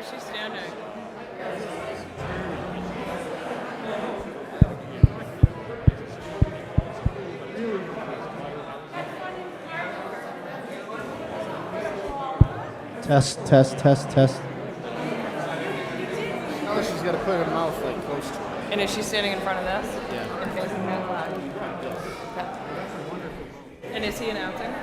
Where's she standing? Test, test, test, test. Oh, she's got to put her mouth like close to it. And is she standing in front of this? Yeah. And facing that cloud? Okay. And is he announcing?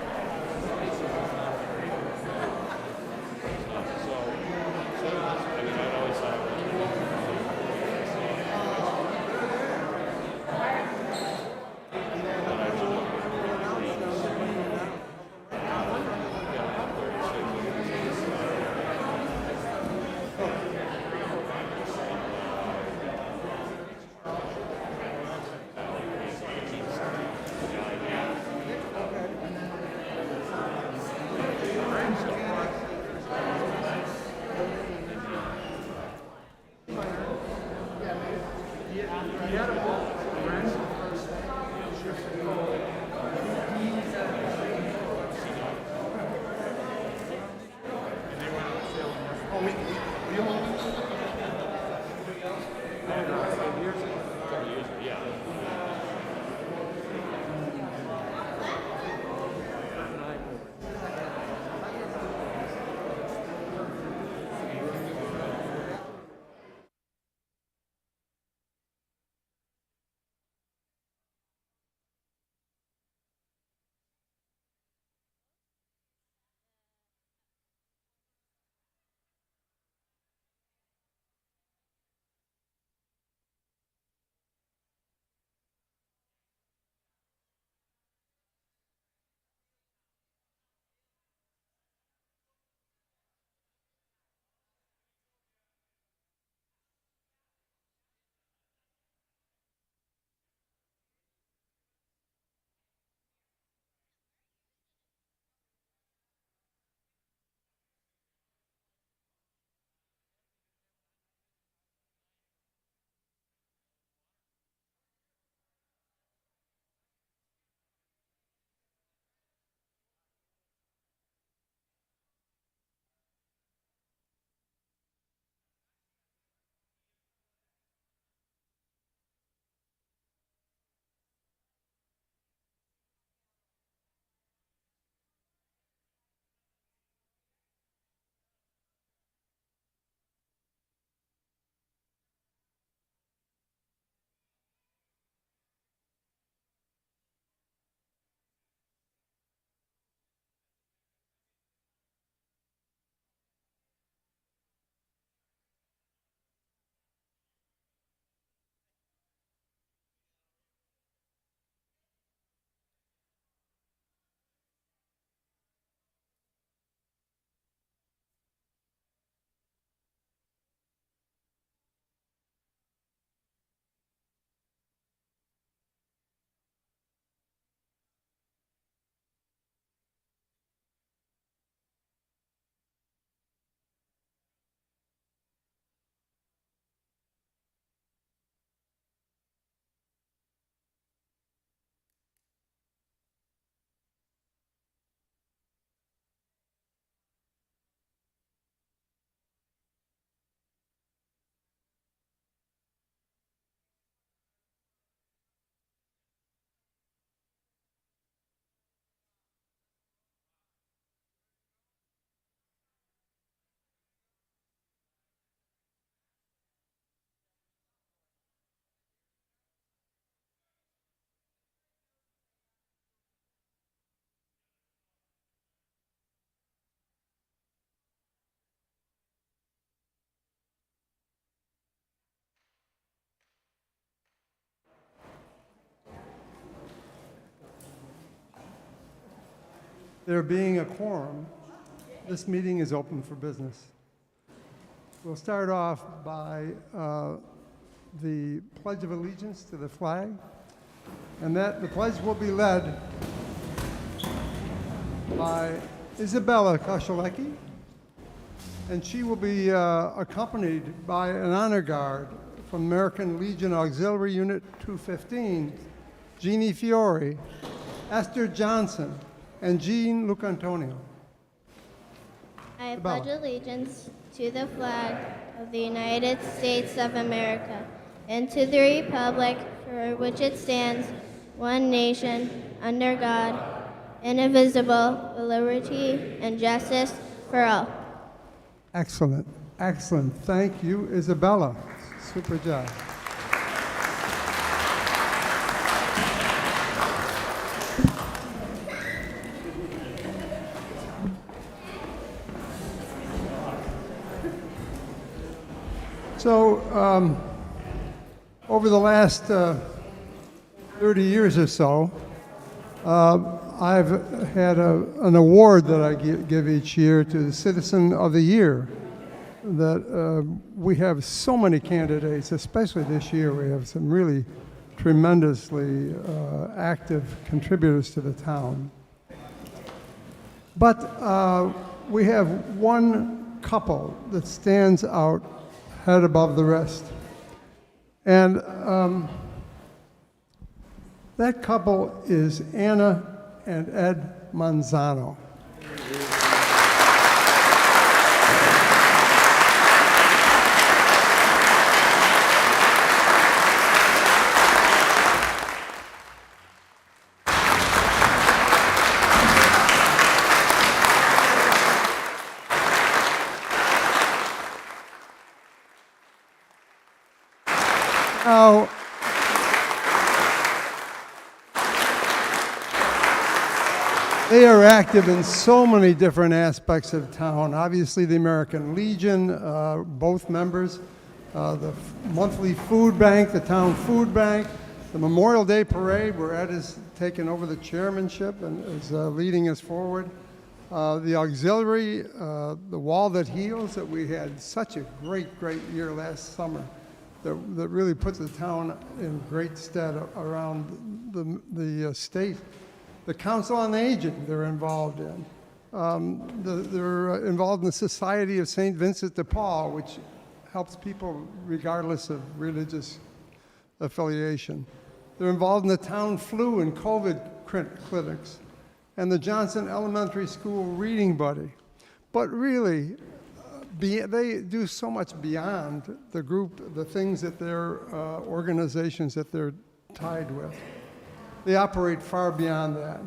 There being a quorum, this meeting is open for business. We'll start off by the Pledge of Allegiance to the flag, and that the pledge will be led by Isabella Koshelecki, and she will be accompanied by an honor guard from American Legion Auxiliary Unit 215, Jeannie Fiore, Esther Johnson, and Jean Lucantonio. I pledge allegiance to the flag of the United States of America and to the republic for which it stands, one nation, under God, indivisible, with liberty and justice for all. Excellent, excellent. Thank you, Isabella. Super job. So, over the last 30 years or so, I've had an award that I give each year to the Citizen of the Year. That we have so many candidates, especially this year. We have some really tremendously active contributors to the town. But we have one couple that stands out head above the rest. And that couple is Anna and Ed Manzano. Now, they are active in so many different aspects of town. Obviously, the American Legion, both members, the monthly food bank, the town food bank, the Memorial Day Parade, where Ed has taken over the chairmanship and is leading us forward. The auxiliary, the Wall That Heals, that we had such a great year last summer. That really puts the town in great stead around the state. The Council on Aging they're involved in. They're involved in the Society of St. Vincent de Paul, which helps people regardless of religious affiliation. They're involved in the town flu and COVID clinics, and the Johnson Elementary School Reading Buddy. But really, they do so much beyond the group, the things that their organizations that they're tied with. They operate far beyond that.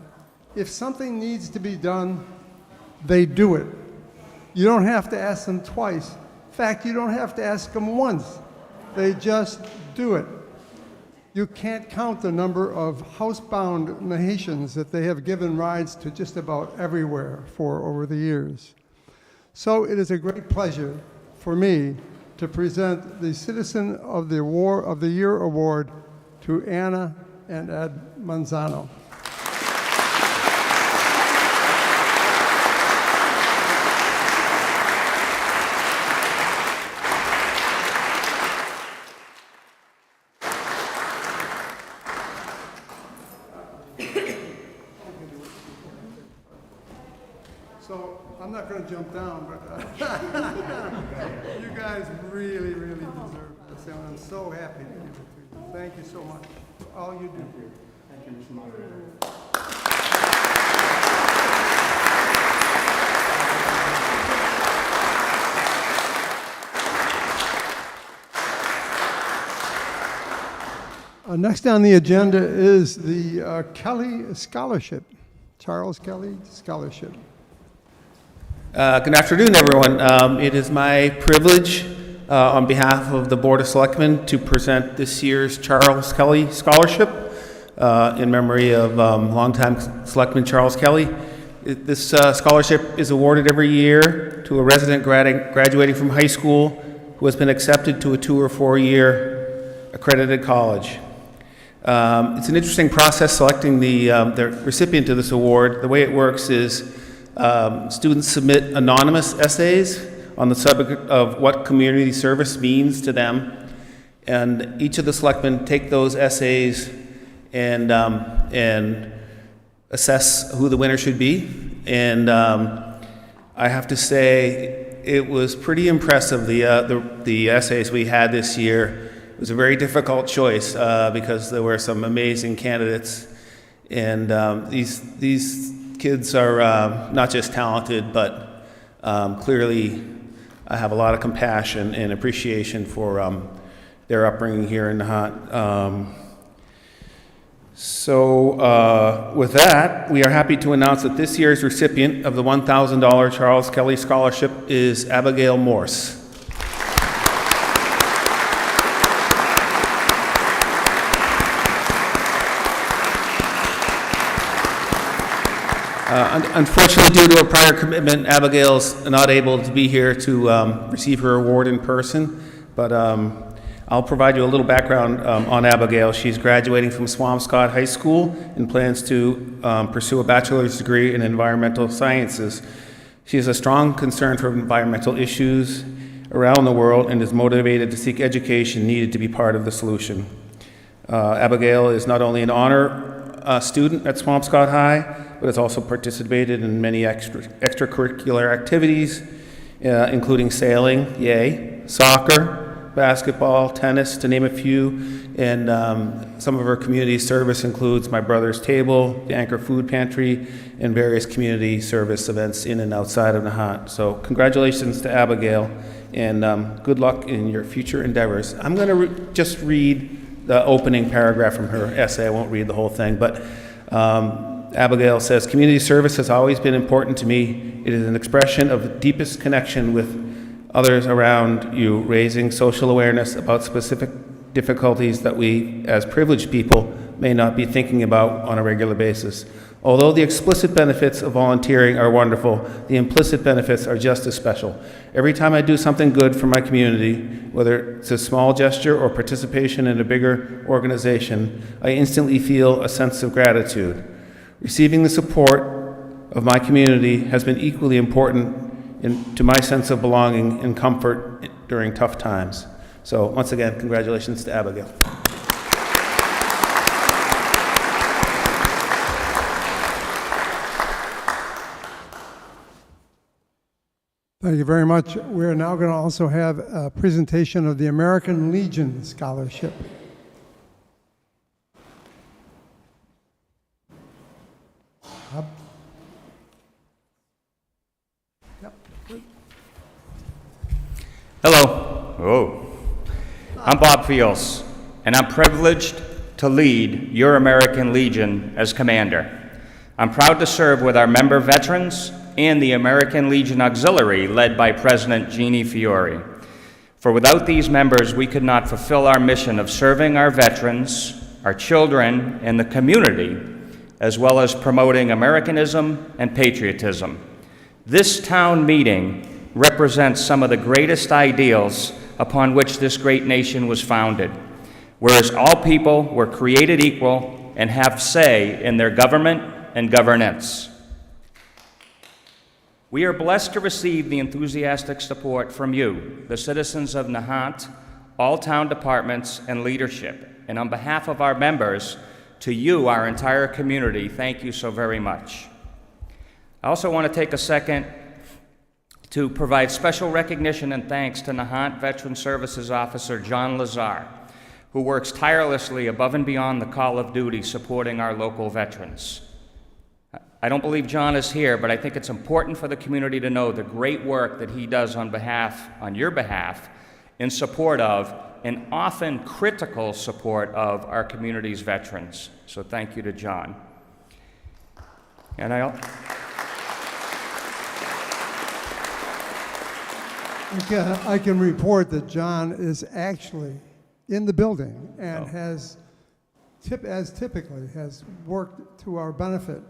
If something needs to be done, they do it. You don't have to ask them twice. In fact, you don't have to ask them once. They just do it. You can't count the number of housebound Nahatians that they have given rides to just about everywhere for over the years. So it is a great pleasure for me to present the Citizen of the Year Award to Anna and Ed Manzano. So I'm not going to jump down, but you guys really deserve this, and I'm so happy to give it to you. Thank you so much for all you do. Thank you, Mr. Moderator. Next on the agenda is the Kelly Scholarship, Charles Kelly Scholarship. Good afternoon, everyone. It is my privilege on behalf of the Board of Selectmen to present this year's Charles Kelly Scholarship in memory of longtime Selectman Charles Kelly. This scholarship is awarded every year to a resident graduating from high school who has been accepted to a 2 or 4 year accredited college. It's an interesting process selecting the recipient of this award. The way it works is students submit anonymous essays on the subject of what community service means to them, and each of the selectmen take those essays and assess who the winner should be. And I have to say, it was pretty impressive, the essays we had this year. It was a very difficult choice because there were some amazing candidates, and these kids are not just talented, but Clearly, I have a lot of compassion and appreciation for their upbringing here in Nahant. With that, we are happy to announce that this year's recipient of the $1,000 Charles Kelly Scholarship is Abigail Morse. Unfortunately, due to a prior commitment, Abigail's not able to be here to receive her award in person, but I'll provide you a little background on Abigail. She's graduating from Swampscott High School and plans to pursue a bachelor's degree in environmental sciences. She has a strong concern for environmental issues around the world and is motivated to seek education needed to be part of the solution. Abigail is not only an honor student at Swampscott High, but has also participated in many extracurricular activities, including sailing, yay, soccer, basketball, tennis, to name a few. And some of her community service includes My Brother's Table, the Anchor Food Pantry, and various community service events in and outside of Nahant. So congratulations to Abigail, and good luck in your future endeavors. I'm going to just read the opening paragraph from her essay. I won't read the whole thing, but Abigail says, "Community service has always been important to me. It is an expression of the deepest connection with others around you, raising social awareness about specific difficulties that we, as privileged people, may not be thinking about on a regular basis. Although the explicit benefits of volunteering are wonderful, the implicit benefits are just as special. Every time I do something good for my community, whether it's a small gesture or participation in a bigger organization, I instantly feel a sense of gratitude. Receiving the support of my community has been equally important to my sense of belonging and comfort during tough times." So once again, congratulations to Abigail. Thank you very much. We're now going to also have a presentation of the American Legion Scholarship. Hello. I'm Bob Fields, and I'm privileged to lead your American Legion as commander. I'm proud to serve with our member veterans and the American Legion Auxiliary led by President Jeannie Fiore. For without these members, we could not fulfill our mission of serving our veterans, our children, and the community, as well as promoting Americanism and patriotism. This town meeting represents some of the greatest ideals upon which this great nation was founded, whereas all people were created equal and have say in their government and governance. We are blessed to receive the enthusiastic support from you, the citizens of Nahant, all town departments, and leadership. And on behalf of our members, to you, our entire community, thank you so very much. I also want to take a second to provide special recognition and thanks to Nahant Veteran Services Officer John Lazar, who works tirelessly above and beyond the call of duty supporting our local veterans. I don't believe John is here, but I think it's important for the community to know the great work that he does on your behalf, in support of, and often critical support of, our community's veterans. So thank you to John. And I can report that John is actually in the building and has typically worked to our benefit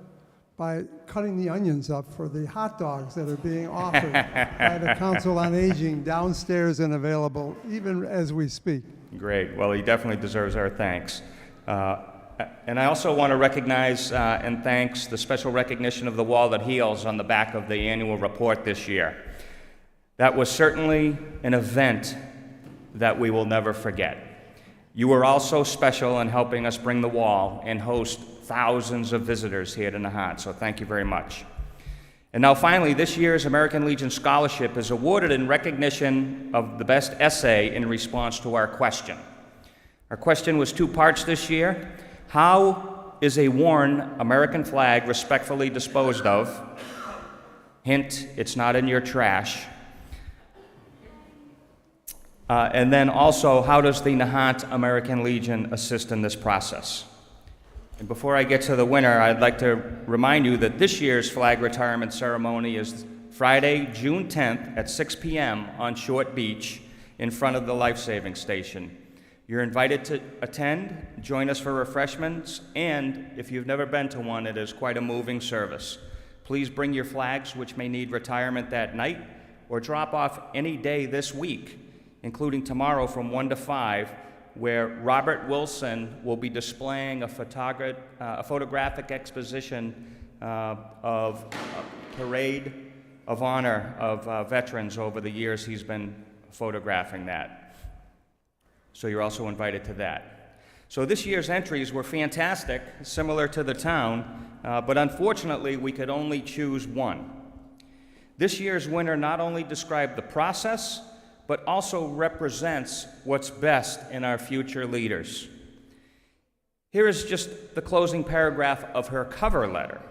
by cutting the onions up for the hot dogs that are being offered by the Council on Aging downstairs and available even as we speak. Great. Well, he definitely deserves our thanks. And I also want to recognize and thanks the special recognition of the Wall That Heals on the back of the annual report this year. That was certainly an event that we will never forget. You were all so special in helping us bring the wall and host thousands of visitors here to Nahant, so thank you very much. And now finally, this year's American Legion Scholarship is awarded in recognition of the best essay in response to our question. Our question was 2 parts this year. How is a worn American flag respectfully disposed of? Hint, it's not in your trash. And then also, how does the Nahant American Legion assist in this process? And before I get to the winner, I'd like to remind you that this year's flag retirement ceremony is Friday, June 10th at 6 p.m. on Short Beach in front of the life-saving station. You're invited to attend, join us for refreshments, and if you've never been to one, it is quite a moving service. Please bring your flags, which may need retirement that night, or drop off any day this week, including tomorrow from 1 to 5, where Robert Wilson will be displaying a photographic exposition of a parade of honor of veterans over the years he's been photographing that. So you're also invited to that. So this year's entries were fantastic, similar to the town, but unfortunately we could only choose one. This year's winner not only described the process, but also represents what's best in our future leaders. Here is just the closing paragraph of her cover letter.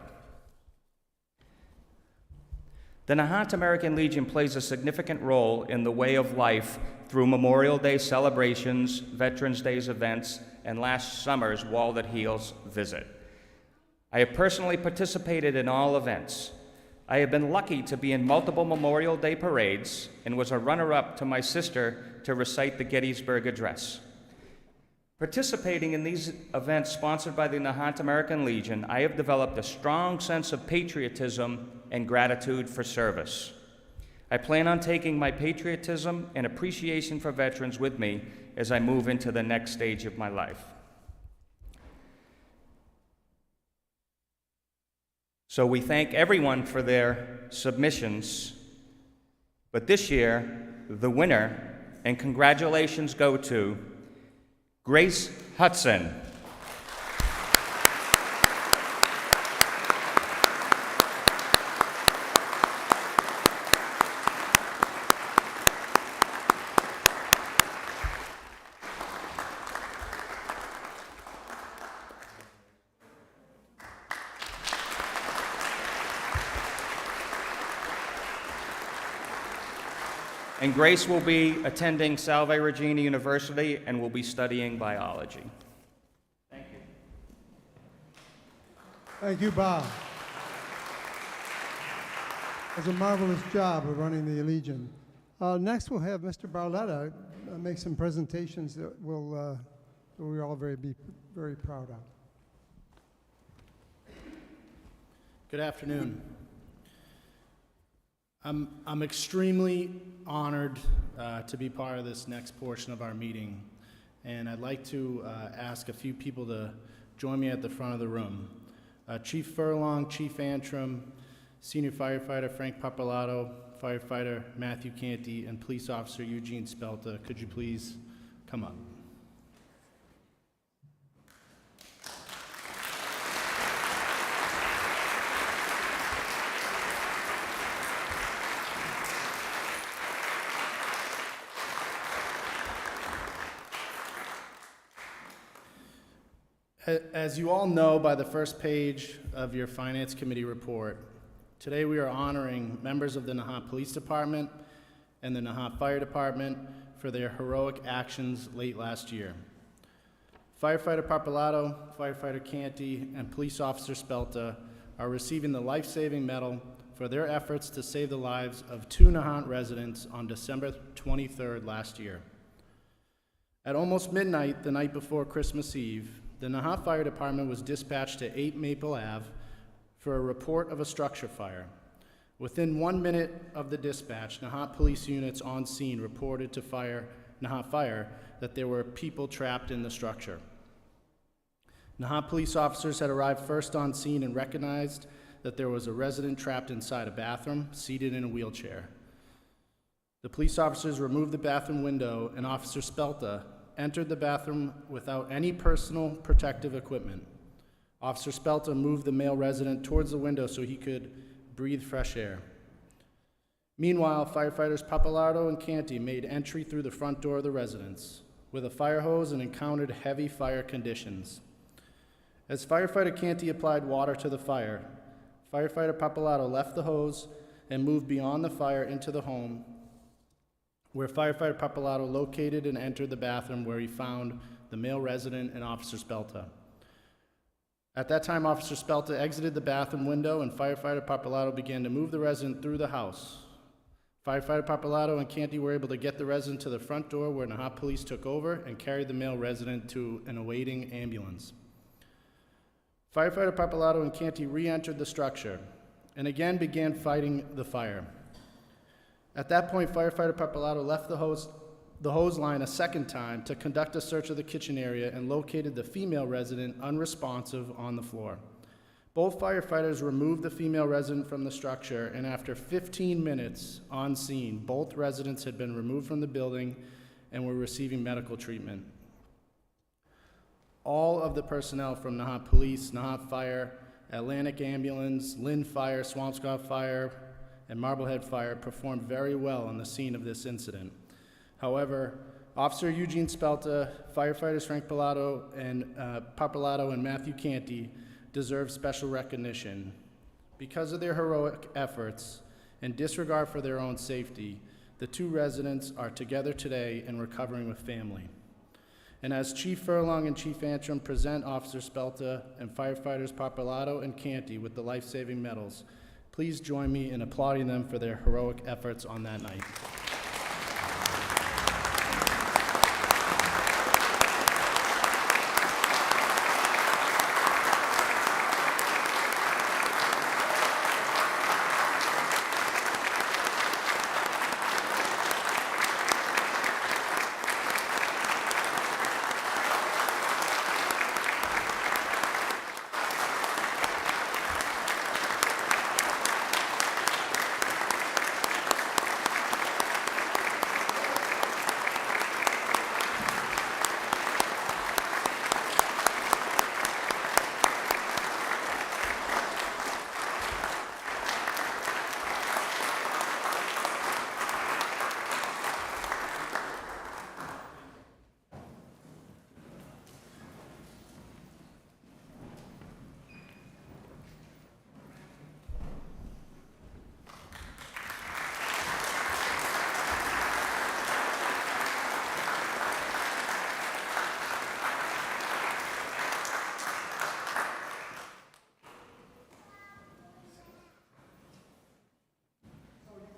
The Nahant American Legion plays a significant role in the way of life through Memorial Day celebrations, Veterans Day events, and last summer's Wall That Heals visit. I have personally participated in all events. I have been lucky to be in multiple Memorial Day parades and was a runner-up to my sister to recite the Gettysburg Address. Participating in these events sponsored by the Nahant American Legion, I have developed a strong sense of patriotism and gratitude for service. I plan on taking my patriotism and appreciation for veterans with me as I move into the next stage of my life. So we thank everyone for their submissions, but this year, the winner, and congratulations go to Grace Hudson. And Grace will be attending Salve Regina University and will be studying biology. Thank you. Thank you, Bob. It's a marvelous job of running the Legion. Next, we'll have Mr. Barletta make some presentations that we're all be very proud of. Good afternoon. I'm extremely honored to be part of this next portion of our meeting, and I'd like to ask a few people to join me at the front of the room. Chief Furlong, Chief Antrim, Senior Firefighter Frank Papalato, Firefighter Matthew Canty, and Police Officer Eugene Spelta, could you please come up? As you all know by the first page of your Finance Committee report, today we are honoring members of the Nahant Police Department and the Nahant Fire Department for their heroic actions late last year. Firefighter Papalato, Firefighter Canty, and Police Officer Spelta are receiving the Life-Saving Medal for their efforts to save the lives of 2 Nahant residents on December 23rd last year. At almost midnight the night before Christmas Eve, the Nahant Fire Department was dispatched to 8 Maple Ave for a report of a structure fire. Within 1 minute of the dispatch, Nahant police units on scene reported to Nahant Fire that there were people trapped in the structure. Nahant police officers had arrived first on scene and recognized that there was a resident trapped inside a bathroom, seated in a wheelchair. The police officers removed the bathroom window, and Officer Spelta entered the bathroom without any personal protective equipment. Officer Spelta moved the male resident towards the window so he could breathe fresh air. Meanwhile, firefighters Pappalardo and Canty made entry through the front door of the residence with a fire hose and encountered heavy fire conditions. As firefighter Canty applied water to the fire, firefighter Pappalardo left the hose and moved beyond the fire into the home, where firefighter Papalato located and entered the bathroom where he found the male resident and Officer Spelta. At that time, Officer Spelta exited the bathroom window and firefighter Papalato began to move the resident through the house. Firefighter Papalato and Canty were able to get the resident to the front door where Nahant police took over and carried the male resident to an awaiting ambulance. Firefighter Papalato and Canty re-entered the structure and again began fighting the fire. At that point, firefighter Papalato left the hose line a second time to conduct a search of the kitchen area and located the female resident unresponsive on the floor. Both firefighters removed the female resident from the structure, and after 15 minutes on scene, both residents had been removed from the building and were receiving medical treatment. All of the personnel from Nahant Police, Nahant Fire, Atlantic Ambulance, Lynn Fire, Swampscott Fire, and Marblehead Fire performed very well on the scene of this incident. However, Officer Eugene Spelta, firefighters Frank Papalato and Matthew Canty deserve special recognition. Because of their heroic efforts and disregard for their own safety, the two residents are together today and recovering with family. And as Chief Furlong and Chief Antrim present Officer Spelta and firefighters Papalato and Canty with the life-saving medals, please join me in applauding them for their heroic efforts on that night.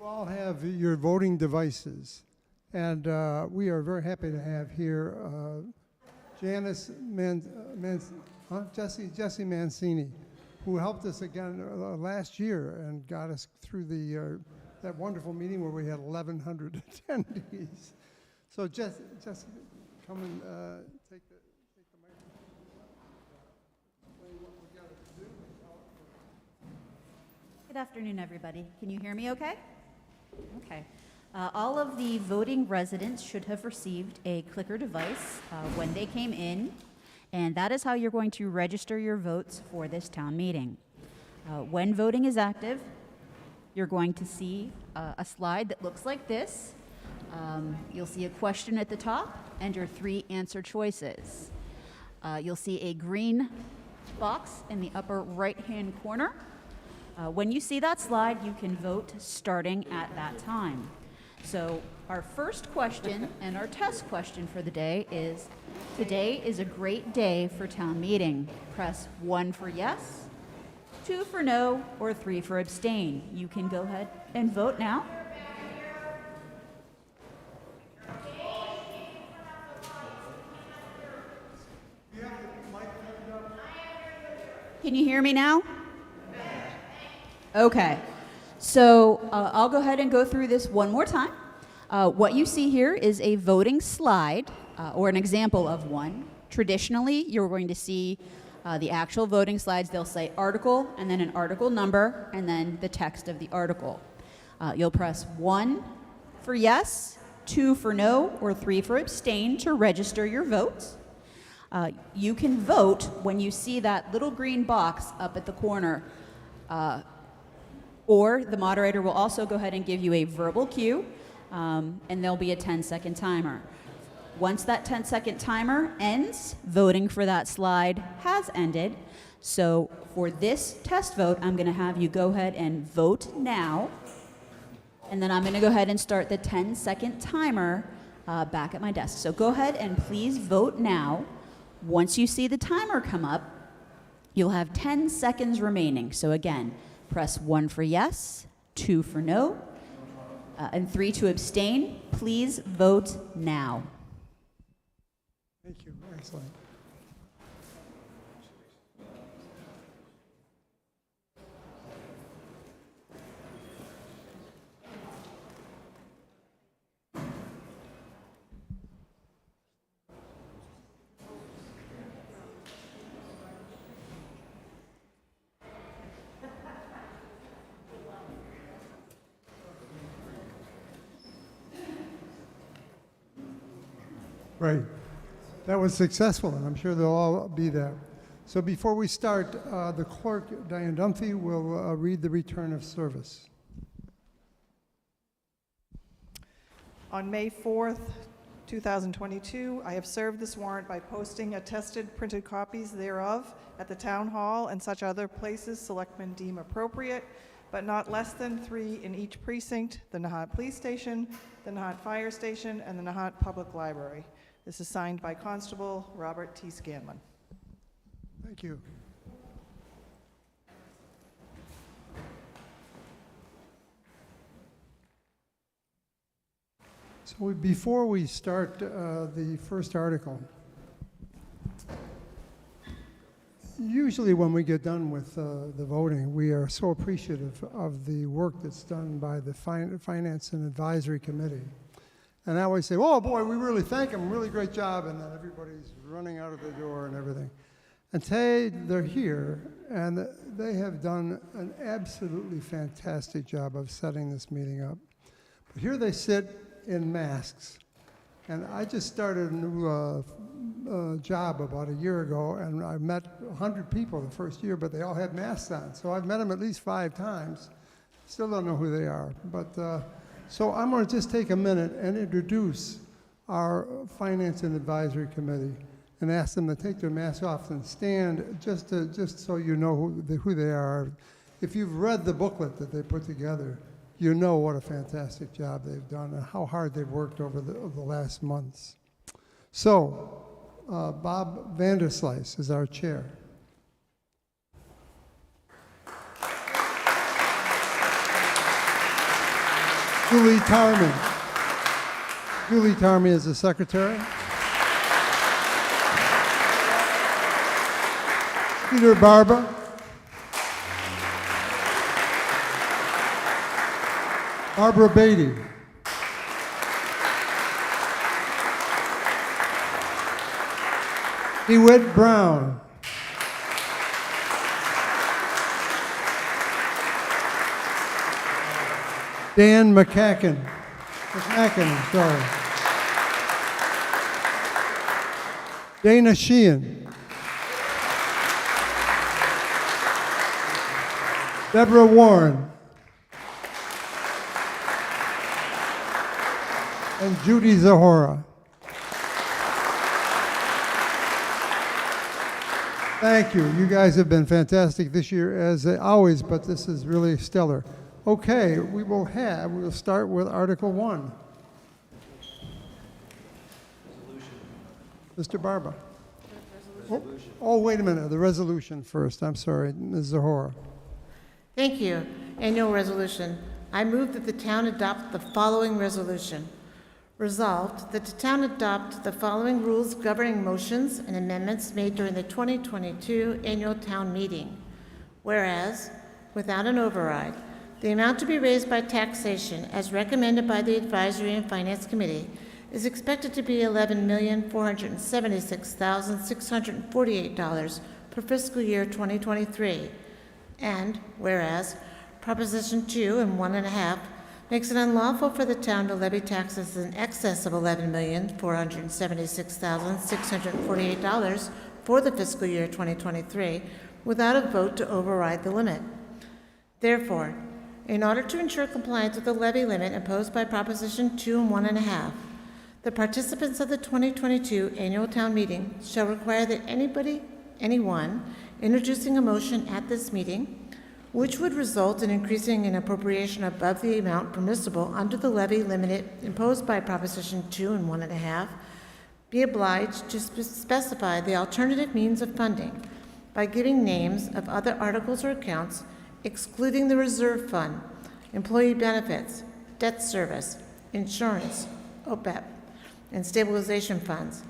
All have your voting devices, and we are very happy to have here Jesse Mancini, who helped us again last year and got us through that wonderful meeting where we had 1,100 attendees. So Jesse, come and take the microphone. Explain what we got to do. Good afternoon, everybody. Can you hear me okay? Okay. All of the voting residents should have received a clicker device when they came in, and that is how you're going to register your votes for this town meeting. When voting is active, you're going to see a slide that looks like this. You'll see a question at the top and your 3 answer choices. You'll see a green box in the upper right-hand corner. When you see that slide, you can vote starting at that time. So our first question and our test question for the day is, today is a great day for town meeting. Press 1 for yes, 2 for no, or 3 for abstain. You can go ahead and vote now. Can you hear me now? Okay, so I'll go ahead and go through this one more time. What you see here is a voting slide, or an example of one. Traditionally, you're going to see the actual voting slides. They'll say article, and then an article number, and then the text of the article. You'll press 1 for yes, 2 for no, or 3 for abstain to register your votes. You can vote when you see that little green box up at the corner. Or the moderator will also go ahead and give you a verbal cue, and there'll be a 10-second timer. Once that 10-second timer ends, voting for that slide has ended. So for this test vote, I'm going to have you go ahead and vote now. And then I'm going to go ahead and start the 10-second timer back at my desk. So go ahead and please vote now. Once you see the timer come up, you'll have 10 seconds remaining. So again, press 1 for yes, 2 for no, and 3 to abstain. Please vote now. Thank you. Excellent. Right. That was successful, and I'm sure they'll all be there. So before we start, the clerk, Diane Dunphy, will read the return of service. On May 4th, 2022, I have served this warrant by posting attested printed copies thereof at the town hall and such other places selectmen deem appropriate, but not less than 3 in each precinct: the Nahant Police Station, the Nahant Fire Station, and the Nahant Public Library. This is signed by Constable Robert T. Scanlon. Thank you. So before we start the first article, usually when we get done with the voting, we are so appreciative of the work that's done by the Finance and Advisory Committee. And I always say, oh boy, we really thank them, really great job, and then everybody's running out of the door and everything. And today they're here, and they have done an absolutely fantastic job of setting this meeting up. But here they sit in masks. And I just started a new job about a year ago, and I met 100 people the first year, but they all had masks on. So I've met them at least 5 times. Still don't know who they are. But so I'm going to just take a minute and introduce our Finance and Advisory Committee and ask them to take their masks off and stand just so you know who they are. If you've read the booklet that they put together, you know what a fantastic job they've done and how hard they've worked over the last months. So, Bob Vanderslice is our chair. Julie Tarman. Julie Tarman is the secretary. Peter Barba. Barbara Beatty. DeWitt Brown. Dan McMacken, sorry. Dana Sheehan. Deborah Warren. And Judy Zahora. Thank you. You guys have been fantastic this year as always, but this is really stellar. Okay, we'll start with Article 1. Mr. Barba. Oh, wait a minute, the resolution first. I'm sorry, Ms. Zahora. Thank you. Annual resolution. I move that the town adopt the following resolution. Resolved that the town adopt the following rules governing motions and amendments made during the 2022 annual town meeting. Whereas, without an override, the amount to be raised by taxation, as recommended by the Advisory and Finance Committee, is expected to be $11,476,648 per fiscal year 2023. And whereas, Proposition 2 and 1.5 makes it unlawful for the town to levy taxes in excess of $11,476,648 for the fiscal year 2023 without a vote to override the limit. Therefore, in order to ensure compliance with the levy limit imposed by Proposition 2 and 1.5, the participants of the 2022 annual town meeting shall require that anyone introducing a motion at this meeting which would result in increasing an appropriation above the amount permissible under the levy limit imposed by Proposition 2 and 1.5, be obliged to specify the alternative means of funding by giving names of other articles or accounts excluding the reserve fund, employee benefits, debt service, insurance, OPEB, and stabilization funds,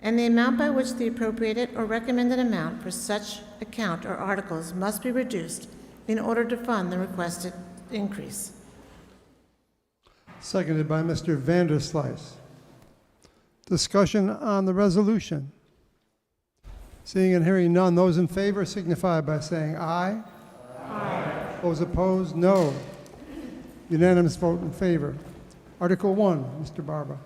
and the amount by which the appropriated or recommended amount for such account or articles must be reduced in order to fund the requested increase. Seconded by Mr. Vanderslice. Discussion on the resolution. Seeing and hearing none, those in favor signify by saying aye. Aye. Those opposed, no. Unanimous vote in favor. Article 1, Mr. Barba.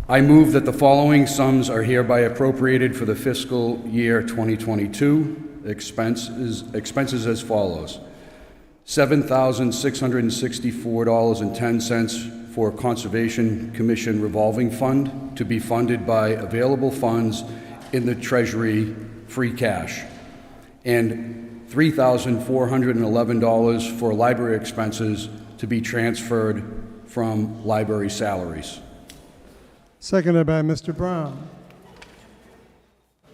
I move that the following sums are hereby appropriated for the fiscal year 2022. Expenses as follows. $7,664.10 for Conservation Commission revolving fund to be funded by available funds in the Treasury free cash, and $3,411 for library expenses to be transferred from library salaries. Seconded by Mr. Brown.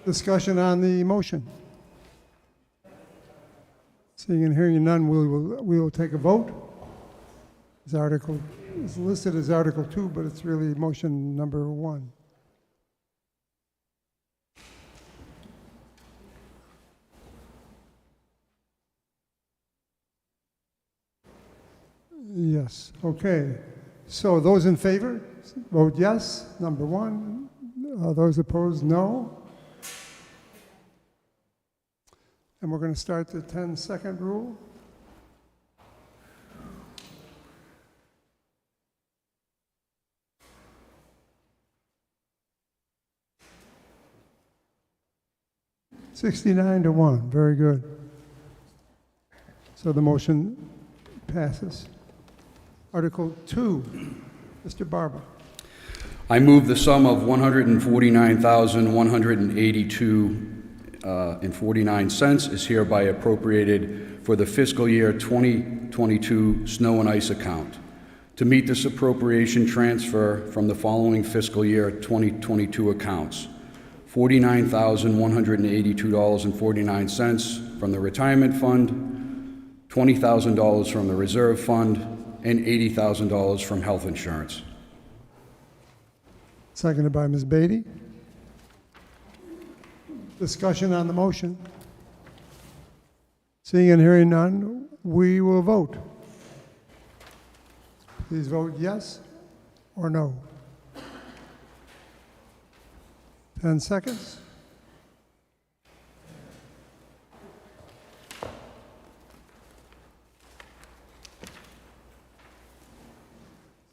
Discussion on the motion. Seeing and hearing none, we will take a vote. This article is listed as Article 2, but it's really motion number 1. Yes, okay. So those in favor, vote yes, number 1. Those opposed, no. And we're going to start the 10-second rule. $69-1, very good. So the motion passes. Article 2, Mr. Barba. I move the sum of $149,182.49 is hereby appropriated for the fiscal year 2022 snow and ice account. To meet this appropriation, transfer from the following fiscal year 2022 accounts: $49,182.49 from the retirement fund, $20,000 from the reserve fund, and $80,000 from health insurance. Seconded by Ms. Beatty. Discussion on the motion. Seeing and hearing none, we will vote. Please vote yes or no. 10 seconds.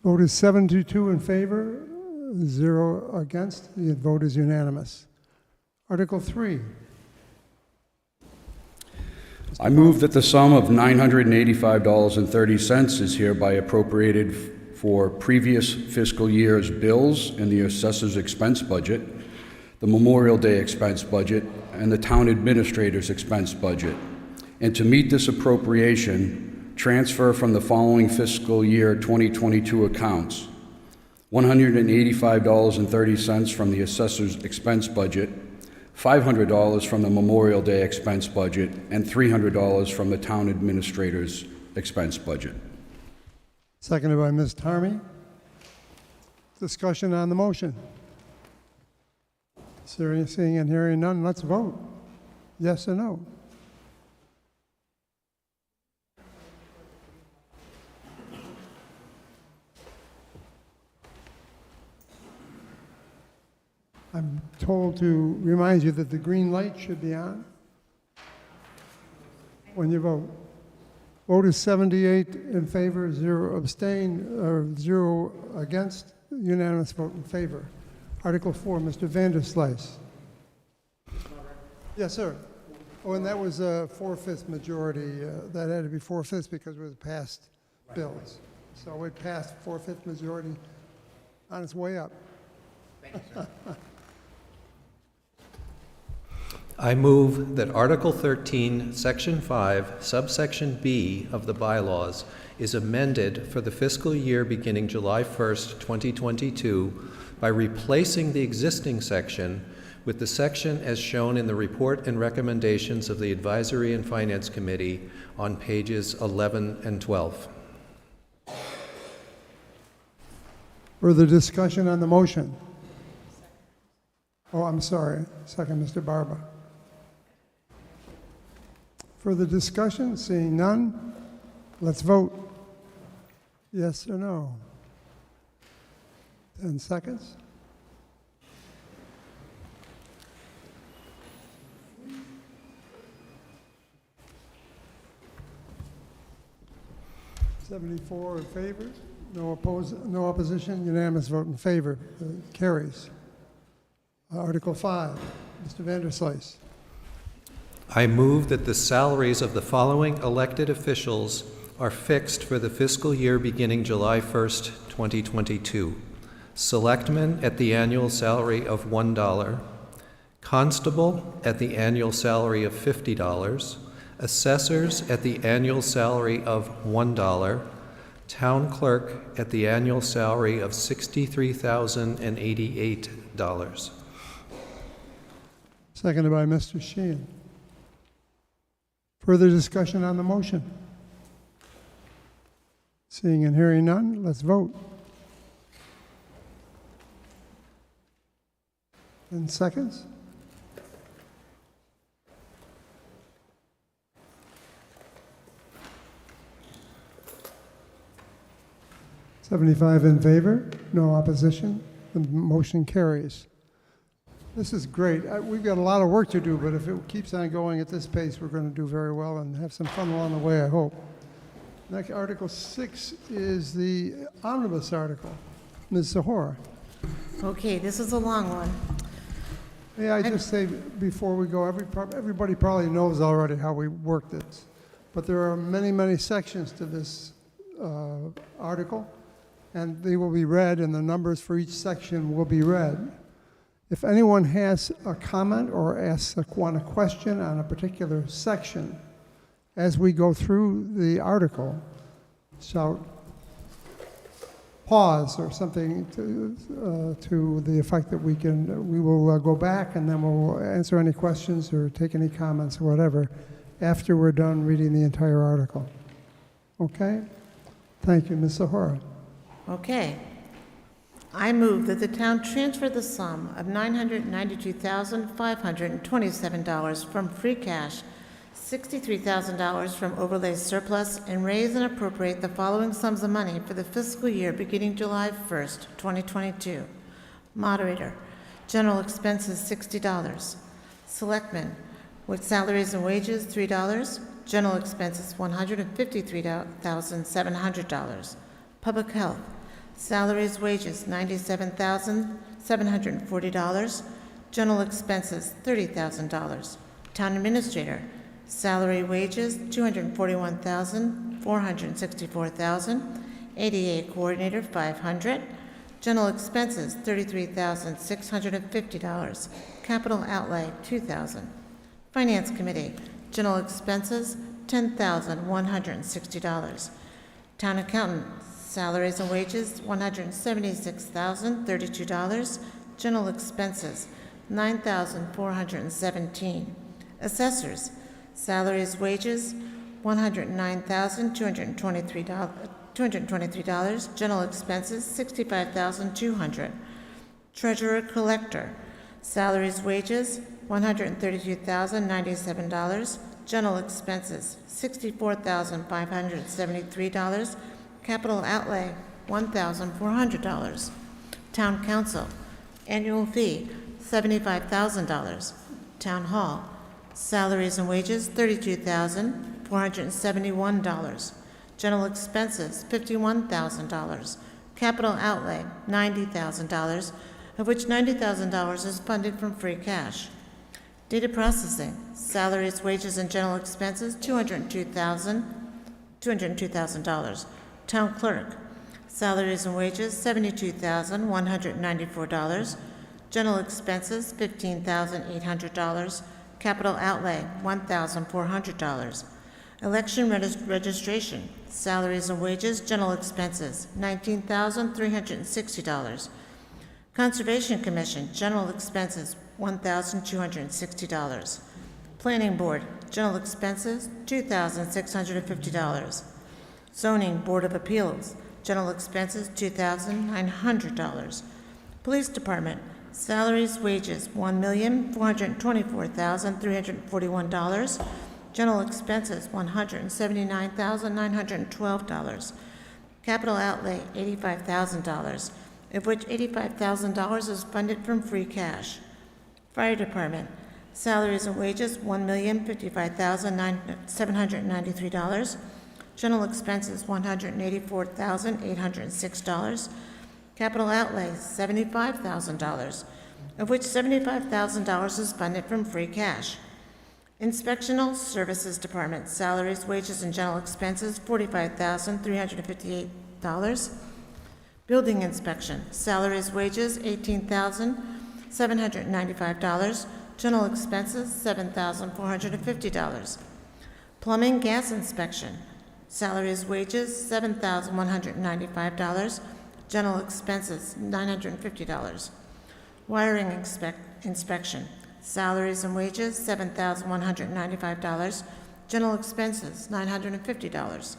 Vote is 7-2 in favor, 0 against. The vote is unanimous. Article 3. I move that the sum of $985.30 is hereby appropriated for previous fiscal year's bills in the assessor's expense budget, the Memorial Day expense budget, and the town administrator's expense budget. And to meet this appropriation, transfer from the following fiscal year 2022 accounts: $185.30 from the assessor's expense budget, $500 from the Memorial Day expense budget, and $300 from the town administrator's expense budget. Seconded by Ms. Tarmy. Discussion on the motion. Seeing and hearing none, let's vote. Yes or no? I'm told to remind you that the green light should be on when you vote. Vote is 78 in favor, 0 abstain, or 0 against. Unanimous vote in favor. Article 4, Mr. Vanderslice. Yes, sir. Oh, and that was a 4/5 majority. That had to be 4/5 because it was past bills. So it passed 4/5 majority on its way up. I move that Article 13, Section 5, subsection B of the bylaws is amended for the fiscal year beginning July 1st, 2022 by replacing the existing section with the section as shown in the report and recommendations of the Advisory and Finance Committee on pages 11 and 12. Further discussion on the motion? Oh, I'm sorry. Second, Mr. Barba. Further discussion? Seeing none, let's vote. Yes or no? 10 seconds. $74 in favor, no opposition, unanimous vote in favor. Carries. Article 5, Mr. Vanderslice. I move that the salaries of the following elected officials are fixed for the fiscal year beginning July 1st, 2022. Selectman at the annual salary of $1, constable at the annual salary of $50, assessors at the annual salary of $1, town clerk at the annual salary of $63,088. Seconded by Mr. Sheehan. Further discussion on the motion? Seeing and hearing none, let's vote. 10 seconds. $75 in favor, no opposition. The motion carries. This is great. We've got a lot of work to do, but if it keeps on going at this pace, we're going to do very well and have some fun along the way, I hope. Next, Article 6 is the omnibus article. Ms. Zahora. Okay, this is a long one. May I just say before we go, everybody probably knows already how we work this, but there are many, many sections to this article, and they will be read, and the numbers for each section will be read. If anyone has a comment or asks a question on a particular section, as we go through the article, shout pause or something to the effect that we will go back and then we'll answer any questions or take any comments or whatever after we're done reading the entire article. Okay? Thank you, Ms. Zahora. Okay. I move that the town transfer the sum of $992,527 from free cash, $63,000 from overlay surplus, and raise and appropriate the following sums of money for the fiscal year beginning July 1st, 2022. Moderator, general expenses $60. Selectmen, with salaries and wages $3. General expenses $153,700. Public health, salaries, wages, $97,740. General expenses, $30,000. Town administrator, salary, wages, $241,464. ADA coordinator, $500. General expenses, $33,650. Capital outlay, $2,000. Finance committee, general expenses, $10,160. Town accountant, salaries and wages, $176,032. General expenses, $9,417. Assessors, salaries, wages, $109,223. General expenses, $65,200. Treasurer collector, salaries, wages, $132,097. General expenses, $64,573. Capital outlay, $1,400. Town council, annual fee, $75,000. Town hall, salaries and wages, $32,471. General expenses, $51,000. Capital outlay, $90,000, of which $90,000 is funded from free cash. Data processing, salaries, wages, and general expenses, $202,000. Town Clerk, salaries and wages, $72,194. General expenses, $15,800. Capital outlay, $1,400. Election registration, salaries and wages, general expenses, $19,360. Conservation Commission, general expenses, $1,260. Planning Board, general expenses, $2,650. Zoning Board of Appeals, general expenses, $2,900. Police Department, salaries, wages, $1,424,341. General expenses, $179,912. Capital outlay, $85,000, of which $85,000 is funded from free cash. Fire Department, salaries and wages, $1,055,793. General expenses, $184,806. Capital outlay, $75,000, of which $75,000 is funded from free cash. Inspectional Services Department, salaries, wages, and general expenses, $45,358. Building Inspection, salaries, wages, $18,795. General expenses, $7,450. Plumbing Gas Inspection, salaries, wages, $7,195. General expenses, $950. Wiring Inspection, salaries and wages, $7,195. General expenses, $950.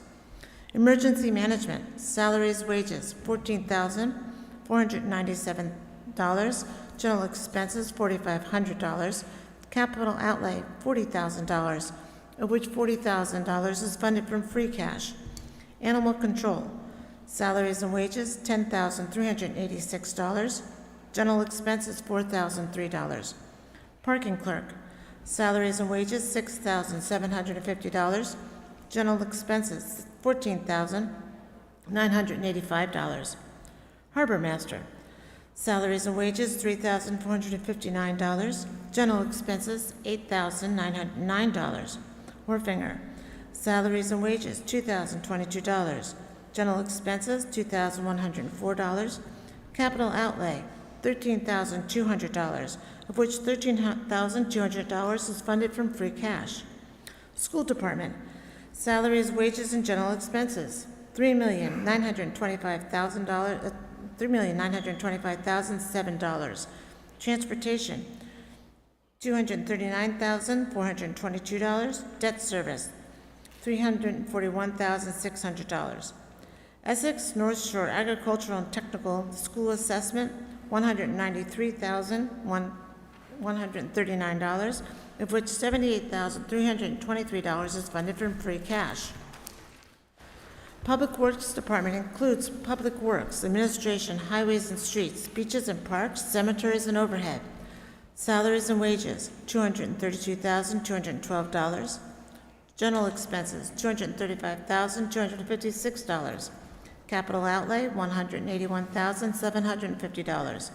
Emergency Management, salaries, wages, $14,497. General expenses, $4,500. Capital outlay, $40,000, of which $40,000 is funded from free cash. Animal Control, salaries and wages, $10,386. General expenses, $4,003. Parking Clerk, salaries and wages, $6,750. General expenses, $14,985. Harbor Master, salaries and wages, $3,459. General expenses, $8,909. Wharfinger, salaries and wages, $2,022. General expenses, $2,104. Capital outlay, $13,200, of which $13,200 is funded from free cash. School Department, salaries, wages, and general expenses, $3,925,007. Transportation, $239,422. Debt service, $341,600. Essex North Shore Agricultural and Technical School Assessment, $193,139, of which $78,323 is funded from free cash. Public Works Department includes Public Works, Administration, Highways and Streets, Beaches and Parks, Cemeteries and Overhead. Salaries and wages, $232,212. General expenses, $235,256. Capital outlay, $181,750,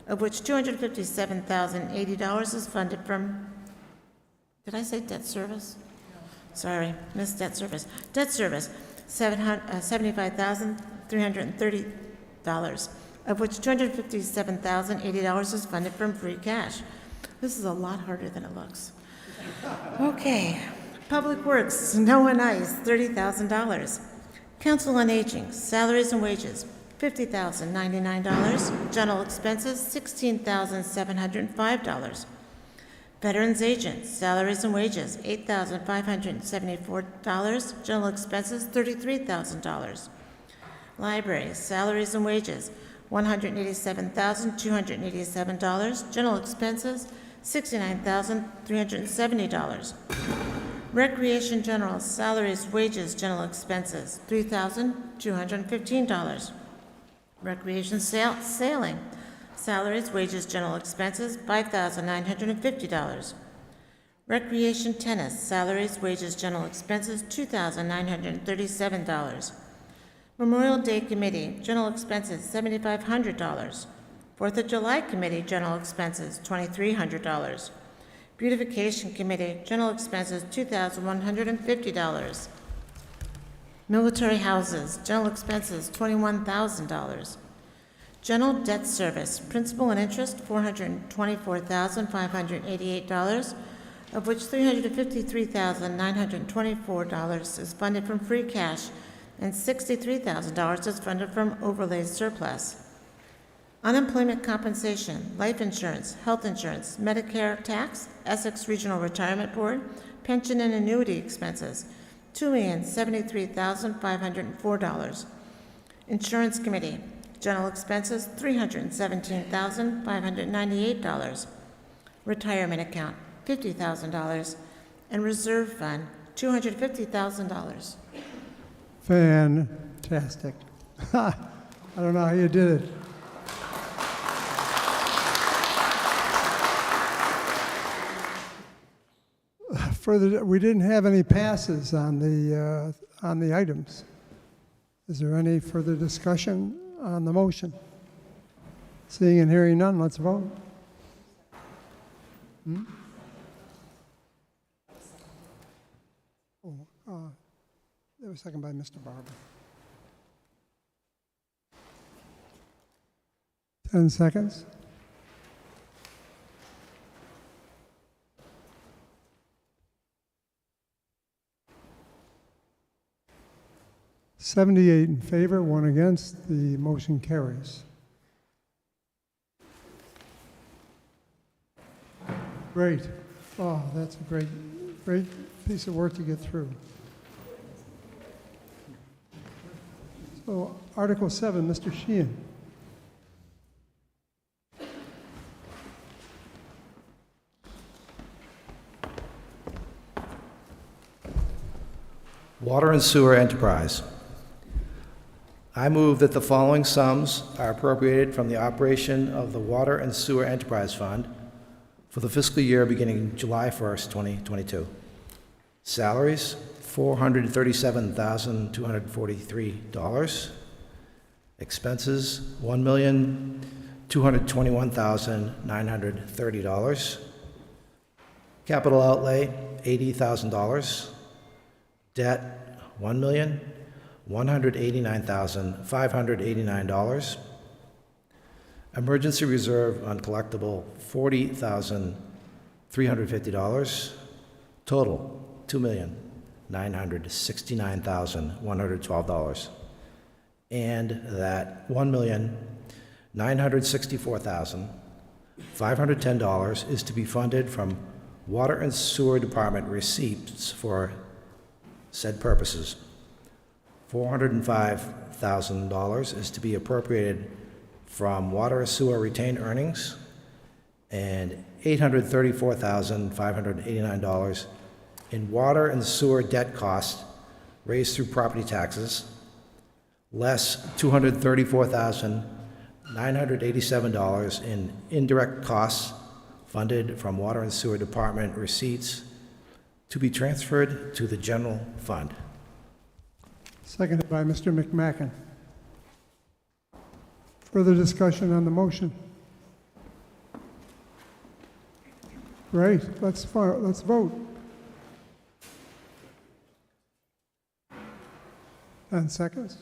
of which $257,080 is funded from, did I say debt service? Sorry, missed debt service. Debt service, $75,330, of which $257,080 is funded from free cash. This is a lot harder than it looks. Okay. Public Works, snow and ice, $30,000. Council on Aging, salaries and wages, $50,099. General expenses, $16,705. Veterans Agent, salaries and wages, $8,574. General expenses, $33,000. Library, salaries and wages, $187,287. General expenses, $69,370. Recreation General, salaries, wages, general expenses, $3,215. Recreation Sailing, salaries, wages, general expenses, $5,950. Recreation Tennis, salaries, wages, general expenses, $2,937. Memorial Day Committee, general expenses, $7,500. 4th of July Committee, general expenses, $2,300. Beautification Committee, general expenses, $2,150. Military houses, general expenses, $21,000. General debt service, principal and interest, $424,588, of which $353,924 is funded from free cash and $63,000 is funded from overlay surplus. Unemployment compensation, life insurance, health insurance, Medicare tax, Essex Regional Retirement Board, pension and annuity expenses, $2,073,504. Insurance committee, general expenses, $317,598. Retirement account, $50,000. And reserve fund, $250,000. Fantastic. I don't know how you did it. Further, we didn't have any passes on the items. Is there any further discussion on the motion? Seeing and hearing none, let's vote. There was a second by Mr. Barber. 10 seconds. $78 in favor, 1 against. The motion carries. Great. Oh, that's a great piece of work to get through. So, Article 7, Mr. Sheehan. Water and Sewer Enterprise. I move that the following sums are appropriated from the operation of the Water and Sewer Enterprise Fund for the fiscal year beginning July 1st, 2022. Salaries, $437,243. Expenses, $1,221,930. Capital outlay, $80,000. Debt, $1,189,589. Emergency reserve uncollectible, $40,350. Total, $2,969,112. And that $1,964,510 is to be funded from Water and Sewer Department receipts for said purposes. $405,000 is to be appropriated from water and sewer retained earnings, and $834,589 in water and sewer debt costs raised through property taxes, less $234,987 in indirect costs funded from water and sewer department receipts to be transferred to the general fund. Seconded by Mr. McMacken. Further discussion on the motion? Great, let's vote. 10 seconds.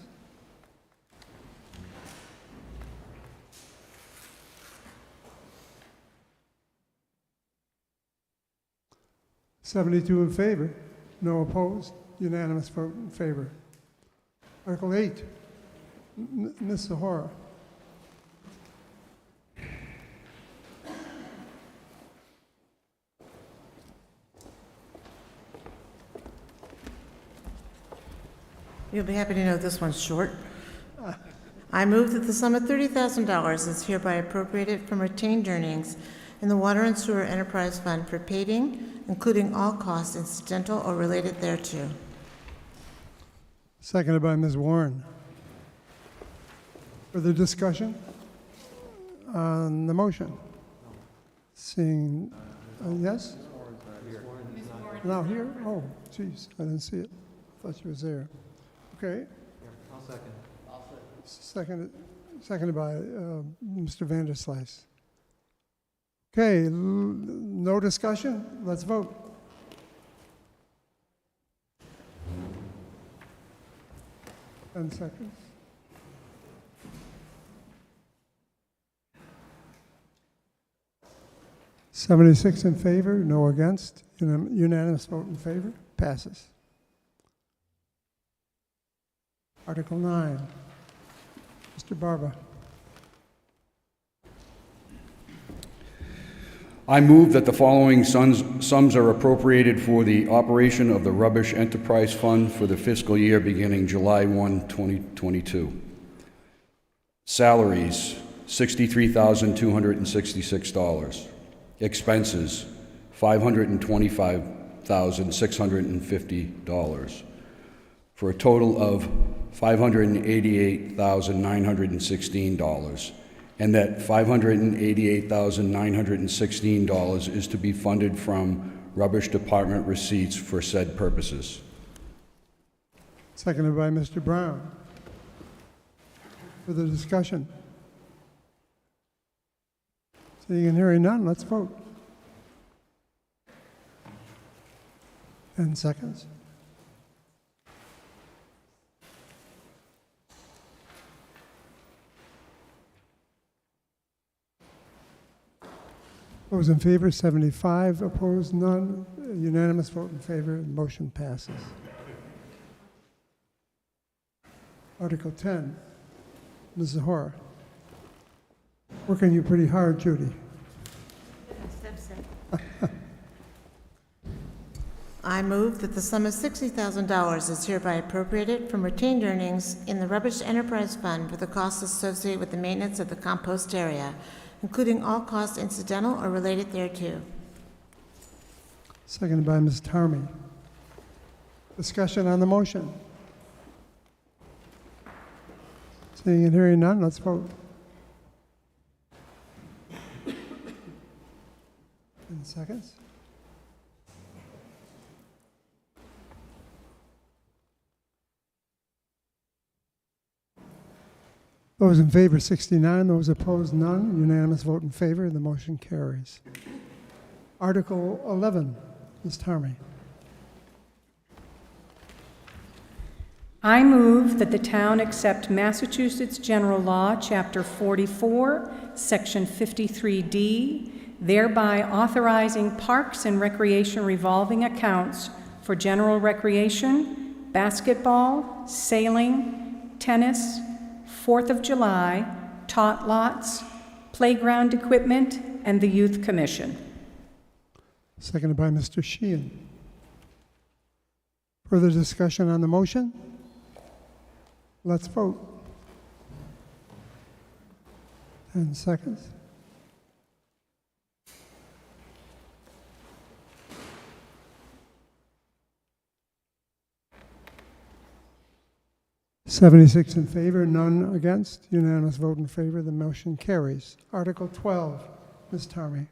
$72 in favor, no opposed, unanimous vote in favor. Article 8, Ms. Zahora. You'll be happy to know this one's short. I move that the sum of $30,000 is hereby appropriated from retained earnings in the Water and Sewer Enterprise Fund for paving, including all costs incidental or related thereto. Seconded by Ms. Warren. Further discussion on the motion? Seeing, yes? Now here? Oh, geez, I didn't see it. I thought she was there. Okay. I'll second. Seconded by Mr. Vanderslice. Okay, no discussion? Let's vote. 10 seconds. $76 in favor, no against. Unanimous vote in favor. Passes. Article 9. Mr. Barba. I move that the following sums are appropriated for the operation of the Rubbish Enterprise Fund for the fiscal year beginning July 1, 2022. Salaries, $63,266. Expenses, $525,650, for a total of $588,916, and that $588,916 is to be funded from Rubbish Department receipts for said purposes. Seconded by Mr. Brown. Further discussion? Seeing and hearing none, let's vote. 10 seconds. Those in favor, 75. Opposed, none. Unanimous vote in favor. Motion passes. Article 10. Ms. Zahora. Working you pretty hard, Judy. I move that the sum of $60,000 is hereby appropriated from retained earnings in the Rubbish Enterprise Fund for the costs associated with the maintenance of the compost area, including all costs incidental or related thereto. Seconded by Ms. Tarmy. Discussion on the motion. Seeing and hearing none, let's vote. 10 seconds. Those in favor, 69. Those opposed, none. Unanimous vote in favor. The motion carries. Article 11. Ms. Tarmy. I move that the town accept Massachusetts General Law, Chapter 44, Section 53D, thereby authorizing parks and recreation revolving accounts for general recreation, basketball, sailing, tennis, 4th of July, tot lots, playground equipment, and the Youth Commission. Seconded by Mr. Sheehan. Further discussion on the motion? Let's vote. 10 seconds. $76 in favor, none against. Unanimous vote in favor. The motion carries. Article 12. Ms. Tarmy.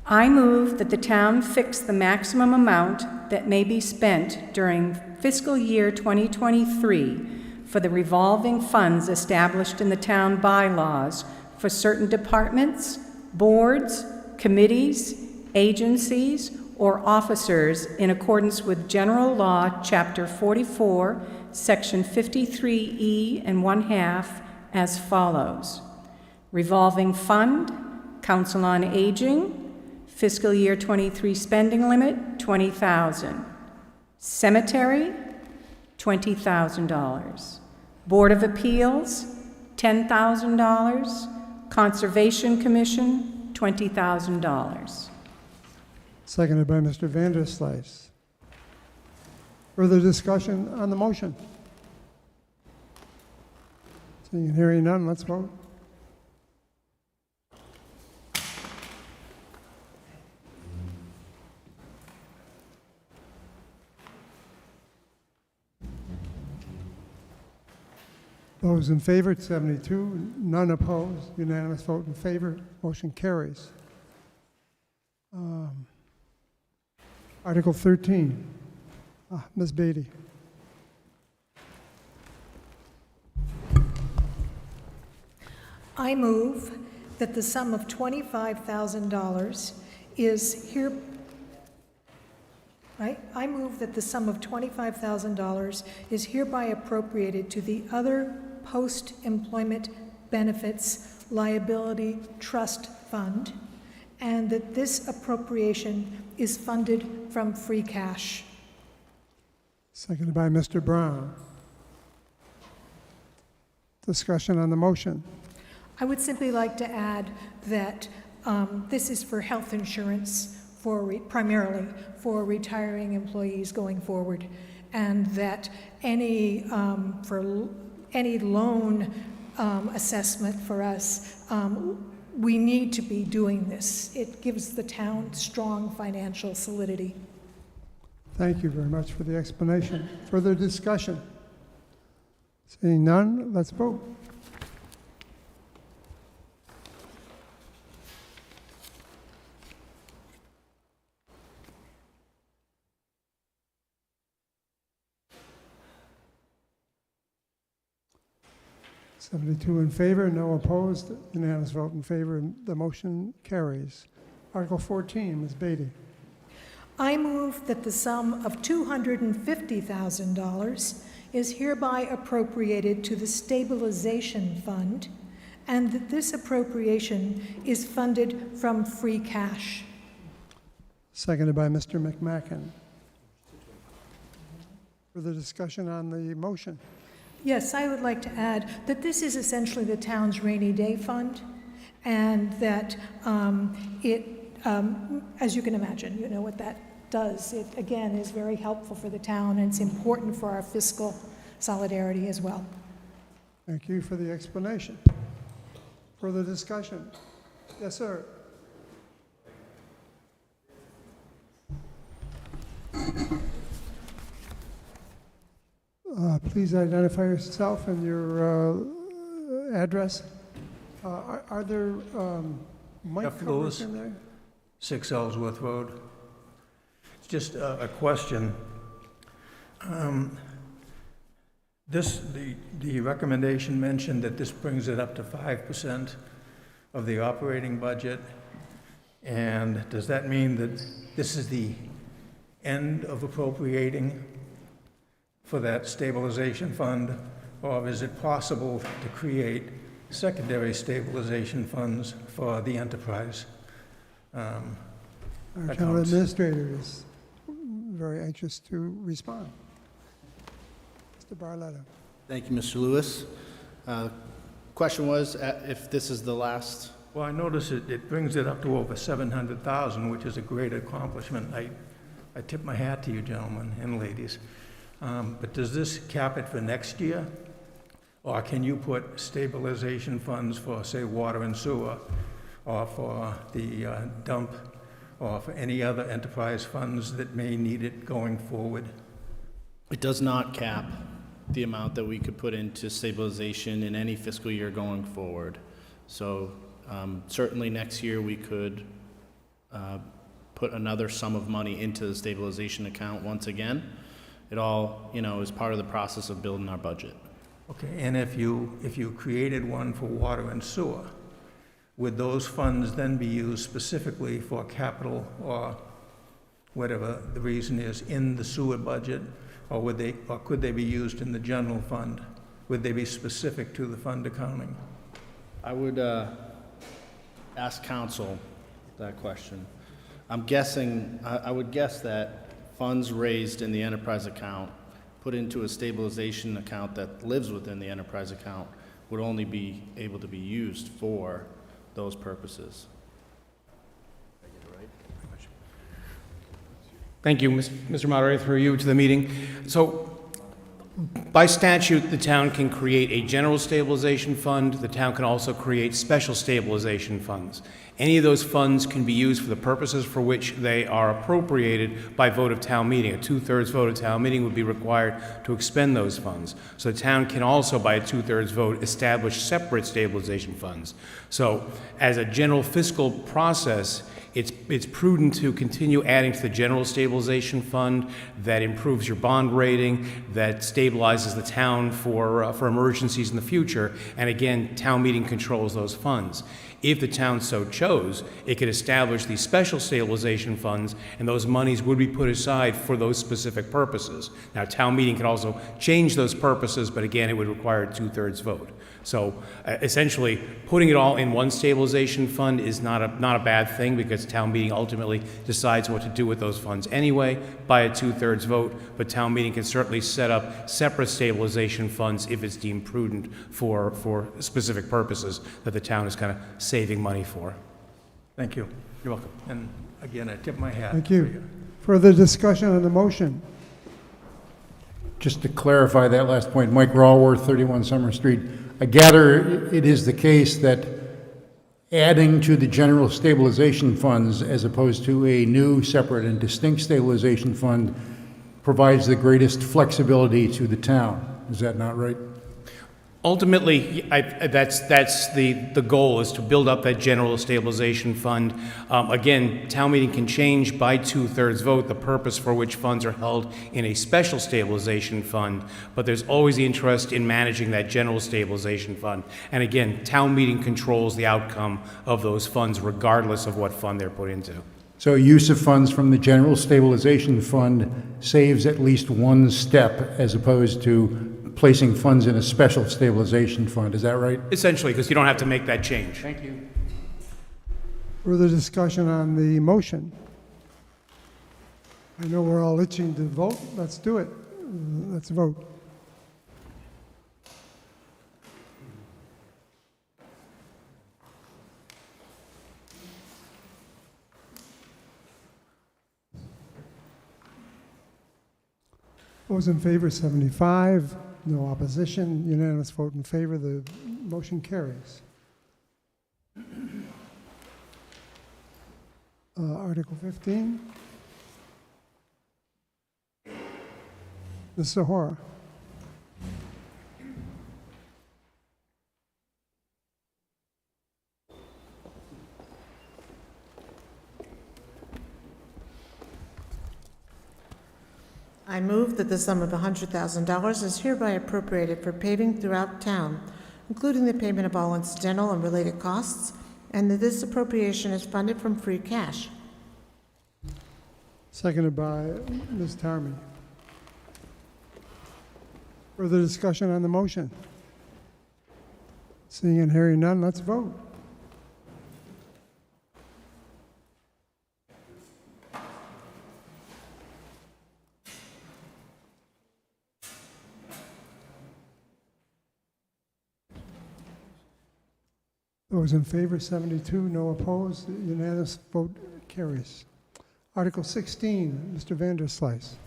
I move that the town fix the maximum amount that may be spent during fiscal year 2023 for the revolving funds established in the town bylaws for certain departments, boards, committees, agencies, or officers in accordance with General Law, Chapter 44, Section 53E and 1/2 as follows. Revolving Fund, Council on Aging, fiscal year 23 spending limit, $20,000. Cemetery, $20,000. Board of Appeals, $10,000. Conservation Commission, $20,000. Seconded by Mr. Vanderslice. Further discussion on the motion? Seeing and hearing none, let's vote. Those in favor, 72. None opposed. Unanimous vote in favor. Motion carries. Article 13. Ms. Beatty. I move that the sum of $25,000 is I move that the sum of $25,000 is hereby appropriated to the other post-employment benefits liability trust fund, and that this appropriation is funded from free cash. Seconded by Mr. Brown. Discussion on the motion. I would simply like to add that this is for health insurance primarily for retiring employees going forward, and that any loan assessment for us, we need to be doing this. It gives the town strong financial solidity. Thank you very much for the explanation. Further discussion? Seeing none, let's vote. (72 in favor, no opposed, unanimous vote in favor, and the motion carries. Article 14, Ms. Beatty. I move that the sum of $250,000 is hereby appropriated to the Stabilization Fund, and that this appropriation is funded from free cash. Seconded by Mr. McMacken. Further discussion on the motion? Yes, I would like to add that this is essentially the town's rainy day fund, and that as you can imagine, you know what that does. It, again, is very helpful for the town, and it's important for our fiscal solidarity as well. Thank you for the explanation. Further discussion? Yes, sir. Please identify yourself and your address. Are there mic Jeff covers Lewis, in there? 6 Ellsworth Road. It's just a question. The recommendation mentioned that this brings it up to 5% of the operating budget. And does that mean that this is the end of appropriating for that stabilization fund, or is it possible to create secondary stabilization funds for the enterprise? Our town administrator is very anxious to respond. Mr. Barletta. Thank you, Mr. Lewis. Question was if this is the last. Well, I notice it brings it up to over 700,000, which is a great accomplishment. I tip my hat to you, gentlemen and ladies. But does this cap it for next year? Or can you put stabilization funds for, say, water and sewer, or for the dump, or for any other enterprise funds that may need it going forward? It does not cap the amount that we could put into stabilization in any fiscal year going forward. So certainly next year we could put another sum of money into the stabilization account once again. It all, is part of the process of building our budget. Okay, and if you created one for water and sewer, would those funds then be used specifically for capital or whatever the reason is in the sewer budget, or could they be used in the general fund? Would they be specific to the fund accounting? I would ask council that question. I'm guessing, I would guess that funds raised in the enterprise account put into a stabilization account that lives within the enterprise account would only be able to be used for those purposes. Thank you, Mr. Moderator, through you to the meeting. So, by statute, the town can create a general stabilization fund. The town can also create special stabilization funds. Any of those funds can be used for the purposes for which they are appropriated by vote of town meeting. A 2/3 vote of town meeting would be required to expend those funds. So the town can also, by a 2/3 vote, establish separate stabilization funds. So as a general fiscal process, it's prudent to continue adding to the general stabilization fund that improves your bond rating, that stabilizes the town for emergencies in the future. And again, town meeting controls those funds. If the town so chose, it could establish these special stabilization funds, and those monies would be put aside for those specific purposes. Now, town meeting can also change those purposes, but again, it would require a 2/3 vote. So essentially, putting it all in one stabilization fund is not a bad thing, because town meeting ultimately decides what to do with those funds anyway by a 2/3 vote, but town meeting can certainly set up separate stabilization funds if it's deemed prudent for specific purposes that the town is kind of saving money for. Thank you. You're welcome. And again, I tip my hat. Thank you. Further discussion on the motion? Just to clarify that last point, Mike Raworth, 31 Summer Street. I gather it is the case that adding to the general stabilization funds as opposed to a new, separate, and distinct stabilization fund provides the greatest flexibility to the town. Is that not right? Ultimately, that's the goal, is to build up that general stabilization fund. Again, town meeting can change by 2/3 vote the purpose for which funds are held in a special stabilization fund, but there's always the interest in managing that general stabilization fund. And again, town meeting controls the outcome of those funds regardless of what fund they're put into. So use of funds from the general stabilization fund saves at least one step as opposed to placing funds in a special stabilization fund. Is that right? Essentially, because you don't have to make that change. Thank you. Further discussion on the motion? I know we're all itching to vote. Let's do it. Let's vote. Those in favor, 75. No opposition. Unanimous vote in favor. The motion carries. Article 15. Ms. Sahora. I move that the sum of $100,000 is hereby appropriated for paving throughout town, including the payment of all incidental and related costs, and that this appropriation is funded from free cash. Seconded by Ms. Tarmy. Further discussion on the motion? Seeing and hearing none, let's vote. Those in favor, 72, no opposed. Unanimous vote carries. Article 16, Mr. Vanderslice.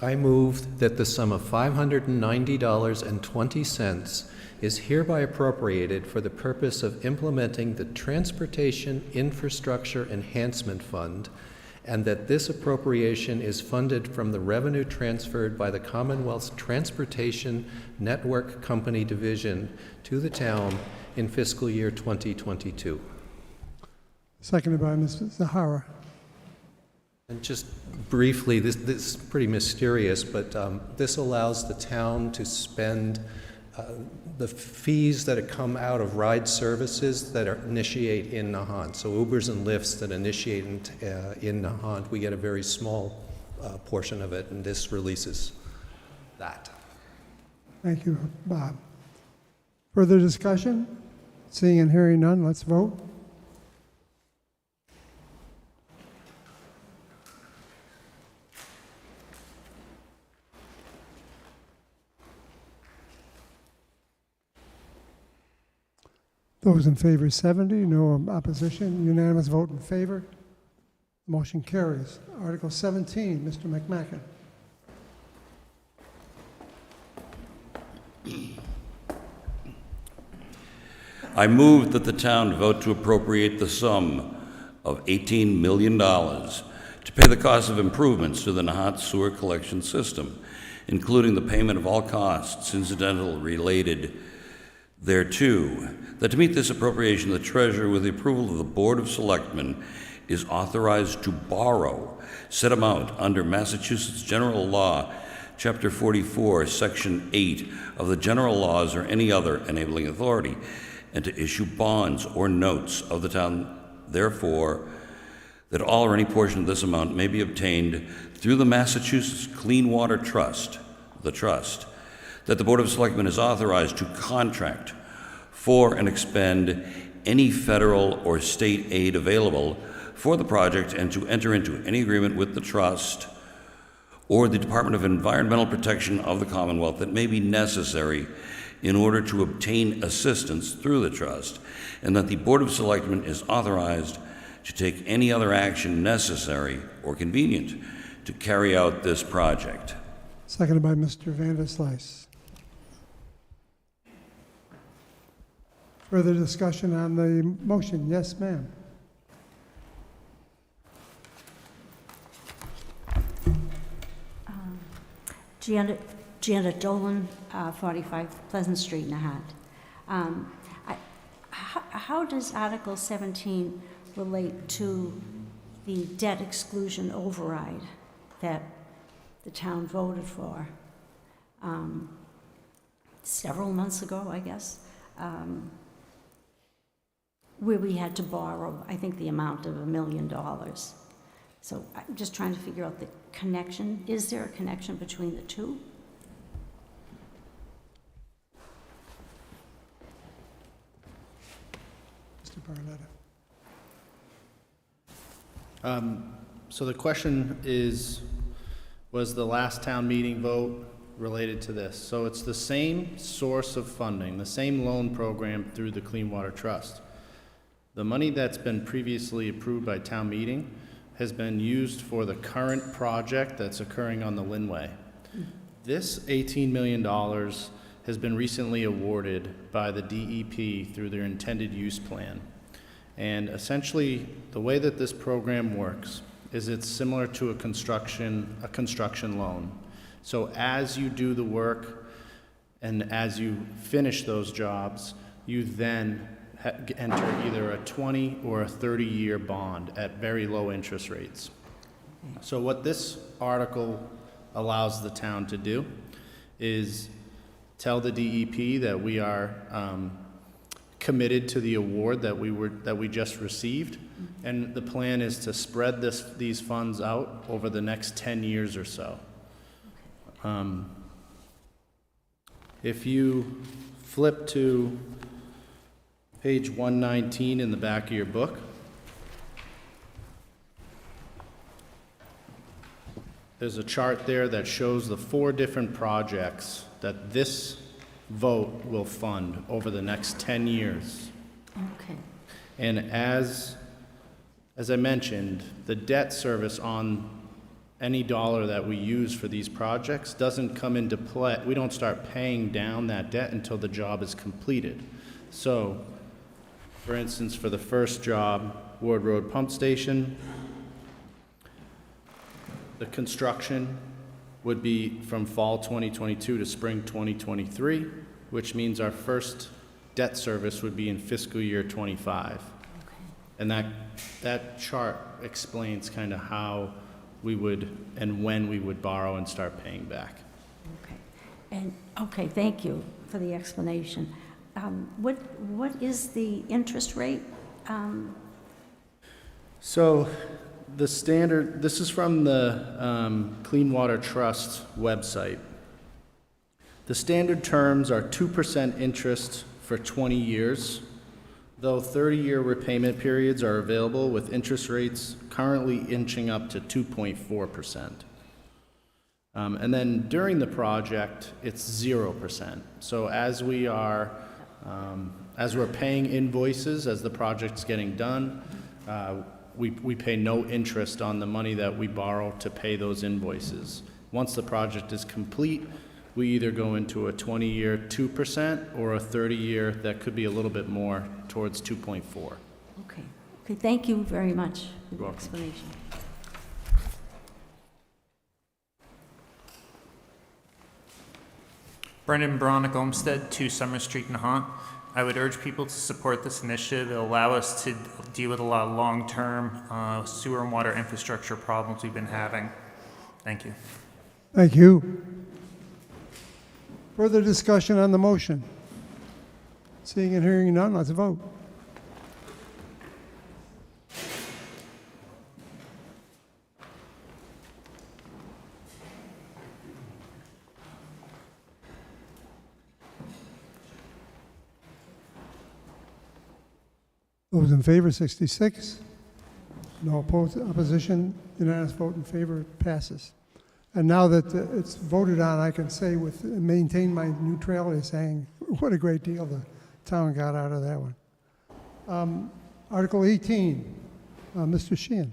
I move that the sum of $590.20 is hereby appropriated for the purpose of implementing the Transportation Infrastructure Enhancement Fund, and that this appropriation is funded from the revenue transferred by the Commonwealth's Transportation Network Company Division to the town in fiscal year 2022. Seconded by Ms. Zahara. And just briefly, this is pretty mysterious, but this allows the town to spend the fees that come out of ride services that initiate in Nahant. So Ubers and Lyfts that initiate in Nahant, we get a very small portion of it, and this releases that. Thank you, Bob. Further discussion? Seeing and hearing none, let's vote. Those in favor, 70, no opposition, unanimous vote in favor. Motion carries. Article 17, Mr. McMacken. I move that the town vote to appropriate the sum of $18 million to pay the cost of improvements to the Nahant sewer collection system, including the payment of all costs incidental related thereto. That to meet this appropriation, the treasurer, with the approval of the Board of Selectmen, is authorized to borrow said amount under Massachusetts general law, Chapter 44, Section 8 of the general laws or any other enabling authority, and to issue bonds or notes of the town, therefore, that all or any portion of this amount may be obtained through the Massachusetts Clean Water Trust, the trust, that the Board of Selectmen is authorized to contract for and expend any federal or state aid available for the project and to enter into any agreement with the trust or the Department of Environmental Protection of the Commonwealth that may be necessary in order to obtain assistance through the trust, and that the Board of Selectmen is authorized to take any other action necessary or convenient to carry out this project. Seconded by Mr. Vanderslice. Further discussion on the motion? Yes, ma'am. Janet Dolan, 45 Pleasant Street, Nahant. How does Article 17 relate to the debt exclusion override that the town voted for several months ago, I guess, where we had to borrow, I think, the amount of $1 million. So I'm just trying to figure out the connection. Is there a connection between the two? Mr. Barletta. So the question is, was the last town meeting vote related to this? So it's the same source of funding, the same loan program through the Clean Water Trust. The money that's been previously approved by town meeting has been used for the current project that's occurring on the Linway. This $18 million has been recently awarded by the DEP through their intended use plan. And essentially, the way that this program works is it's similar to a construction loan. So as you do the work and as you finish those jobs, you then enter either a 20 or a 30-year bond at very low interest rates. So what this article allows the town to do is tell the DEP that we are committed to the award that we just received, and the plan is to spread these funds out over the next 10 years or so. If you flip to page 119 in the back of your book, there's a chart there that shows the 4 different projects that this vote will fund over the next 10 years. Okay. And as I mentioned, the debt service on any dollar that we use for these projects doesn't come into play. We don't start paying down that debt until the job is completed. So, for instance, for the first job, Ward Road Pump Station, the construction would be from fall 2022 to spring 2023, which means our first debt service would be in fiscal year 25. Okay. And that chart explains kind of how we would and when we would borrow and start paying back. Okay. Okay, thank you for the explanation. What is the interest rate? So the standard, this is from the Clean Water Trust website. The standard terms are 2% interest for 20 years, though 30-year repayment periods are available with interest rates currently inching up to 2.4%. And then during the project, it's 0%. So as we're paying invoices, as the project's getting done, we pay no interest on the money that we borrow to pay those invoices. Once the project is complete, we either go into a 20-year 2% or a 30-year that could be a little bit more towards 2.4. Okay. Okay, thank you very much for the explanation. Brendan Bronick Olmsted, 2 Summer Street, Nahant. I would urge people to support this initiative. It'll allow us to deal with a lot of long-term sewer and water infrastructure problems we've been having. Thank you. Thank you. Further discussion on the motion? Seeing and hearing none, let's vote. Those in favor, 66. No opposition, unanimous vote in favor, it passes. And now that it's voted on, I can say maintain my neutrality, saying what a great deal the town got out of that one. Article 18, Mr. Sheehan.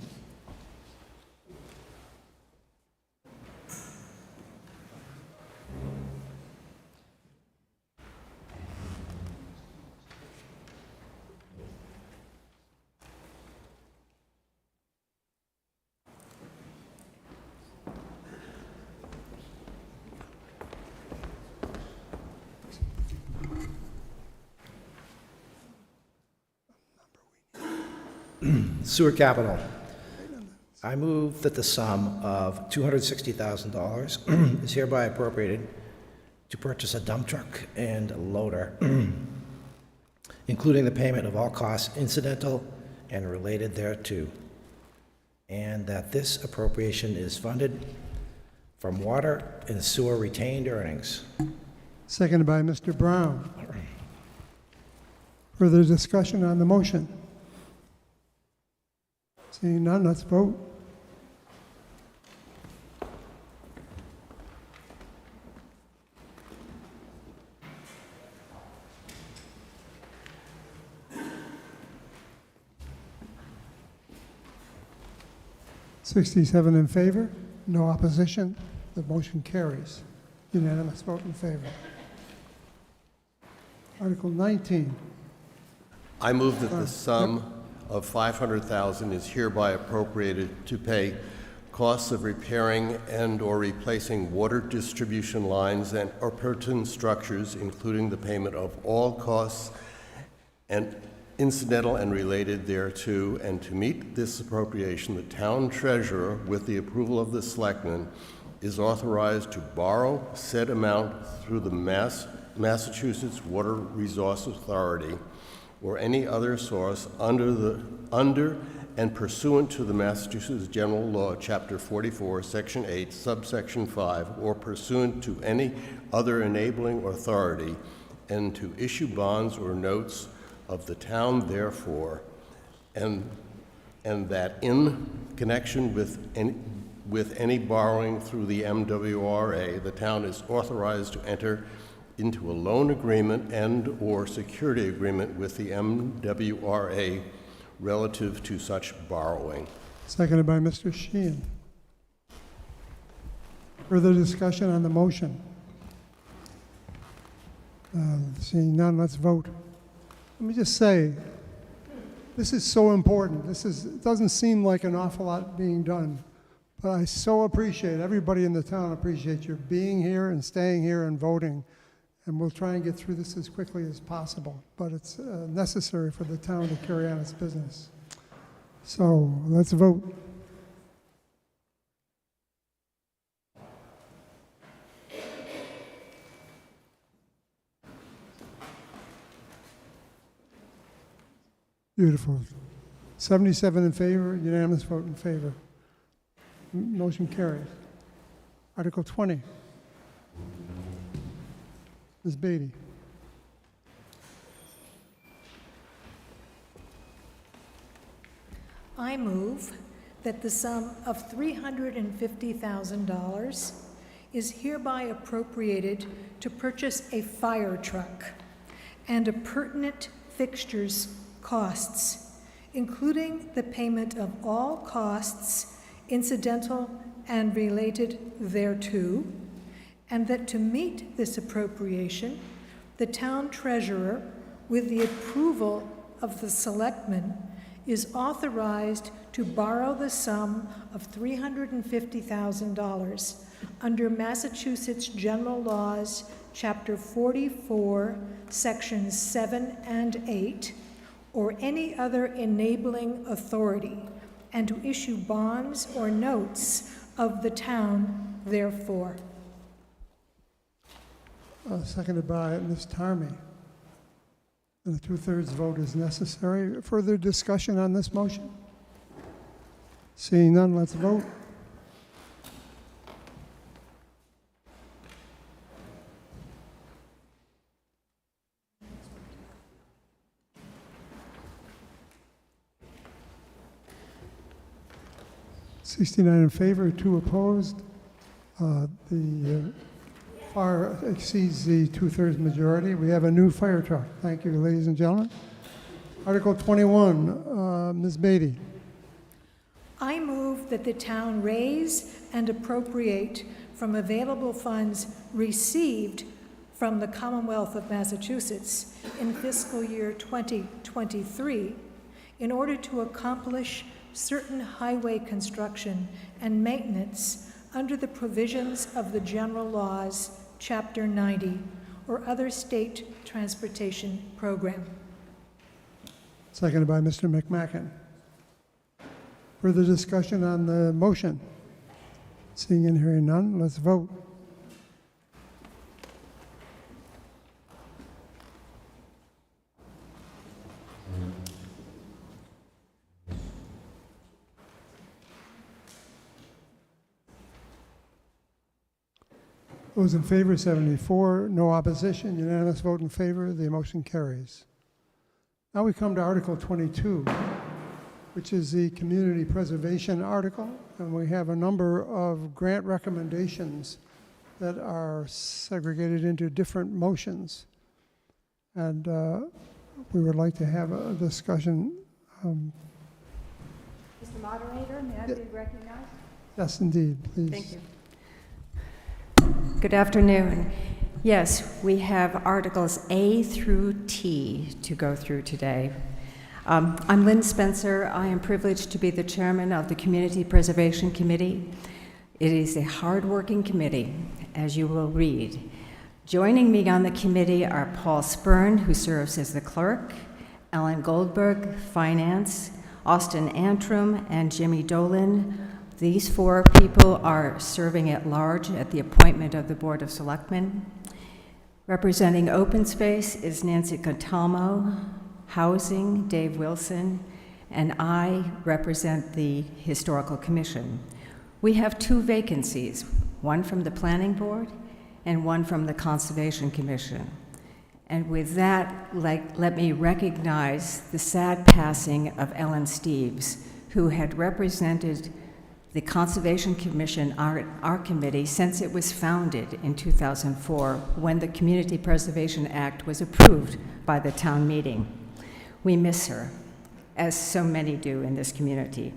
Sewer capital. I move that the sum of $260,000 is hereby appropriated to purchase a dump truck and loader, including the payment of all costs incidental and related thereto, and that this appropriation is funded from water and sewer retained earnings. Seconded by Mr. Brown. Further discussion on the motion? Seeing none, let's vote. $67 in favor, no opposition. The motion carries. Unanimous vote in favor. Article 19. I move that the sum of $500,000 is hereby appropriated to pay costs of repairing and or replacing water distribution lines and or pertinent structures, including the payment of all costs and incidental and related thereto, and to meet this appropriation, the town treasurer, with the approval of the selectmen, is authorized to borrow said amount through the Massachusetts Water Resource Authority or any other source under and pursuant to the Massachusetts General Law, Chapter 44, Section 8, Subsection 5, or pursuant to any other enabling authority, and to issue bonds or notes of the town therefore, and that in connection with any borrowing through the MWRA, the town is authorized to enter into a loan agreement and or security agreement with the MWRA relative to such borrowing. Seconded by Mr. Sheehan. Further discussion on the motion? Seeing none, let's vote. Let me just say, this is so important. It doesn't seem like an awful lot being done, but I so appreciate, everybody in the town appreciates your being here and staying here and voting. And we'll try and get through this as quickly as possible, but it's necessary for the town to carry on its business. So let's vote. Beautiful. 77 in favor, unanimous vote in favor. Motion carries. Article 20. Ms. Beatty. I move that the sum of $350,000 is hereby appropriated to purchase a fire truck and appurtenant fixtures costs, including the payment of all costs incidental and related thereto, and that to meet this appropriation, the town treasurer, with the approval of the selectmen, is authorized to borrow the sum of $350,000 under Massachusetts General Laws, Chapter 44, Sections 7 and 8, or any other enabling authority, and to issue bonds or notes of the town therefore. seconded by Ms. Tarmy. And the two-thirds vote is necessary. Further discussion on this motion? Seeing none, let's vote. $69 in favor, 2 opposed. The far exceeds the two-thirds majority. We have a new fire truck. Thank you, ladies and gentlemen. Article 21, Ms. Beatty. I move that the town raise and appropriate from available funds received from the Commonwealth of Massachusetts in fiscal year 2023 in order to accomplish certain highway construction and maintenance under the provisions of the general laws, Chapter 90, or other state transportation program. Seconded by Mr. McMacken. Further discussion on the motion? Seeing and hearing none, let's vote. Those in favor, 74. No opposition. Unanimous vote in favor. The motion carries. Now we come to Article 22, which is the community preservation article. And we have a number of grant recommendations that are segregated into different motions. And we would like to have a discussion. Mr. Moderator, may I be recognized? Yes, indeed, please. Thank you. Good afternoon. Yes, we have Articles A through T to go through today. I'm Lynn Spencer. I am privileged to be the chairman of the Community Preservation Committee. It is a hardworking committee, as you will read. Joining me on the committee are Paul Spurn, who serves as the clerk, Ellen Goldberg, finance, Austin Antrim, and Jimmy Dolan. These 4 people are serving at large at the appointment of the Board of Selectmen. Representing Open Space is Nancy Catalmo, Housing, Dave Wilson, and I represent the Historical Commission. We have 2 vacancies, one from the Planning Board and one from the Conservation Commission. And with that, let me recognize the sad passing of Ellen Steeves, who had represented the Conservation Commission, our committee, since it was founded in 2004 when the Community Preservation Act was approved by the town meeting. We miss her, as so many do in this community.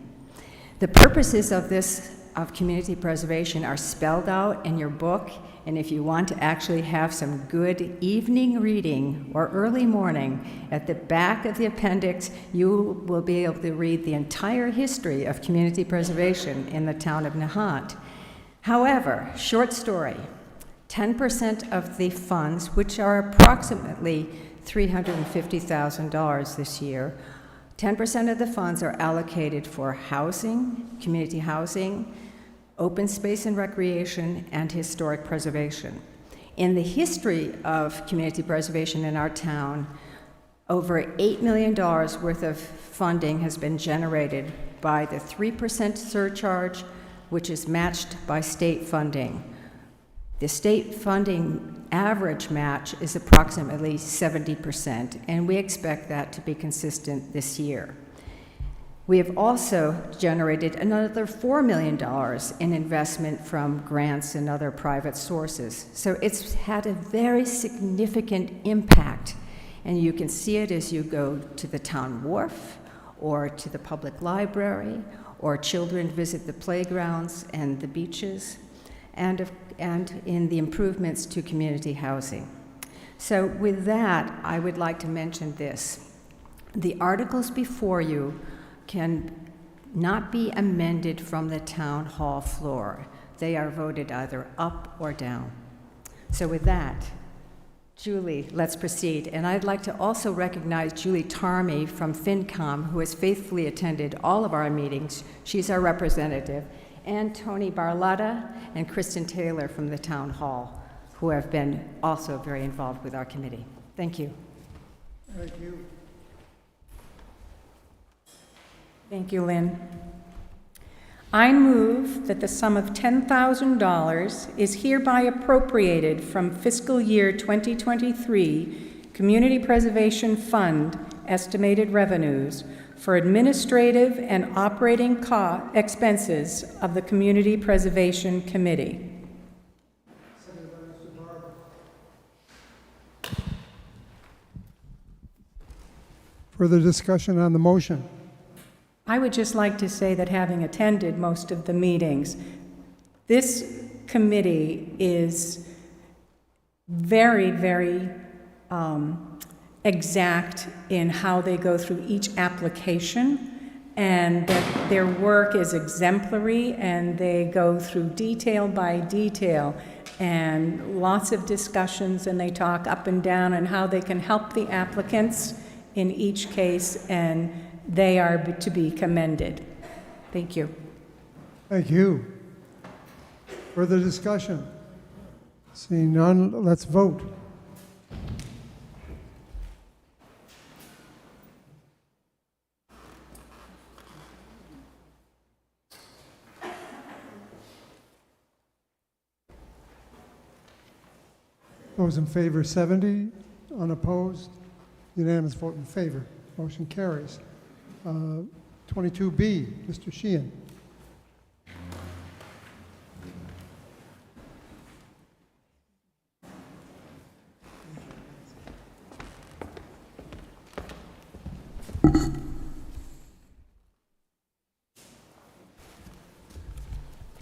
The purposes of community preservation are spelled out in your book, and if you want to actually have some good evening reading or early morning, at the back of the appendix, you will be able to read the entire history of community preservation in the town of Nahant. However, short story, 10% of the funds, which are approximately $350,000 this year, 10% of the funds are allocated for housing, community housing, open space and recreation, and historic preservation. In the history of community preservation in our town, over $8 million worth of funding has been generated by the 3% surcharge, which is matched by state funding. The state funding average match is approximately 70%, and we expect that to be consistent this year. We have also generated another $4 million in investment from grants and other private sources. So it's had a very significant impact, and you can see it as you go to the town wharf or to the public library, or children visit the playgrounds and the beaches, and in the improvements to community housing. So with that, I would like to mention this. The articles before you can not be amended from the town hall floor. They are voted either up or down. So with that, Julie, let's proceed. And I'd like to also recognize Julie Tarmy from FinCom, who has faithfully attended all of our meetings. She's our representative. And Tony Barlotta and Kristen Taylor from the town hall, who have been also very involved with our committee. Thank you. Thank you. Thank you, Lynn. I move that the sum of $10,000 is hereby appropriated from fiscal year 2023 Community Preservation Fund estimated revenues for administrative and operating expenses of the Community Preservation Committee. Further discussion on the motion? I would just like to say that having attended most of the meetings, this committee is very, very exact in how they go through each application, and that their work is exemplary, and they go through detail by detail and lots of discussions, and they talk up and down on how they can help the applicants in each case, and they are to be commended. Thank you. Thank you. Further discussion? Seeing none, let's vote. Those in favor, 70. Unopposed? Unanimous vote in favor. Motion carries. 22B, Mr. Sheehan.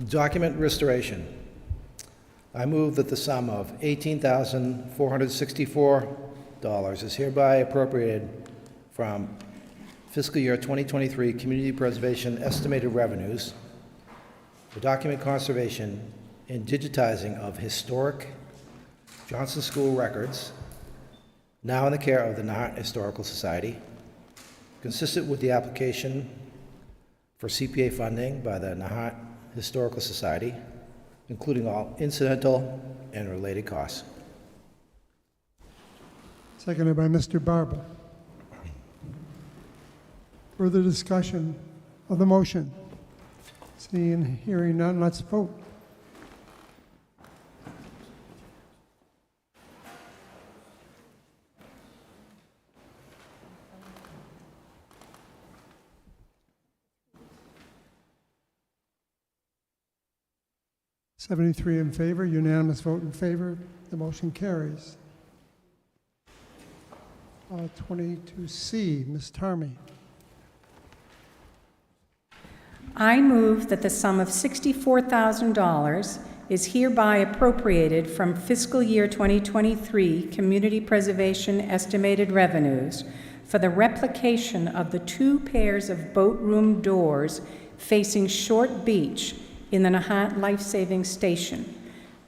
Document restoration. I move that the sum of $18,464 is hereby appropriated from fiscal year 2023 Community Preservation estimated revenues for document conservation and digitizing of historic Johnson School records, now in the care of the Nahant Historical Society, consistent with the application for CPA funding by the Nahant Historical Society, including all incidental and related costs. Seconded by Mr. Barber. Further discussion of the motion? Seeing and hearing none, let's vote. (73) in favor, unanimous vote in favor. The motion carries. 22C, Ms. Tarmy. I move that the sum of $64,000 is hereby appropriated from fiscal year 2023 Community Preservation estimated revenues for the replication of the 2 pairs of boat room doors facing Short Beach in the Nahant Life Saving Station,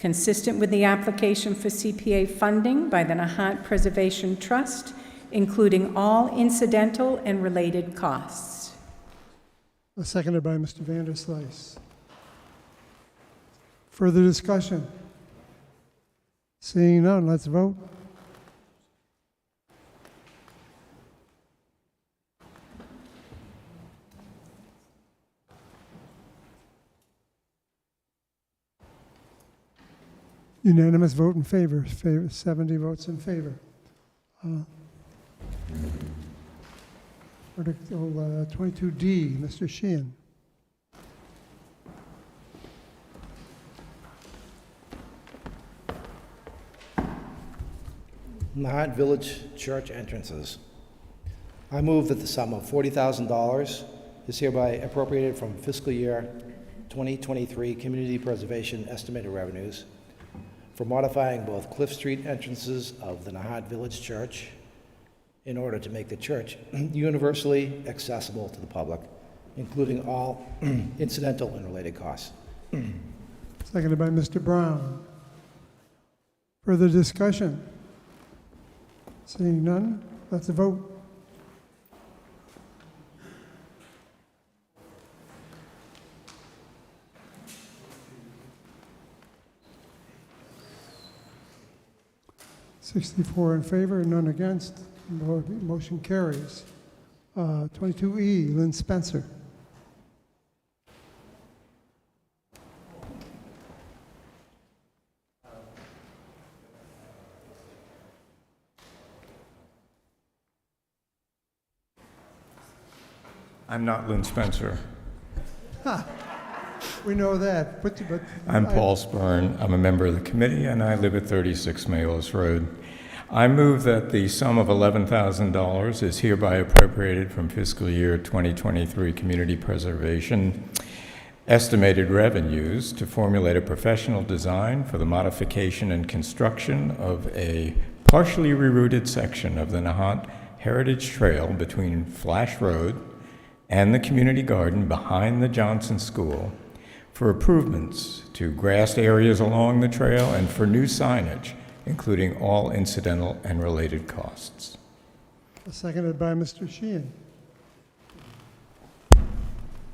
consistent with the application for CPA funding by the Nahant Preservation Trust, including all incidental and related costs. Seconded by Mr. Vanderslice. Further discussion? Seeing none, let's vote. Unanimous vote in favor. 70 votes in favor. Article 22D, Mr. Sheehan. Nahant Village Church entrances. I move that the sum of $40,000 is hereby appropriated from fiscal year 2023 Community Preservation estimated revenues for modifying both Cliff Street entrances of the Nahant Village Church in order to make the church universally accessible to the public, including all incidental and related costs. Seconded by Mr. Brown. Further discussion? Seeing none, let's vote. 64 in favor, none against. Motion carries. 22E, Lynn Spencer. I'm not Lynn Spencer. We know that. I'm Paul Spurn. I'm a member of the committee, and I live at 36 Mayos Road. I move that the sum of $11,000 is hereby appropriated from fiscal year 2023 Community Preservation estimated revenues to formulate a professional design for the modification and construction of a partially rerouted section of the Nahant Heritage Trail between Flash Road and the community garden behind the Johnson School for improvements to grassed areas along the trail and for new signage, including all incidental and related costs. Seconded by Mr. Sheehan.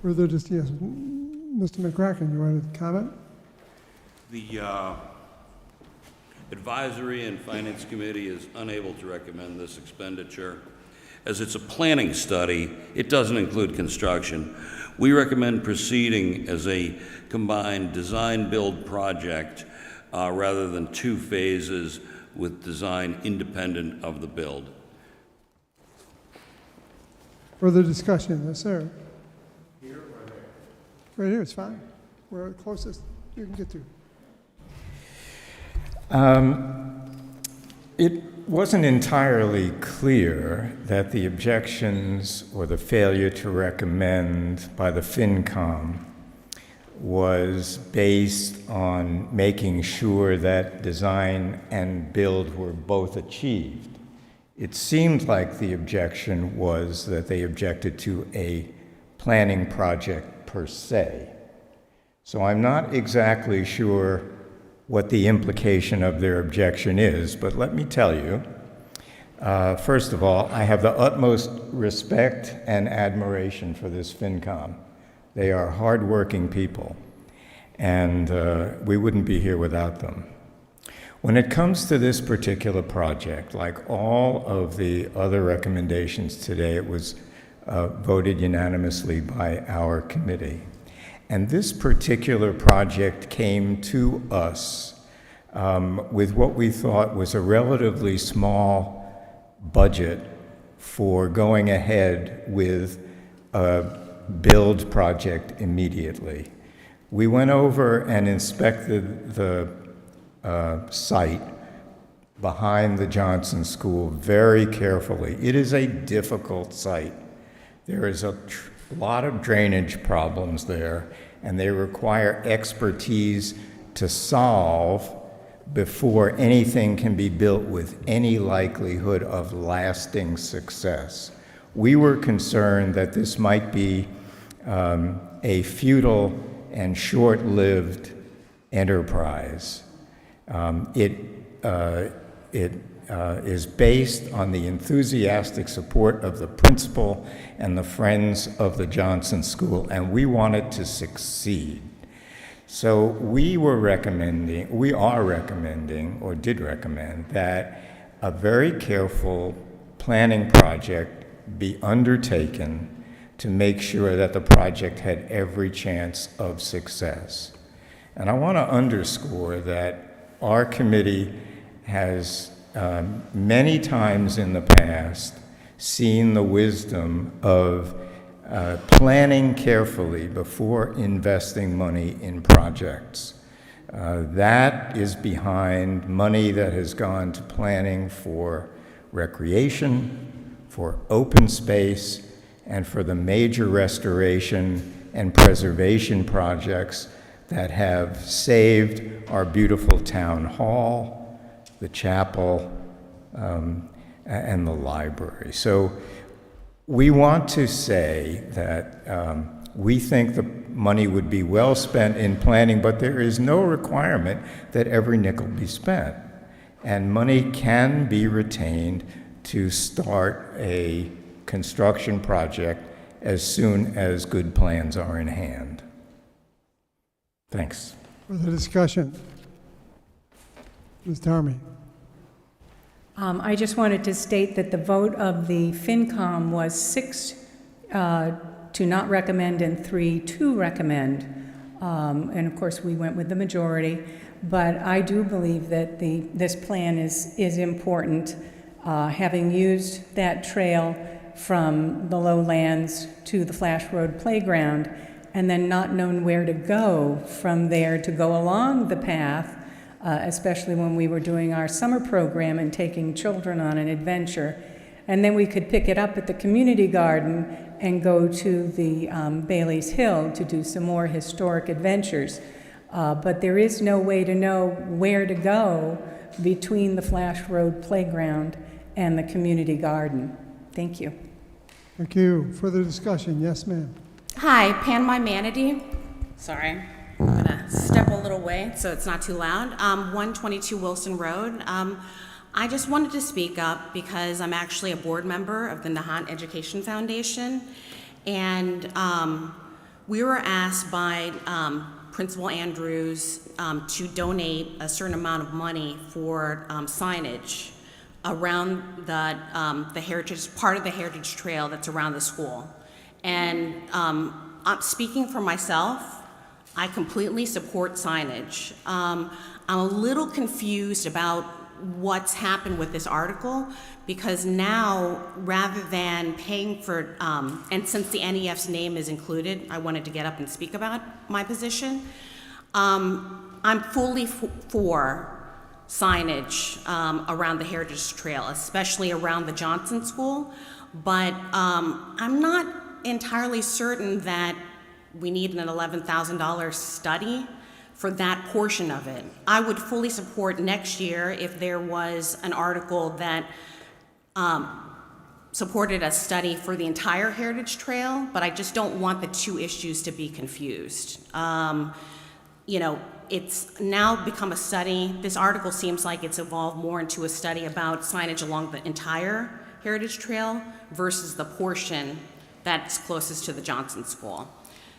Further, yes, Mr. McCracken, you wanted to comment? The Advisory and Finance Committee is unable to recommend this expenditure. As it's a planning study, it doesn't include construction. We recommend proceeding as a combined design-build project rather than two phases with design independent of the build. Further discussion? Yes, sir. Here or there? Right here, it's fine. We're the closest you can get to. It wasn't entirely clear that the objections or the failure to recommend by the FinCom was based on making sure that design and build were both achieved. It seemed like the objection was that they objected to a planning project per se. So I'm not exactly sure what the implication of their objection is, but let me tell you, first of all, I have the utmost respect and admiration for this FinCom. They are hardworking people, and we wouldn't be here without them. When it comes to this particular project, like all of the other recommendations today, it was voted unanimously by our committee. And this particular project came to us with what we thought was a relatively small budget for going ahead with a build project immediately. We went over and inspected the site behind the Johnson School very carefully. It is a difficult site. There is a lot of drainage problems there, and they require expertise to solve before anything can be built with any likelihood of lasting success. We were concerned that this might be a futile and short-lived enterprise. It is based on the enthusiastic support of the principal and the friends of the Johnson School, and we want it to succeed. So we are recommending, or did recommend, that a very careful planning project be undertaken to make sure that the project had every chance of success. And I want to underscore that our committee has many times in the past seen the wisdom of planning carefully before investing money in projects. That is behind money that has gone to planning for recreation, for open space, and for the major restoration and preservation projects that have saved our beautiful town hall, the chapel, and the library. So we want to say that we think the money would be well spent in planning, but there is no requirement that every nickel be spent. And money can be retained to start a construction project as soon as good plans are in hand. Thanks. Further discussion? Ms. Tarmy. I just wanted to state that the vote of the FinCom was 6 to not recommend and 3 to recommend. And of course, we went with the majority. But I do believe that this plan is important. Having used that trail from the lowlands to the Flash Road Playground, and then not known where to go from there to go along the path, especially when we were doing our summer program and taking children on an adventure. And then we could pick it up at the community garden and go to the Bailey's Hill to do some more historic adventures. But there is no way to know where to go between the Flash Road Playground and the community garden. Thank you. Thank you. Further discussion? Yes, ma'am. Hi, Pan My Manatee. Sorry, I'm gonna step a little way so it's not too loud. 122 Wilson Road. I just wanted to speak up because I'm actually a board member of the Nahant Education Foundation, and we were asked by Principal Andrews to donate a certain amount of money for signage around the heritage, part of the heritage trail that's around the school. And I'm speaking for myself, I completely support signage. I'm a little confused about what's happened with this article, because now, rather than paying for, and since the NEF's name is included, I wanted to get up and speak about my position. I'm fully for signage around the Heritage Trail, especially around the Johnson School, but I'm not entirely certain that we need an $11,000 study for that portion of it. I would fully support next year if there was an article that supported a study for the entire Heritage Trail, but I just don't want the two issues to be confused. You know, it's now become a study. This article seems like it's evolved more into a study about signage along the entire Heritage Trail versus the portion that's closest to the Johnson School.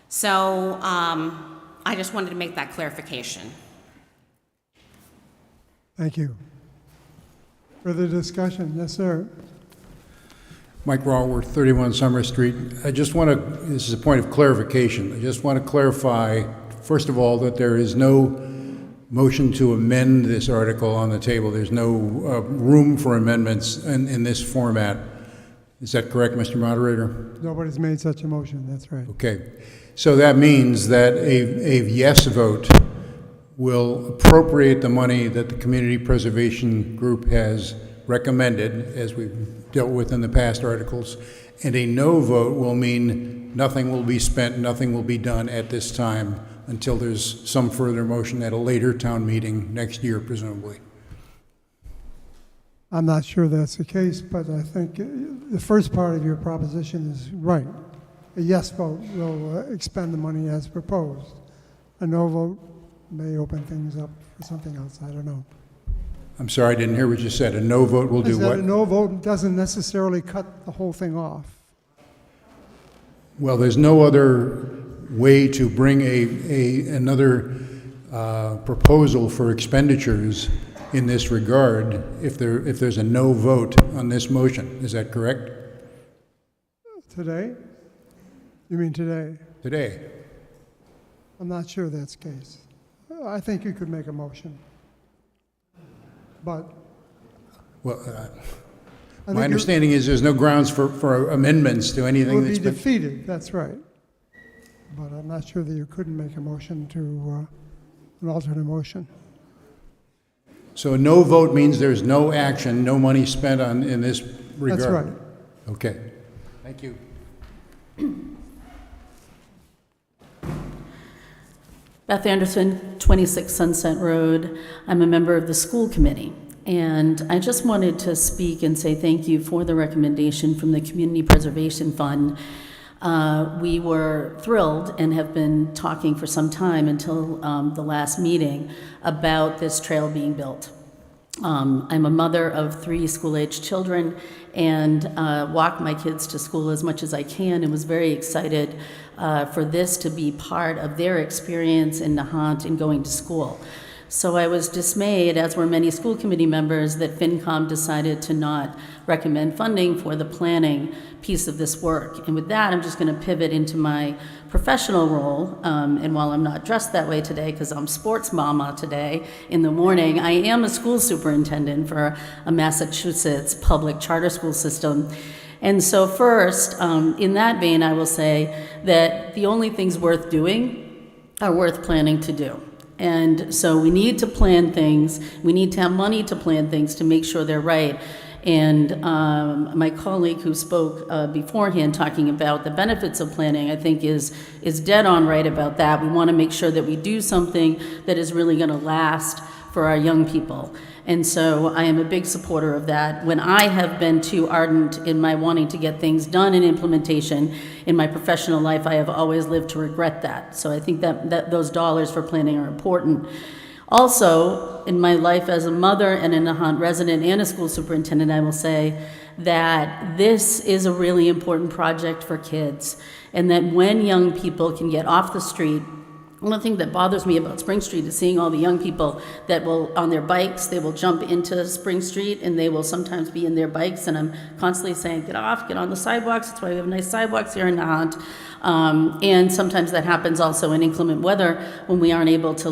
So I just wanted to make that clarification. Thank you. Further discussion? Yes, sir. Mike Raworth, 31 Summer Street. I just want to, this is a point of clarification. I just want to clarify, first of all, that there is no motion to amend this article on the table. There's no room for amendments in this format. Is that correct, Mr. Moderator? Nobody's made such a motion. That's right. Okay. So that means that a yes vote will appropriate the money that the Community Preservation Group has recommended, as we've dealt with in the past articles, and a no vote will mean nothing will be spent, nothing will be done at this time until there's some further motion at a later town meeting next year, presumably. I'm not sure that's the case, but I think the first part of your proposition is right. A yes vote will expend the money as proposed. A no vote may open things up for something else. I don't know. I'm sorry, I didn't hear what you said. A no vote will do what? A no vote doesn't necessarily cut the whole thing off. Well, there's no other way to bring another proposal for expenditures in this regard if there's a no vote on this motion. Is that correct? Today? You mean today? Today. I'm not sure that's the case. I think you could make a motion. But well, my understanding is there's no grounds for amendments to anything that's been... It would be defeated, that's right. But I'm not sure that you couldn't make a motion to an alternate motion. So a no vote means there's no action, no money spent in this regard? That's right. Okay. Thank you. Beth Anderson, 26 Sunset Road. I'm a member of the school committee, and I just wanted to speak and say thank you for the recommendation from the Community Preservation Fund. We were thrilled and have been talking for some time until the last meeting about this trail being built. I'm a mother of 3 school-aged children and walk my kids to school as much as I can, and was very excited for this to be part of their experience in Nahant and going to school. So I was dismayed, as were many school committee members, that FinCom decided to not recommend funding for the planning piece of this work. And with that, I'm just going to pivot into my professional role. And while I'm not dressed that way today, because I'm sports mama today in the morning, I am a school superintendent for a Massachusetts public charter school system. And so first, in that vein, I will say that the only things worth doing are worth planning to do. And so we need to plan things. We need to have money to plan things to make sure they're right. And my colleague who spoke beforehand talking about the benefits of planning, I think is dead on right about that. We want to make sure that we do something that is really going to last for our young people. And so I am a big supporter of that. When I have been too ardent in my wanting to get things done in implementation in my professional life, I have always lived to regret that. So I think that those dollars for planning are important. Also, in my life as a mother and a Nahant resident and a school superintendent, I will say that this is a really important project for kids, and that when young people can get off the street, one of the things that bothers me about Spring Street is seeing all the young people that will, on their bikes, they will jump into Spring Street and they will sometimes be in their bikes, and I'm constantly saying, get off, get on the sidewalks. That's why we have nice sidewalks here in Nahant. And sometimes that happens also in inclement weather when we aren't able to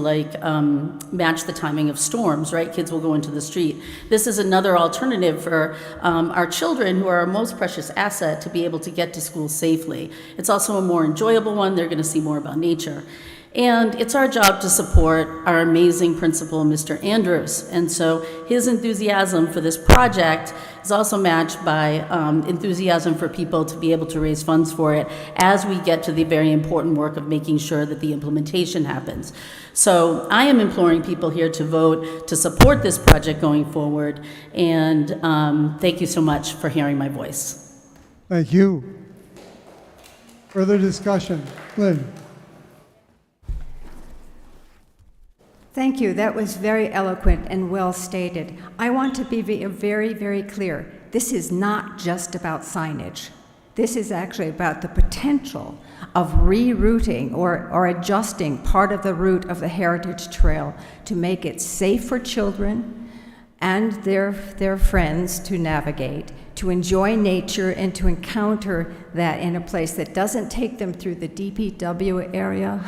match the timing of storms, right? Kids will go into the street. This is another alternative for our children, who are our most precious asset, to be able to get to school safely. It's also a more enjoyable one. They're going to see more about nature. And it's our job to support our amazing principal, Mr. Andrews. And so his enthusiasm for this project is also matched by enthusiasm for people to be able to raise funds for it as we get to the very important work of making sure that the implementation happens. So I am imploring people here to vote to support this project going forward. And thank you so much for hearing my voice. Thank you. Further discussion? Lynn? Thank you. That was very eloquent and well stated. I want to be very, very clear. This is not just about signage. This is actually about the potential of rerouting or adjusting part of the route of the Heritage Trail to make it safe for children and their friends to navigate, to enjoy nature, and to encounter that in a place that doesn't take them through the DPW area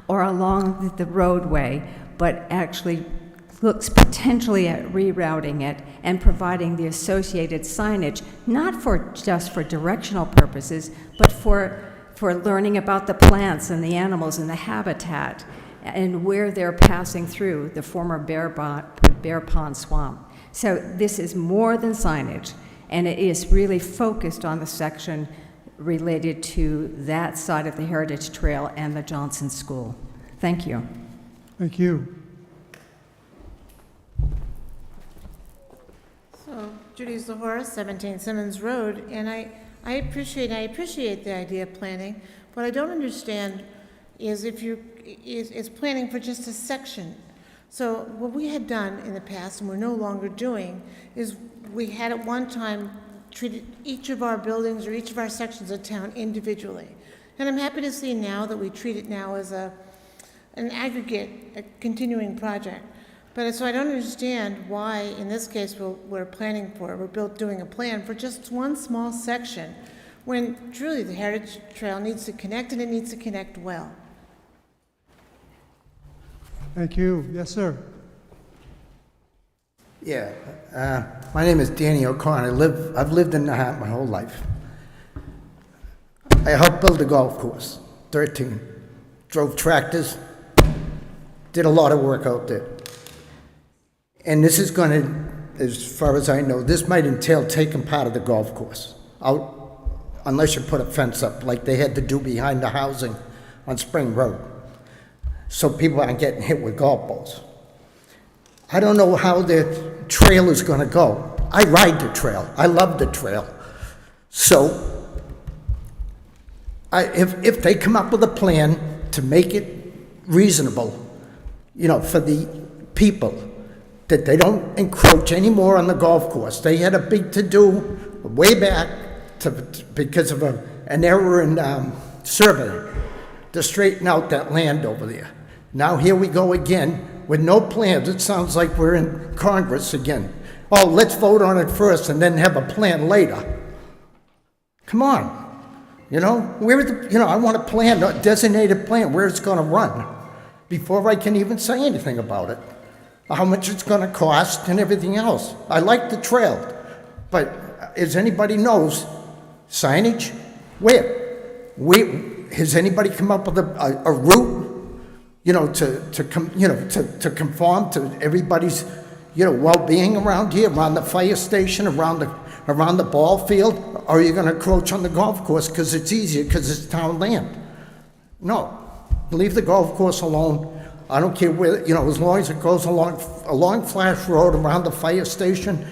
or along the roadway, but actually looks potentially at rerouting it and providing the associated signage, not just for directional purposes, but for learning about the plants and the animals and the habitat and where they're passing through the former Bear Pond Swamp. So this is more than signage, and it is really focused on the section related to that side of the Heritage Trail and the Johnson School. Thank you. Thank you. So, Judy Zahora, 17 Simmons Road, and I appreciate the idea of planning. What I don't understand is is planning for just a section. So what we had done in the past, and we're no longer doing, is we had at one time treated each of our buildings or each of our sections of town individually. And I'm happy to see now that we treat it now as an aggregate, a continuing project. But so I don't understand why, in this case, we're doing a plan for just one small section, when truly the Heritage Trail needs to connect, and it needs to connect well. Thank you. Yes, sir. Yeah, my name is Danny O'Connor. I've lived in Nahant my whole life. I helped build a golf course, 13. Drove tractors, did a lot of work out there. And this is going to, as far as I know, this might entail taking part of the golf course out, unless you put a fence up like they had to do behind the housing on Spring Road, so people aren't getting hit with golf balls. I don't know how the trail is going to go. I ride the trail. I love the trail. So if they come up with a plan to make it reasonable, for the people, that they don't encroach anymore on the golf course. They had a big to-do way back because of an error in surveying to straighten out that land over there. Now here we go again with no plans. It sounds like we're in Congress again. Oh, let's vote on it first and then have a plan later. Come on. You know, I want a plan, a designated plan, where it's going to run before I can even say anything about it. How much it's going to cost and everything else. I like the trail, but as anybody knows, signage, where has anybody come up with a route, to conform to everybody's, well-being around here, around the fire station, around the ball field? Or are you going to encroach on the golf course because it's easier, because it's town land? No. Leave the golf course alone. I don't care where, as long as it goes along Flash Road, around the fire station,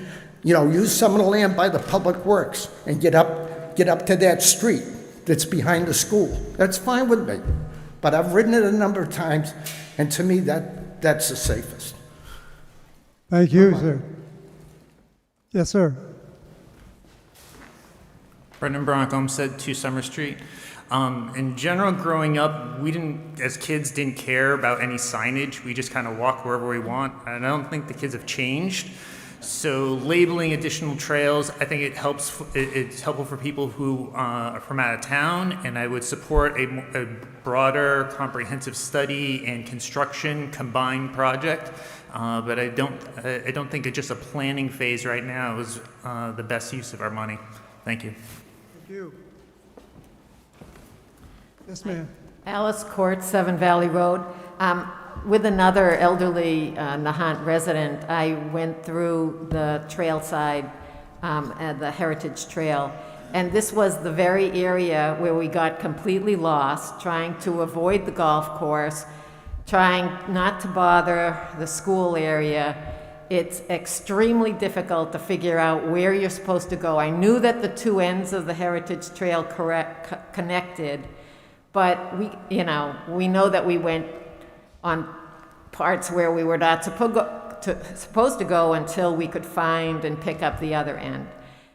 use some of the land by the public works and get up to that street that's behind the school. That's fine with me. But I've ridden it a number of times, and to me, that's the safest. Thank you, sir. Yes, sir. Brendan Bronk, Homestead, 2 Summer Street. In general, growing up, as kids, didn't care about any signage. We just kind of walk wherever we want. And I don't think the kids have changed. So labeling additional trails, I think it's helpful for people who are from out of town, and I would support a broader, comprehensive study and construction combined project. But I don't think it's just a planning phase right now is the best use of our money. Thank you. Thank you. Yes, ma'am. Alice Court, 7 Valley Road. With another elderly Nahant resident, I went through the trail side at the Heritage Trail, and this was the very area where we got completely lost, trying to avoid the golf course, trying not to bother the school area. It's extremely difficult to figure out where you're supposed to go. I knew that the 2 ends of the Heritage Trail connected, but we know that we went on parts where we were not supposed to go until we could find and pick up the other end.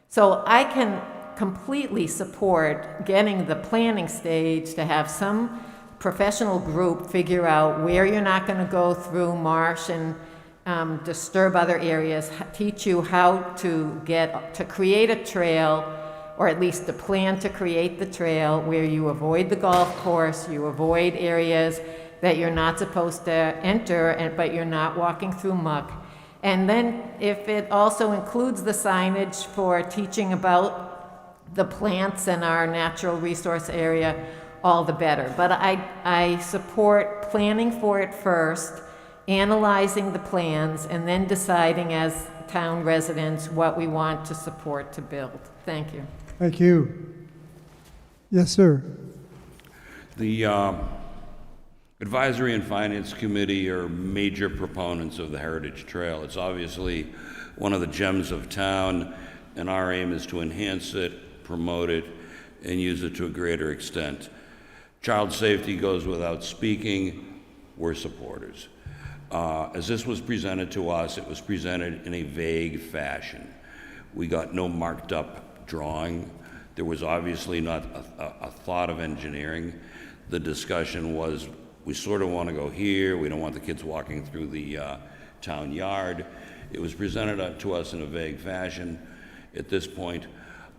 So I can completely support getting the planning stage to have some professional group figure out where you're not going to go through marsh and disturb other areas, teach you how to create a trail, or at least the plan to create the trail where you avoid the golf course, you avoid areas that you're not supposed to enter, but you're not walking through muck. And then if it also includes the signage for teaching about the plants in our natural resource area, all the better. But I support planning for it first, analyzing the plans, and then deciding as town residents what we want to support to build. Thank you. Thank you. Yes, sir. The Advisory and Finance Committee are major proponents of the Heritage Trail. It's obviously one of the gems of town, and our aim is to enhance it, promote it, and use it to a greater extent. Child safety goes without speaking. We're supporters. As this was presented to us, it was presented in a vague fashion. We got no marked up drawing. There was obviously not a thought of engineering. The discussion was, we sort of want to go here. We don't want the kids walking through the town yard. It was presented to us in a vague fashion. At this point,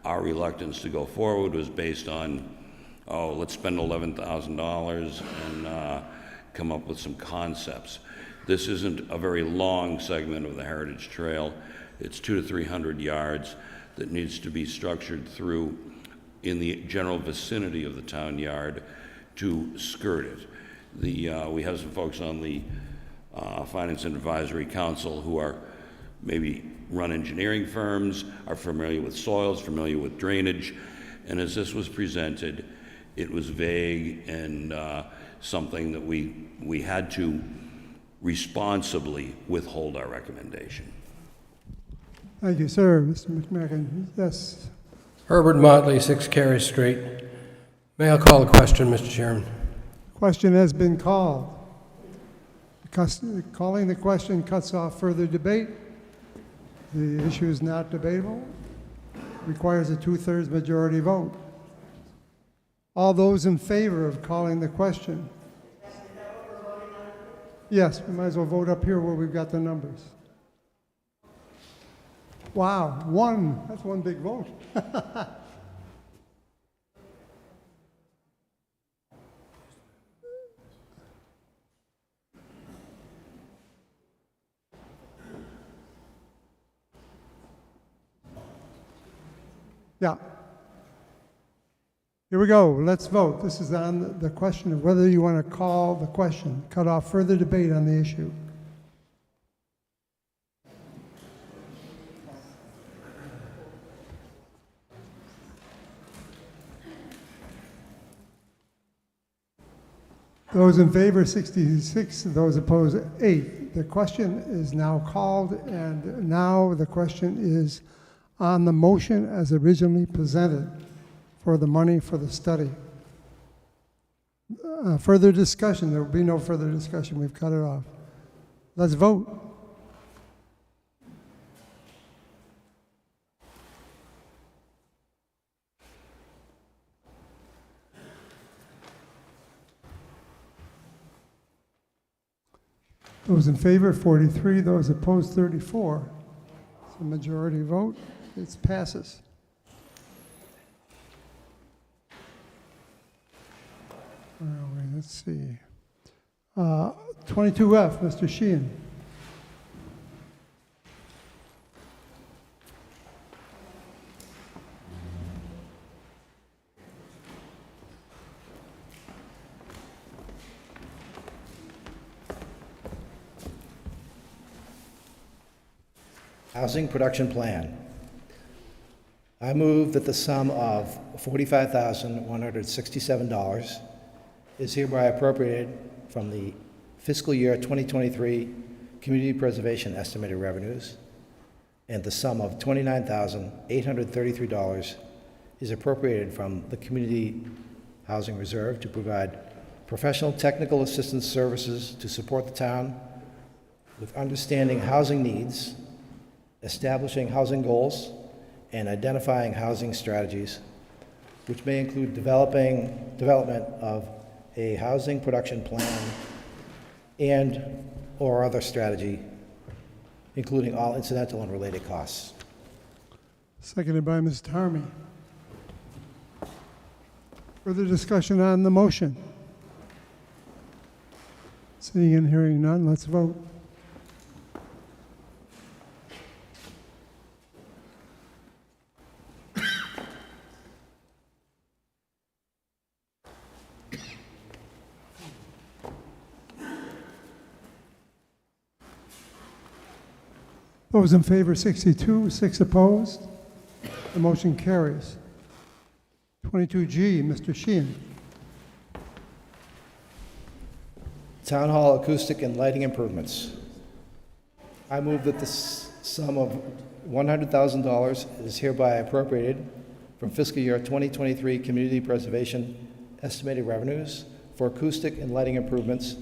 our reluctance to go forward was based on, let's spend $11,000 and come up with some concepts. This isn't a very long segment of the Heritage Trail. It's 200 to 300 yards that needs to be structured through in the general vicinity of the town yard to skirt it. We have some folks on the Finance and Advisory Council who are maybe run engineering firms, are familiar with soils, familiar with drainage, and as this was presented, it was vague and something that we had to responsibly withhold our recommendation. Thank you, sir. Mr. McMacken. Yes. Herbert Motley, 6 Carey Street. May I call the question, Mr. Chairman? Question has been called. Calling the question cuts off further debate. The issue is not debatable. Requires a 2/3 majority vote. All those in favor of calling the question? Yes, we might as well vote up here where we've got the numbers. Wow, one, that's one big vote. Yeah. Here we go. Let's vote. This is on the question of whether you want to call the question, cut off further debate on the issue. Those in favor, 66. Those opposed, 8. The question is now called, and now the question is on the motion as originally presented for the money for the study. Further discussion. There will be no further discussion. We've cut it off. Let's vote. Those in favor, 43. Those opposed, 34. It's a majority vote. It passes. Where are we? Let's see. 22F, Mr. Sheehan. Housing Production Plan. I move that the sum of $45,167 is hereby appropriated from the fiscal year 2023 Community Preservation Estimated Revenues, and the sum of $29,833 is appropriated from the Community Housing Reserve to provide professional technical assistance services to support the town with understanding housing needs, establishing housing goals, and identifying housing strategies, which may include development of a housing production plan and or other strategy, including all incidental and related costs. Seconded by Ms. Tarmy. Further discussion on the motion? Seeing and hearing none, let's vote. Those in favor, 62, 6 opposed. The motion carries. 22G, Mr. Sheehan. Town Hall acoustic and lighting improvements. I move that the sum of $100,000 is hereby appropriated from fiscal year 2023 Community Preservation Estimated Revenues for acoustic and lighting improvements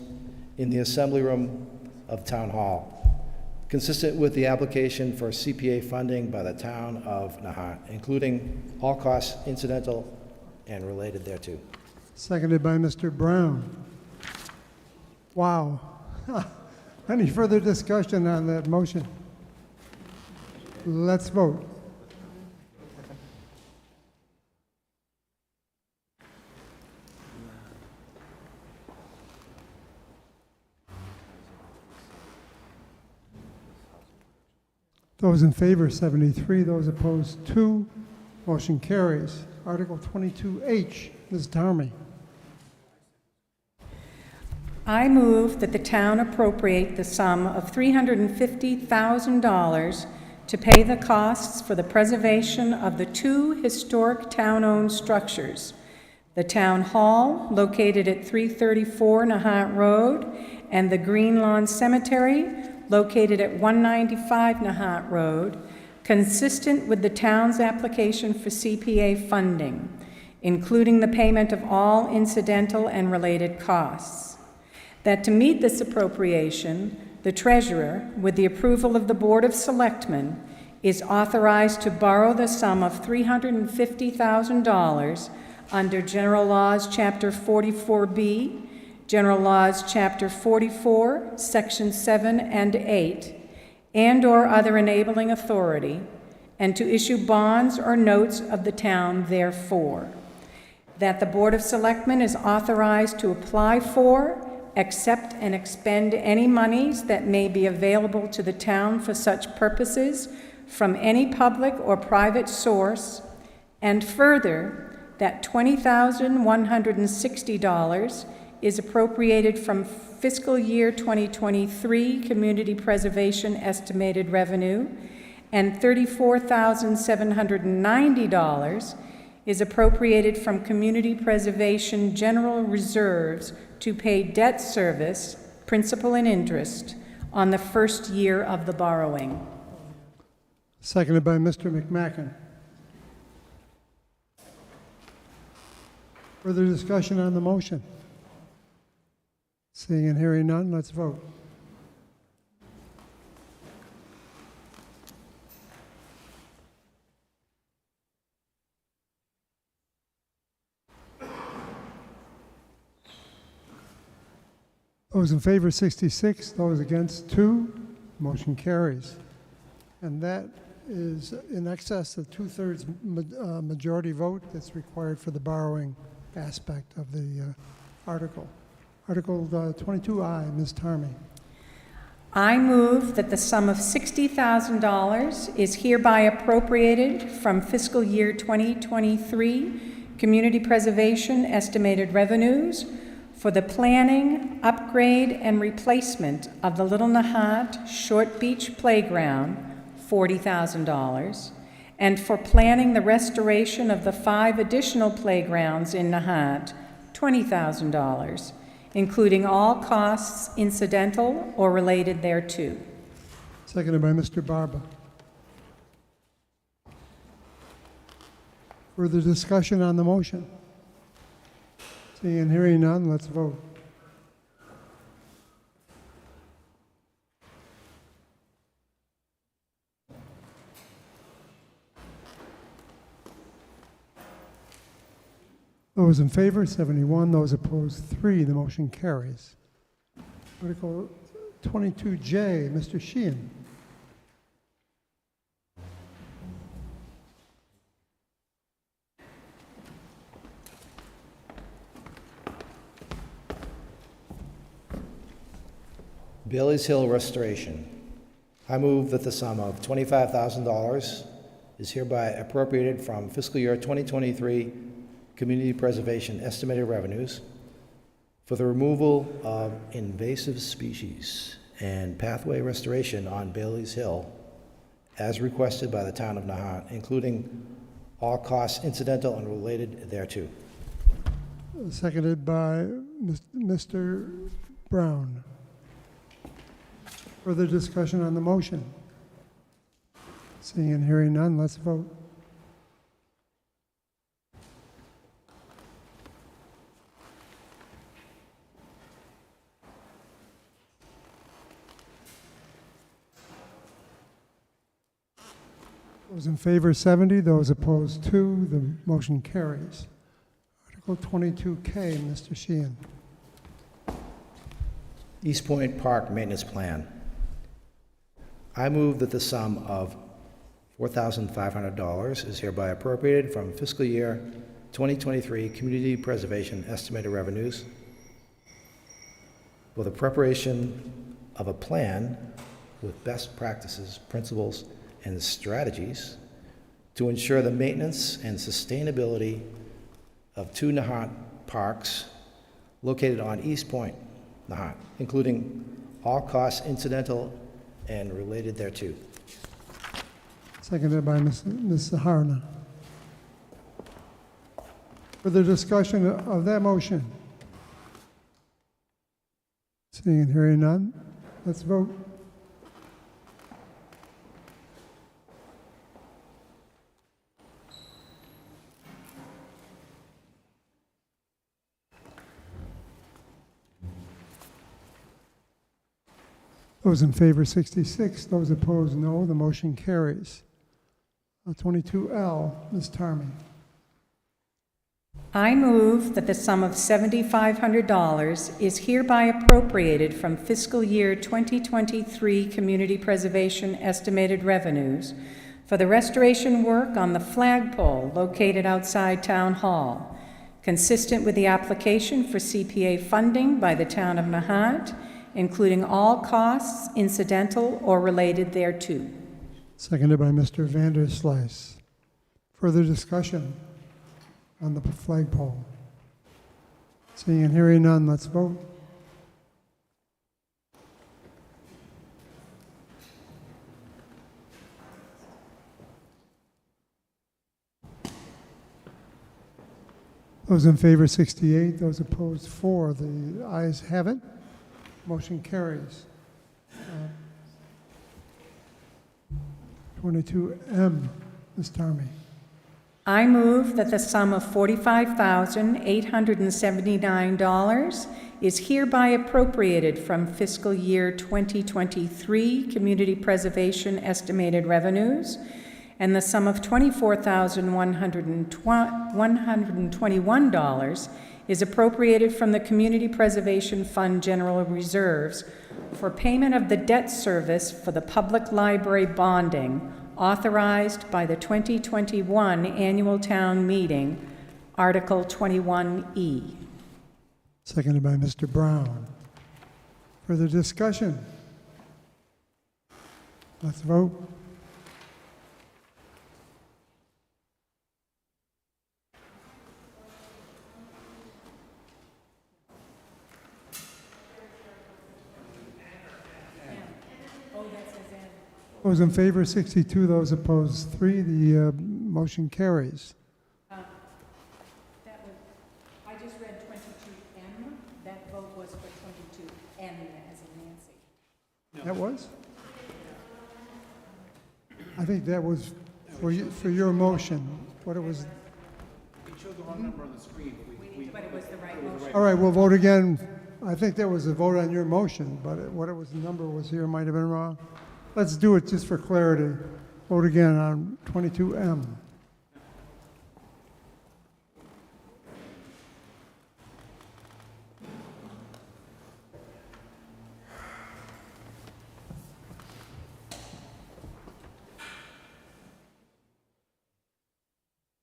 in the Assembly Room of Town Hall, consistent with the application for CPA funding by the town of Nahant, including all costs incidental and related thereto. Seconded by Mr. Brown. Wow. Any further discussion on that motion? Let's vote. Those in favor, 73. Those opposed, 2. Motion carries. Article 22H, Ms. Tarmy. I move that the town appropriate the sum of $350,000 to pay the costs for the preservation of the 2 historic town-owned structures, the Town Hall, located at 334 Nahant Road, and the Green Lawn Cemetery, located at 195 Nahant Road, consistent with the town's application for CPA funding, including the payment of all incidental and related costs. That to meet this appropriation, the treasurer, with the approval of the Board of Selectmen, is authorized to borrow the sum of $350,000 under General Laws, Chapter 44B, General Laws, Chapter 44, Sections 7 and 8, and/or other enabling authority, and to issue bonds or notes of the town therefore. That the Board of Selectmen is authorized to apply for, accept, and expend any monies that may be available to the town for such purposes from any public or private source, and further, that $20,160 is appropriated from fiscal year 2023 Community Preservation Estimated Revenue, and $34,790 is appropriated from Community Preservation General Reserves to pay debt service, principal and interest, on the first year of the borrowing. Seconded by Mr. McMacken. Further discussion on the motion? Seeing and hearing none, let's vote. Those in favor, 66. Those against, 2. Motion carries. And that is in excess of 2/3 majority vote that's required for the borrowing aspect of the article. Article 22I, Ms. Tarmy. I move that the sum of $60,000 is hereby appropriated from fiscal year 2023 Community Preservation Estimated Revenues for the planning, upgrade, and replacement of the Little Nahant Short Beach Playground, $40,000, and for planning the restoration of the 5 additional playgrounds in Nahant, $20,000, including all costs incidental or related thereto. Seconded by Mr. Barba. Further discussion on the motion? Seeing and hearing none, let's vote. Those in favor, 71. Those opposed, 3. The motion carries. Article 22J, Mr. Sheehan. Bailey's Hill Restoration. I move that the sum of $25,000 is hereby appropriated from fiscal year 2023 Community Preservation Estimated Revenues for the removal of invasive species and pathway restoration on Bailey's Hill as requested by the town of Nahant, including all costs incidental and related thereto. Seconded by Mr. Brown. Further discussion on the motion? Seeing and hearing none, let's vote. Those in favor, 70. Those opposed, 2. The motion carries. Article 22K, Mr. Sheehan. East Point Park Maintenance Plan. I move that the sum of $4,500 is hereby appropriated from fiscal year 2023 Community Preservation Estimated Revenues for the preparation of a plan with best practices, principles, and strategies to ensure the maintenance and sustainability of 2 Nahant parks located on East Point, Nahant, including all costs incidental and related thereto. Seconded by Ms. Saharna. Further discussion of that motion? Seeing and hearing none, let's vote. Those in favor, 66. Those opposed, no. The motion carries. 22L, Ms. Tarmy. I move that the sum of $7,500 is hereby appropriated from fiscal year 2023 Community Preservation estimated revenues for the restoration work on the flagpole located outside Town Hall, consistent with the application for CPA funding by the Town of Nahant, including all costs incidental or related thereto. Seconded by Mr. Vanderslice. Further discussion on the flagpole? Seeing and hearing none, let's vote. Those in favor 68, those opposed 4. The ayes have it. Motion carries. 22M, Ms. Tarmy. I move that the sum of $45,879 is hereby appropriated from fiscal year 2023 Community Preservation estimated revenues, and the sum of $24,121 is appropriated from the Community Preservation Fund General Reserves for payment of the debt service for the public library bonding authorized by the 2021 Annual Town Meeting, Article 21E. Seconded by Mr. Brown. Further discussion? Let's vote. Those in favor 62, those opposed 3. The motion carries. I just read 22M. That vote was for 22N as in Nancy. That was? I think that was for your motion. What it was. We showed the wrong number on the screen, but it was the right motion. All right, we'll vote again. I think that was a vote on your motion, but what it was, the number was here might have been wrong. Let's do it just for clarity. Vote again on 22M.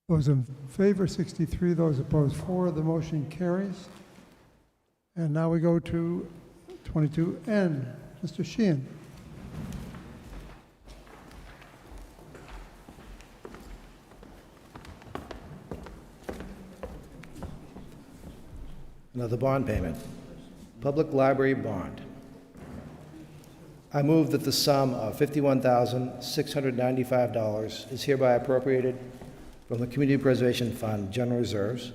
Those in favor 63, those opposed 4. The motion carries. And now we go to 22N. Mr. Sheehan. Another bond payment. Public library bond. I move that the sum of $51,695 is hereby appropriated from the Community Preservation Fund General Reserves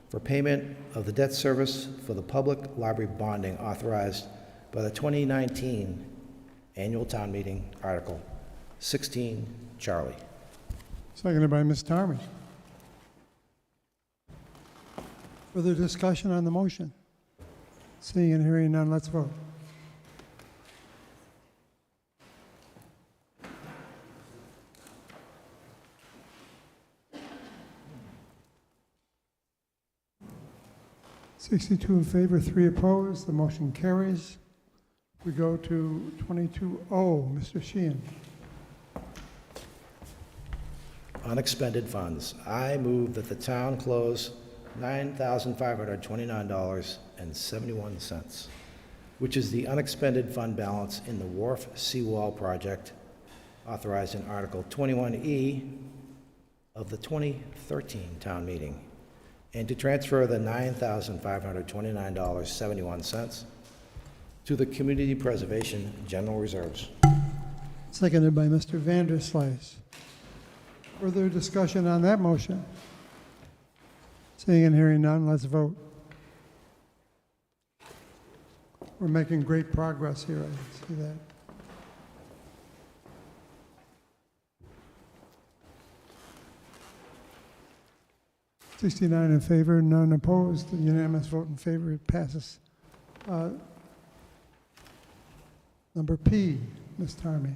for payment of the debt service for the public library bonding authorized by the 2019 Annual Town Meeting, Article 16, Charlie. Seconded by Ms. Tarmy. Further discussion on the motion? Seeing and hearing none, let's vote. (62 in favor, 3 opposed). The motion carries. We go to 22O. Mr. Sheehan. Unexpended funds. I move that the town close $9,529.71, which is the unexpended fund balance in the Wharf Seawall project authorized in Article 21E of the 2013 town meeting, and to transfer the $9,529.71 to the Community Preservation General Reserves. Seconded by Mr. Vanderslice. Further discussion on that motion? Seeing and hearing none, let's vote. We're making great progress here, I see that. $69 in favor, none opposed. A unanimous vote in favor, it passes. Number P, Ms. Tarmy.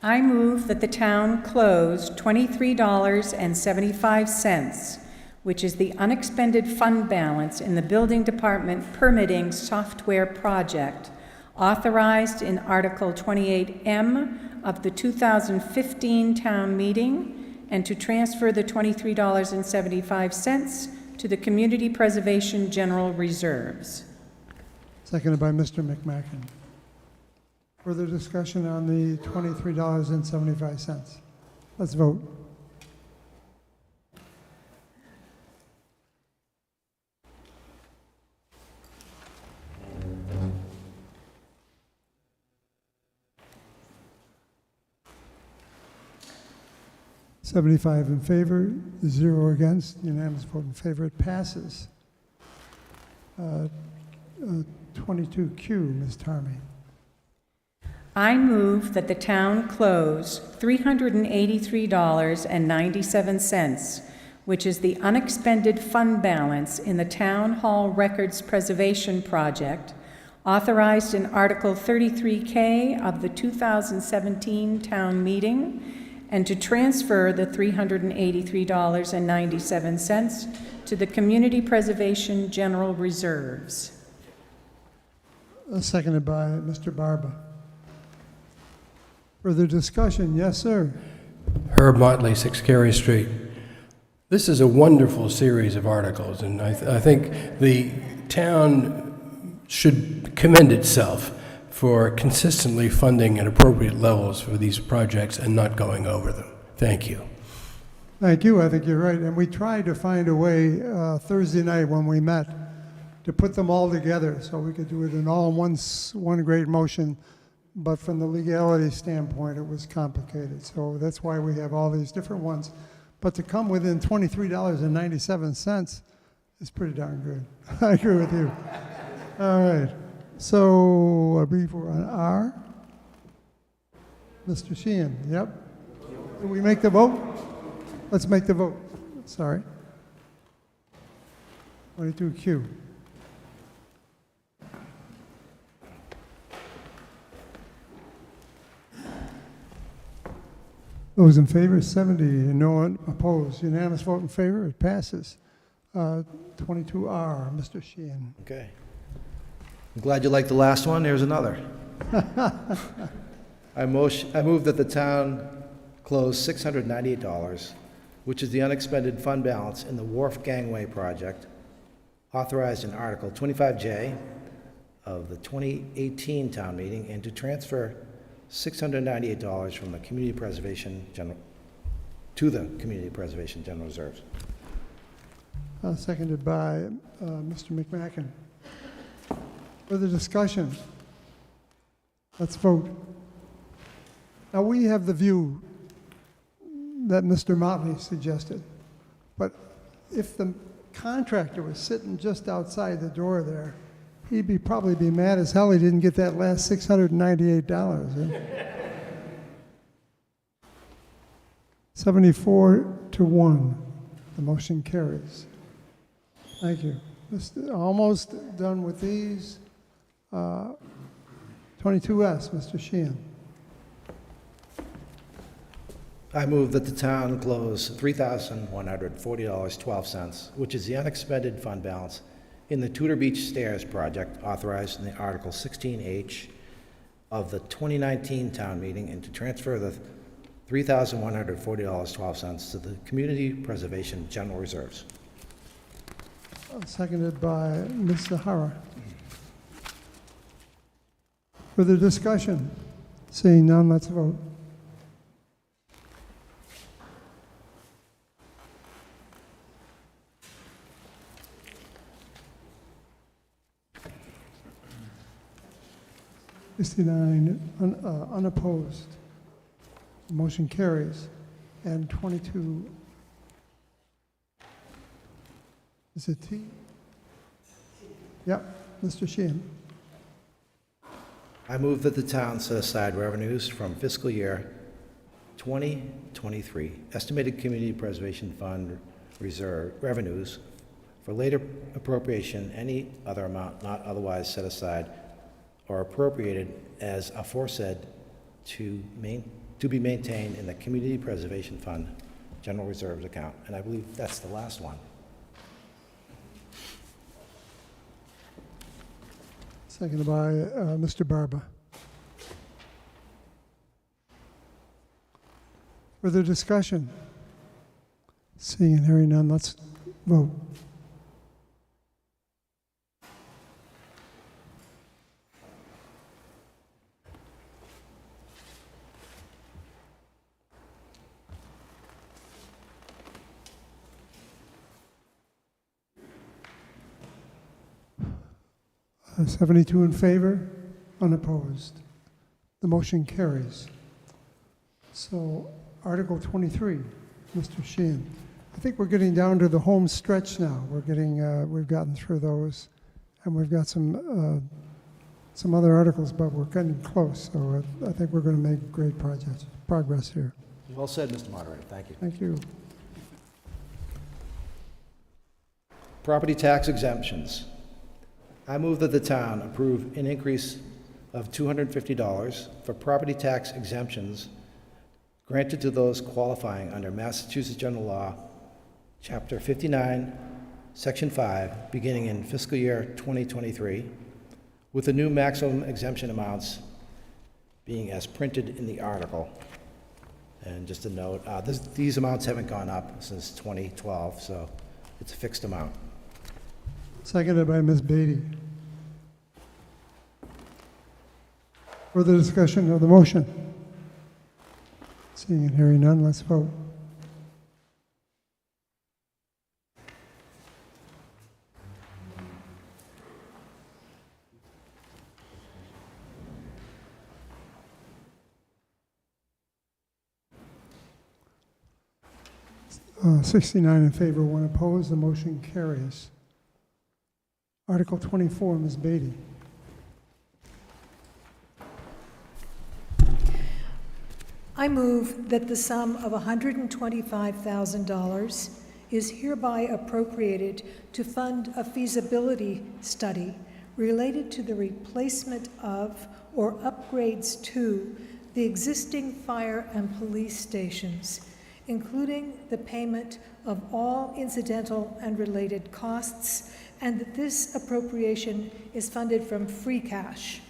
I move that the town close $23.75, which is the unexpended fund balance in the building department permitting software project authorized in Article 28M of the 2015 town meeting, and to transfer the $23.75 to the Community Preservation General Reserves. Seconded by Mr. McMacken. Further discussion on the $23.75. Let's vote. $75 in favor, 0 against, unanimous vote in favor. It passes. 22Q, Ms. Tarmy. I move that the town close $383.97, which is the unexpended fund balance in the Town Hall Records Preservation Project, authorized in Article 33K of the 2017 town meeting, and to transfer the $383.97 to the Community Preservation General Reserves. Seconded by Mr. Barba. Further discussion? Yes, sir. Herb Motley, 6 Carey Street. This is a wonderful series of articles, and I think the town should commend itself for consistently funding at appropriate levels for these projects and not going over them. Thank you. Thank you. I think you're right. And we tried to find a way Thursday night when we met to put them all together so we could do it in all in one great motion. But from the legality standpoint, it was complicated. So that's why we have all these different ones. But to come within $23.97 is pretty darn good. I agree with you. All right. So I believe we're on R. Mr. Sheehan, yep. Did we make the vote? Let's make the vote. Sorry. 22Q. Those in favor, 70, and no one opposed. Unanimous vote in favor, it passes. 22R, Mr. Sheehan. Okay. I'm glad you liked the last one. There's another. I move that the town close $698, which is the unexpended fund balance in the Wharf Gangway project, authorized in Article 25J of the 2018 town meeting, and to transfer $698 from the Community Preservation General to the Community Preservation General Reserves. Seconded by Mr. McMacken. Further discussion? Let's vote. Now, we have the view that Mr. Motley suggested, but if the contractor was sitting just outside the door there, he'd probably be mad as hell he didn't get that last $698. 74-1, the motion carries. Thank you. Almost done with these. 22S, Mr. Sheehan. I move that the town close $3,140.12, which is the unexpended fund balance in the Tudor Beach Stairs project authorized in the Article 16H of the 2019 town meeting, and to transfer the $3,140.12 to the Community Preservation General Reserves. Seconded by Ms. Zahara. Further discussion? Seeing none, let's vote. Unopposed. Motion carries. And 22, is it T? Yep, Mr. Sheehan. I move that the town set aside revenues from fiscal year 2023, estimated Community Preservation Fund reserve revenues for later appropriation, any other amount not otherwise set aside or appropriated as aforesaid to be maintained in the Community Preservation Fund General Reserves account. And I believe that's the last one. Seconded by Mr. Barber. Further discussion? Seeing and hearing none, let's vote. Uh, 72 in favor, unopposed. The motion carries. So, Article 23, Mr. Sheehan. I think we're getting down to the home stretch now. We've gotten through those, and we've got some other articles, but we're getting close. So I think we're going to make great progress here. Well said, Mr. Moderator. Thank you. Thank you. Property tax exemptions. I move that the town approve an increase of $250 for property tax exemptions granted to those qualifying under Massachusetts General Law, Chapter 59, Section 5, beginning in fiscal year 2023, with the new maximum exemption amounts being as printed in the article. And just a note, these amounts haven't gone up since 2012, so it's a fixed amount. Seconded by Ms. Beatty. Further discussion of the motion? Seeing and hearing none, let's vote. Uh, 69 in favor, 1 opposed. The motion carries. Article 24, Ms. Beatty. I move that the sum of $125,000 is hereby appropriated to fund a feasibility study related to the replacement of or upgrades to the existing fire and police stations, including the payment of all incidental and related costs, and that this appropriation is funded from free cash.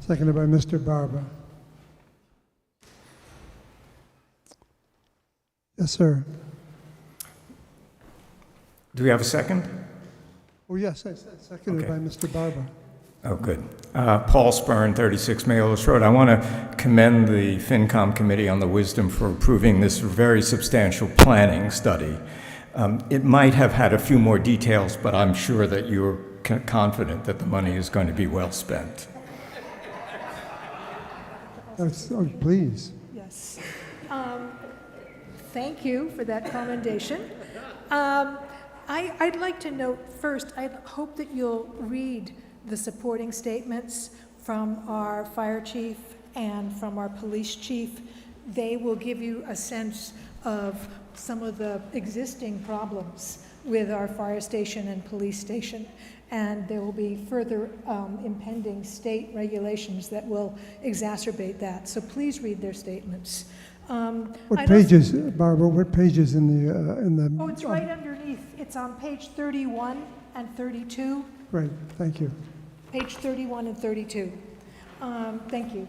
Seconded by Mr. Barber. Yes, sir. Do we have a second? Oh, yes, I said seconded by Mr. Barber. Oh, good. Paul Spurn, 36 Mayos Road. I want to commend the FinCom Committee on the wisdom for approving this very substantial planning study. It might have had a few more details, but I'm sure that you're confident that the money is going to be well spent. Oh, please. Yes. Thank you for that commendation. I'd like to note first, I hope that you'll read the supporting statements from our fire chief and from our police chief. They will give you a sense of some of the existing problems with our fire station and police station. And there will be further impending state regulations that will exacerbate that. So please read their statements. What pages, Barbara, what pages in the... Oh, it's right underneath. It's on page 31 and 32. Right, thank you. Page 31 and 32. Thank you.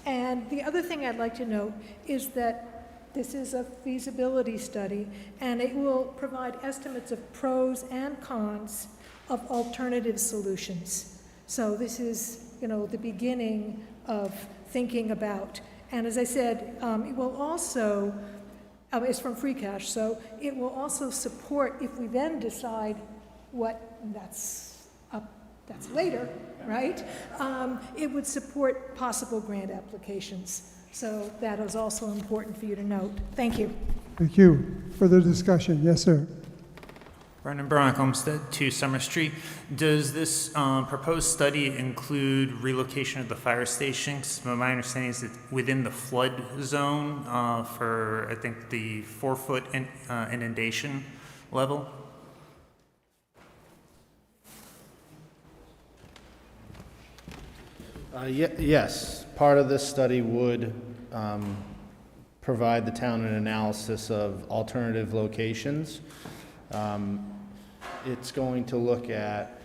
And the other thing I'd like to note is that this is a feasibility study, and it will provide estimates of pros and cons of alternative solutions. So this is, the beginning of thinking about. And as I said, it will also, it's from free cash, so it will also support, if we then decide that's later, right? It would support possible grant applications. So that is also important for you to note. Thank you. Thank you. Further discussion? Yes, sir. Brendan Brown, Homestead, 2 Summer Street. Does this proposed study include relocation of the fire station? 'Cause my understanding is it's within the flood zone for, I think, the 4-foot inundation level. Yes, part of this study would provide the town an analysis of alternative locations. It's going to look at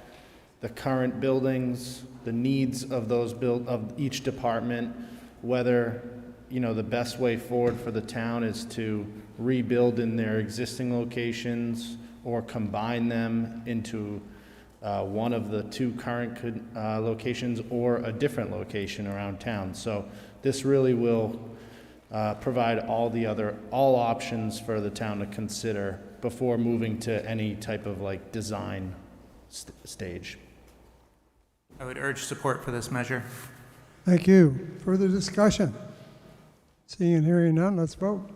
the current buildings, the needs of of each department, whether, the best way forward for the town is to rebuild in their existing locations or combine them into one of the two current locations or a different location around town. So this really will provide all options for the town to consider before moving to any type of design stage. I would urge support for this measure. Thank you. Further discussion? Seeing and hearing none, let's vote.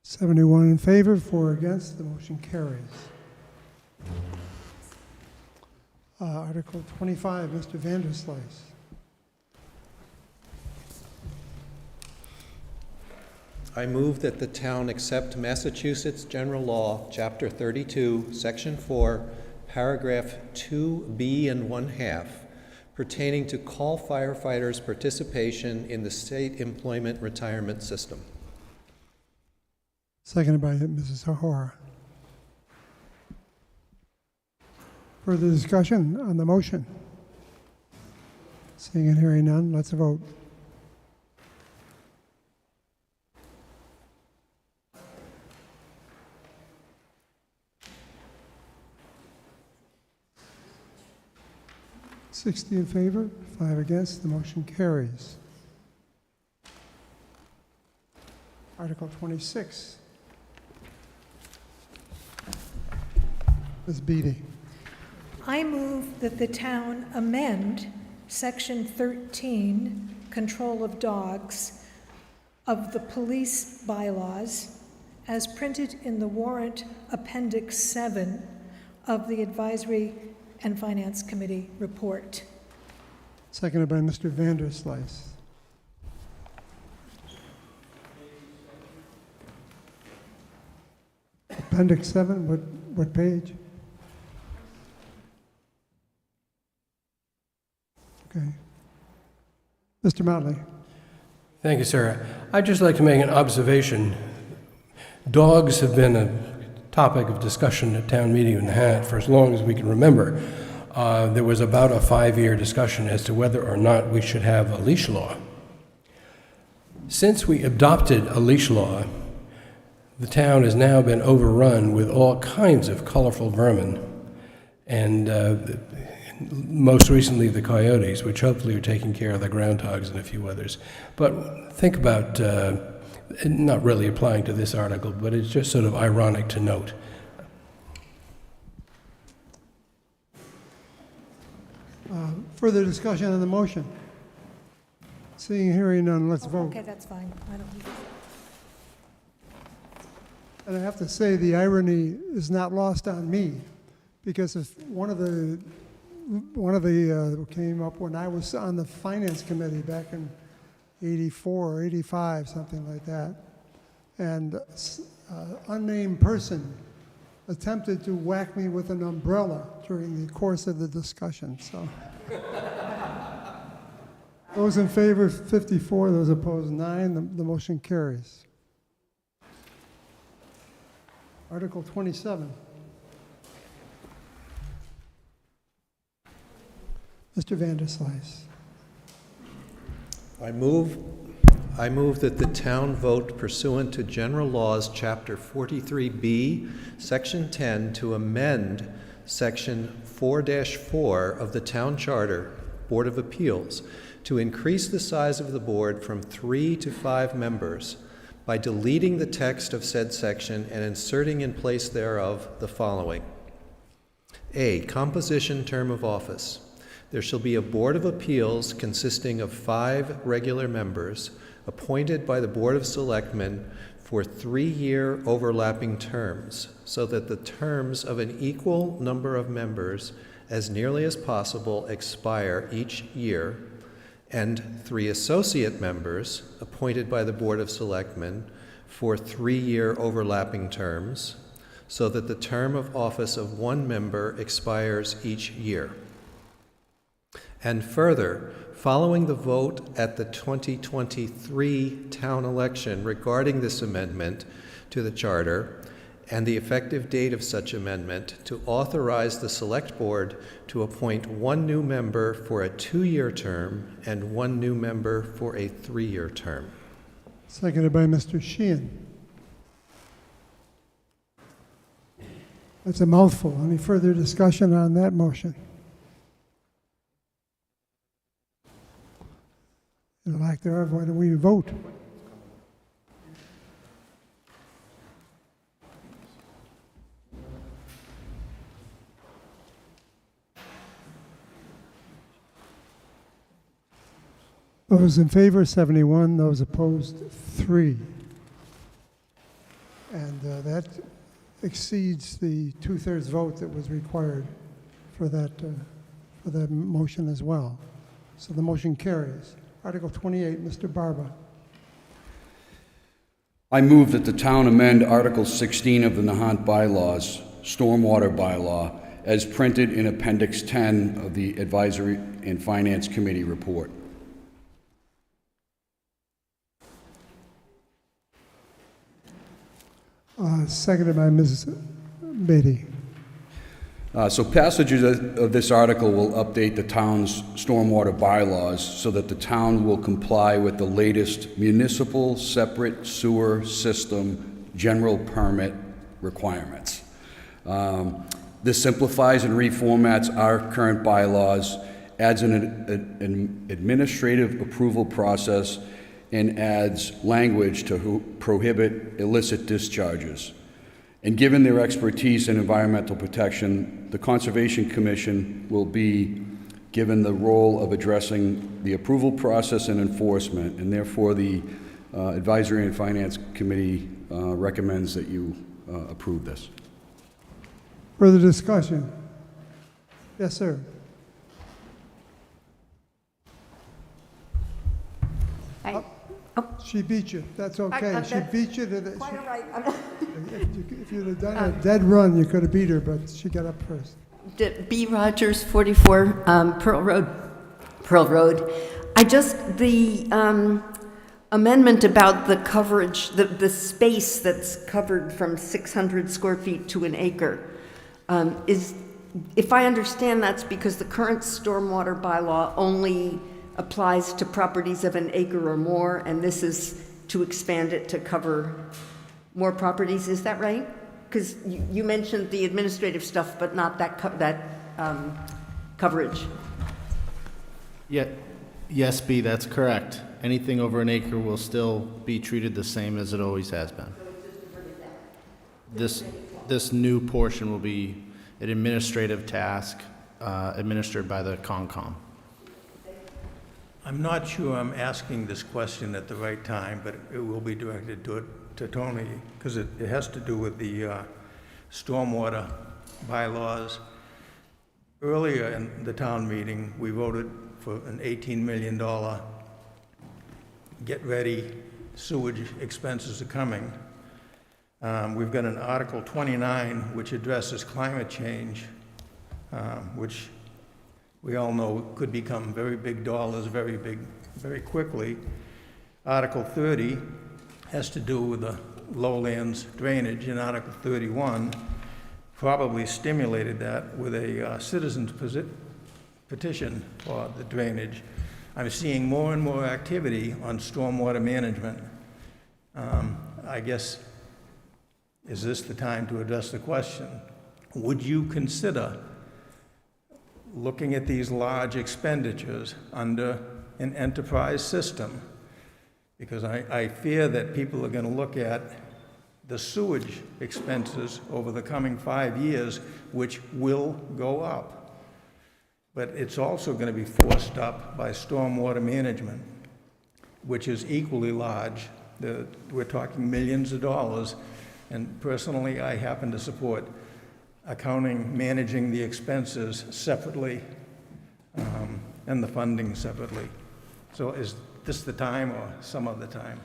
$71 in favor, 4 against. The motion carries. Article 25, Mr. Vanderslice. I move that the town accept Massachusetts General Law, Chapter 32, Section 4, Paragraph 2B and 1/2, pertaining to call firefighters' participation in the state employment retirement system. Seconded by Mrs. O'Hara. Further discussion on the motion? Seeing and hearing none, let's vote. $60 in favor, 5 against. The motion carries. Article 26. Ms. Beatty. I move that the town amend Section 13, Control of Dogs, of the police bylaws, as printed in the warrant Appendix 7 of the Advisory and Finance Committee report. Seconded by Mr. Vanderslice. Appendix 7, what page? Okay. Mr. Motley. Thank you, sir. I'd just like to make an observation. Dogs have been a topic of discussion at town meeting in Nahant for as long as we can remember. There was about a 5-year discussion as to whether or not we should have a leash law. Since we adopted a leash law, the town has now been overrun with all kinds of colorful vermin, and most recently the coyotes, which hopefully are taking care of the groundhogs and a few others. But think about, not really applying to this article, but it's just sort of ironic to note. Further discussion on the motion? Seeing and hearing none, let's vote. Okay, that's fine. I don't need it. And I have to say, the irony is not lost on me, because if one of the came up when I was on the Finance Committee back in 84 or 85, something like that, and unnamed person attempted to whack me with an umbrella during the course of the discussion. So, those in favor 54, those opposed 9. The motion carries. Article 27. Mr. Vanderslice. I move that the town vote pursuant to General Laws, Chapter 43B, Section 10, to amend Section 4-4 of the Town Charter, Board of Appeals, to increase the size of the board from 3 to 5 members by deleting the text of said section and inserting in place thereof the following. A. Composition term of office. There shall be a Board of Appeals consisting of 5 regular members appointed by the Board of Selectmen for 3-year overlapping terms, so that the terms of an equal number of members, as nearly as possible, expire each year, and 3 associate members appointed by the Board of Selectmen for 3-year overlapping terms, so that the term of office of 1 member expires each year. And further, following the vote at the 2023 town election regarding this amendment to the charter and the effective date of such amendment, to authorize the Select Board to appoint one new member for a 2-year term and one new member for a 3-year term. Seconded by Mr. Sheehan. That's a mouthful. Any further discussion on that motion? In the lack thereof, why don't we vote? Those in favor, 71. Those opposed, 3. And that exceeds the 2/3 vote that was required for that motion as well. So the motion carries. Article 28, Mr. Barba. I move that the town amend Article 16 of the Nahant Bylaws, Stormwater Bylaw, as printed in Appendix 10 of the Advisory and Finance Committee report. Seconded by Mrs. Beatty. So passage of this article will update the town's stormwater bylaws so that the town will comply with the latest municipal separate sewer system general permit requirements. This simplifies and reformats our current bylaws, adds an administrative approval process, and adds language to prohibit illicit discharges. And given their expertise in environmental protection, the Conservation Commission will be given the role of addressing the approval process and enforcement, and therefore the Advisory and Finance Committee recommends that you approve this. Further discussion? Yes, sir. She beat you. That's okay. She beat you to the... Quite all right. If you'd have done a dead run, you could have beat her, but she got up first. B. Rogers, 44 Pearl Road. The amendment about the coverage, the space that's covered from 600 square feet to an acre, is, if I understand, that's because the current stormwater bylaw only applies to properties of an acre or more, and this is to expand it to cover more properties. Is that right? Because you mentioned the administrative stuff, but not that coverage. Yeah, yes, B, that's correct. Anything over an acre will still be treated the same as it always has been. This new portion will be an administrative task administered by the Concom. I'm not sure I'm asking this question at the right time, but it will be directed to Tony, because it has to do with the stormwater bylaws. Earlier in the town meeting, we voted for an $18 million get-ready sewage expenses are coming. We've got an Article 29, which addresses climate change, which we all know could become very big dollars, very big, very quickly. Article 30 has to do with the lowlands drainage, and Article 31 probably stimulated that with a citizen's petition for the drainage. I'm seeing more and more activity on stormwater management. I guess, is this the time to address the question? Would you consider looking at these large expenditures under an enterprise system? Because I fear that people are going to look at the sewage expenses over the coming 5 years, which will go up. But it's also going to be forced up by stormwater management, which is equally large. We're talking millions of dollars, and personally, I happen to support managing the expenses separately and the funding separately. So is this the time or some other time?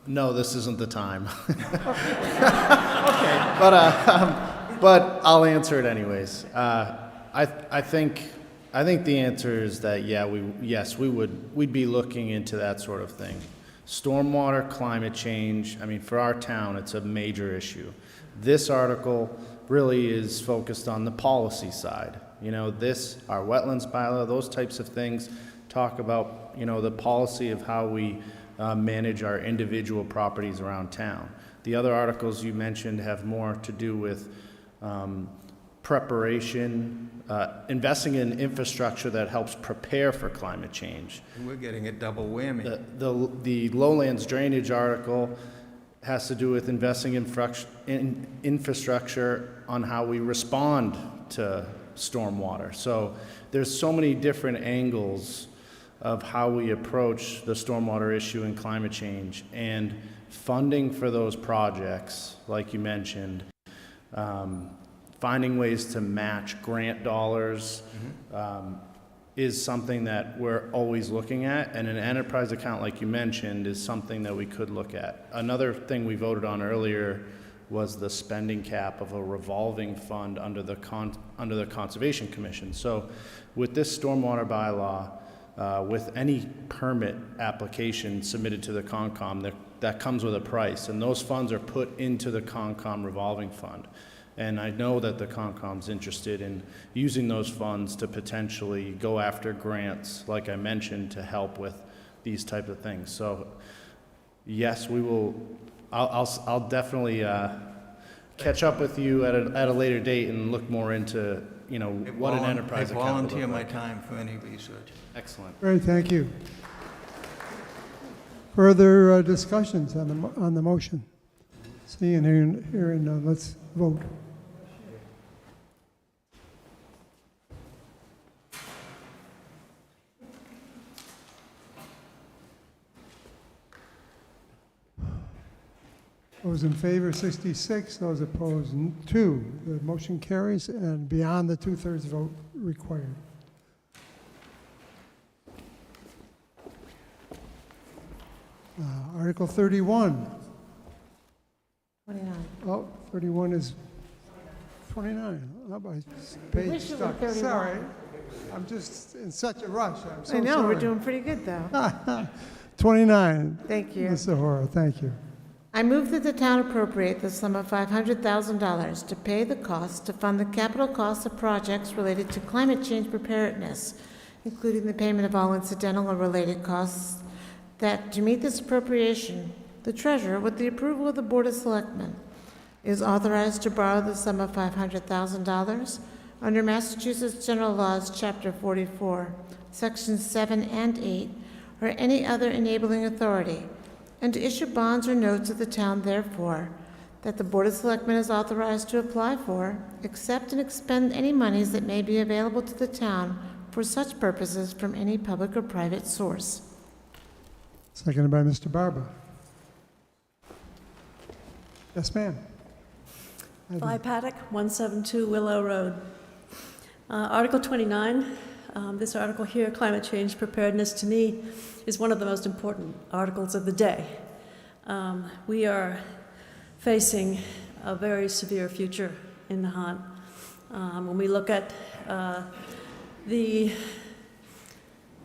No, this isn't the time. Okay, but I'll answer it anyways. I think the answer is that, we'd be looking into that sort of thing. Stormwater, climate change, I mean, for our town, it's a major issue. This article really is focused on the policy side. You know, our wetlands bylaw, those types of things talk about, the policy of how we manage our individual properties around town. The other articles you mentioned have more to do with preparation, investing in infrastructure that helps prepare for climate change. And we're getting a double whammy. The lowlands drainage article has to do with investing in infrastructure on how we respond to stormwater. So there's so many different angles of how we approach the stormwater issue and climate change, and funding for those projects, like you mentioned, finding ways to match grant dollars is something that we're always looking at, and an enterprise account, like you mentioned, is something that we could look at. Another thing we voted on earlier was the spending cap of a revolving fund under the Conservation Commission. So with this stormwater bylaw, with any permit application submitted to the Concom, that comes with a price, and those funds are put into the Concom revolving fund. And I know that the Concom's interested in using those funds to potentially go after grants, like I mentioned, to help with these type of things. So yes, we will. I'll definitely catch up with you at a later date and look more into what an enterprise account would look like. I volunteer my time for any research. Excellent. Great, thank you. Further discussions on the motion? Seeing and hearing none, let's vote. Those in favor, 66. Those opposed, 2. The motion carries, and beyond the two-thirds vote required. Article 31. 29. Oh, 31 is 29. Oh, my wish page it were stuck. 31. Sorry. I'm just in such a rush. I'm so I know, sorry. we're doing pretty good, though. 29. Thank you. Mr. Hoare, thank you. I move that the town appropriate the sum of $500,000 to pay the cost to fund the capital costs of projects related to climate change preparedness, including the payment of all incidental or related costs, that to meet this appropriation, the treasurer, with the approval of the Board of Selectmen, is authorized to borrow the sum of $500,000 under Massachusetts General Laws, Chapter 44, Sections 7 and 8, or any other enabling authority, and to issue bonds or notes of the town, therefore, that the Board of Selectmen is authorized to apply for, accept, and expend any monies that may be available to the town for such purposes from any public or private source. Seconded by Mr. Barber. Yes, ma'am. Vi Paddock, 172 Willow Road. Article 29, this article here, climate change preparedness, to me is one of the most important articles of the day. We are facing a very severe future in Nahant. When we look at the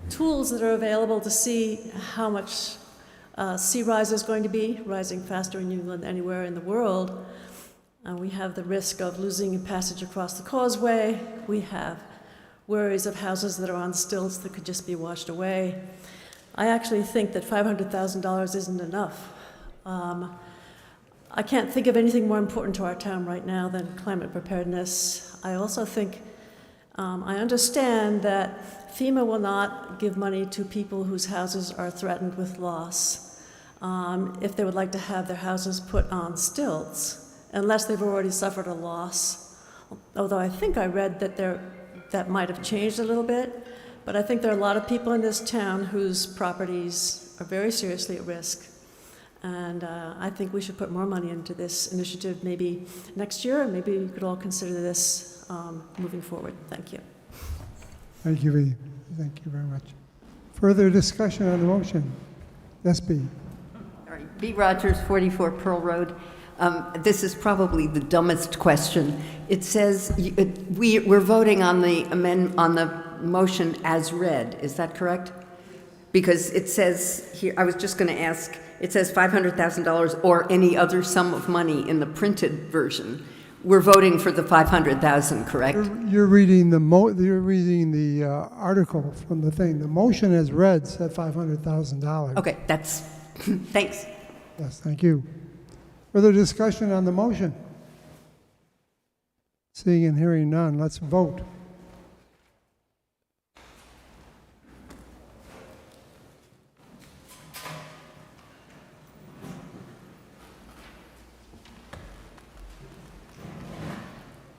tools that are available to see how much sea rise is going to be, rising faster in New England than anywhere in the world, we have the risk of losing passage across the causeway. We have worries of houses that are on stilts that could just be washed away. I actually think that $500,000 isn't enough. I can't think of anything more important to our town right now than climate preparedness. I also think, I understand that FEMA will not give money to people whose houses are threatened with loss if they would like to have their houses put on stilts, unless they've already suffered a loss. Although I think I read that that might have changed a little bit, but I think there are a lot of people in this town whose properties are very seriously at risk. And I think we should put more money into this initiative maybe next year, and maybe you could all consider this moving forward. Thank you. Thank you, V. Thank you very much. Further discussion on the motion? Yes, B. All right, B. Rogers, 44 Pearl Road. This is probably the dumbest question. It says we're voting on the motion as read. Is that correct? Because it says here, I was just going to ask, it says $500,000 or any other sum of money in the printed version. We're voting for the $500,000, correct? You're reading the article from the thing. The motion as read said $500,000. Okay, that's, thanks. Yes, thank you. Further discussion on the motion? Seeing and hearing none, let's vote.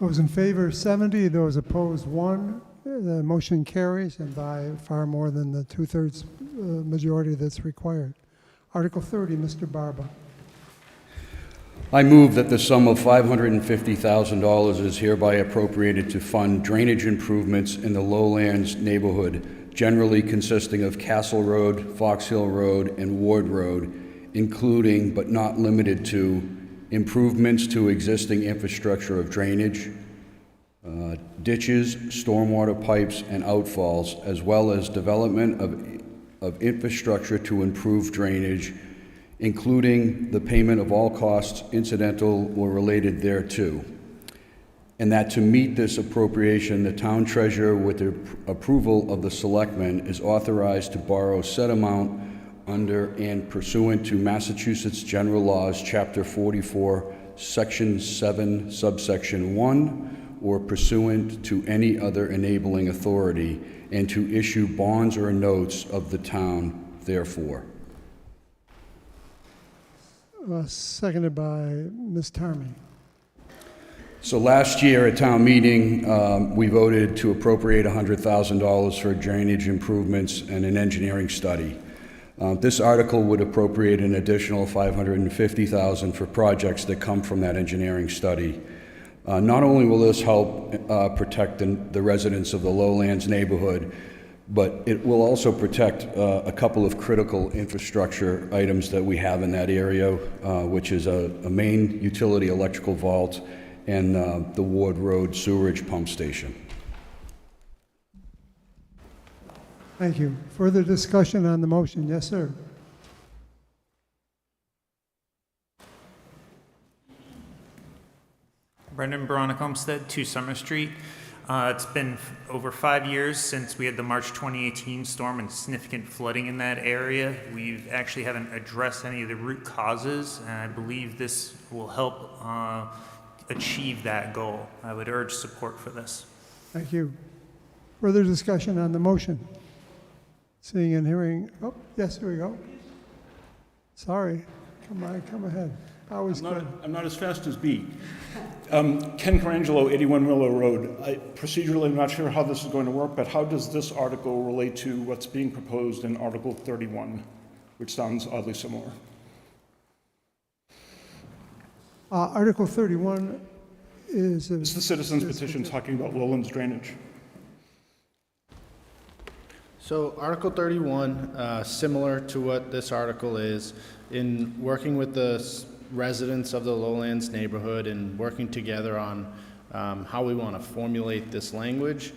Those in favor, 70. Those opposed, 1. The motion carries, and by far more than the two-thirds majority that's required. Article 30, Mr. Barba. I move that the sum of $550,000 is hereby appropriated to fund drainage improvements in the lowlands neighborhood, generally consisting of Castle Road, Fox Hill Road, and Ward Road, including but not limited to improvements to existing infrastructure of drainage, ditches, stormwater pipes, and outfalls, as well as development of infrastructure to improve drainage, including the payment of all costs incidental or related thereto. And that to meet this appropriation, the town treasurer, with the approval of the selectmen, is authorized to borrow said amount under and pursuant to Massachusetts General Laws, Chapter 44, Section 7, Subsection 1, or pursuant to any other enabling authority, and to issue bonds or notes of the town therefore. Seconded by Ms. Tarmy. So last year at town meeting, we voted to appropriate $100,000 for drainage improvements and an engineering study. This article would appropriate an additional $550,000 for projects that come from that engineering study. Not only will this help protect the residents of the lowlands neighborhood, but it will also protect a couple of critical infrastructure items that we have in that area, which is a main utility electrical vault and the Ward Road sewerage pump station. Thank you. Further discussion on the motion? Yes, sir. Brendan Baronic Homestead, 2 Summer Street. It's been over 5 years since we had the March 2018 storm and significant flooding in that area. We actually haven't addressed any of the root causes, and I believe this will help achieve that goal. I would urge support for this. Thank you. Further discussion on the motion? Seeing and hearing, oh, yes, here we go. Sorry, come ahead. I'm not as fast as B. Ken Carangelo, 81 Willow Road. Procedurally, I'm not sure how this is going to work, but how does this article relate to what's being proposed in Article 31, which sounds oddly similar? Article 31 is... It's the citizens' petition talking about lowlands drainage. So Article 31, similar to what this article is, in working with the residents of the lowlands neighborhood and working together on how we want to formulate this language.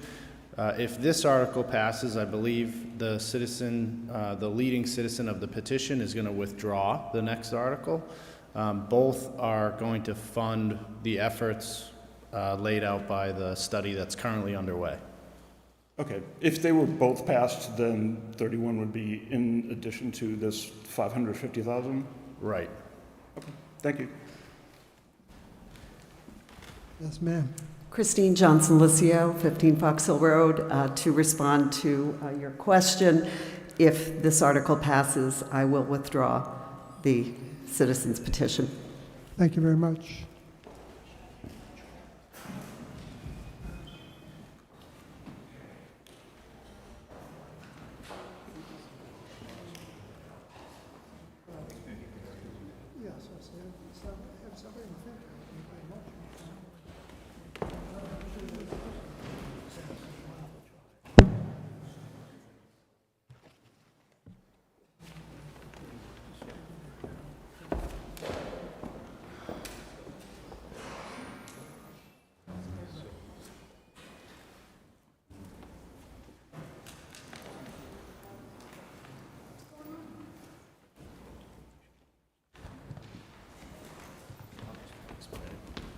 If this article passes, I believe the citizen, the leading citizen of the petition is going to withdraw the next article. Both are going to fund the efforts laid out by the study that's currently underway. Okay, if they were both passed, then 31 would be in addition to this 550,000? Right. Okay, thank you. Yes, ma'am. Christine Johnson-Licio, 15 Fox Hill Road. To respond to your question, if this article passes, I will withdraw the citizens' petition. Thank you very much.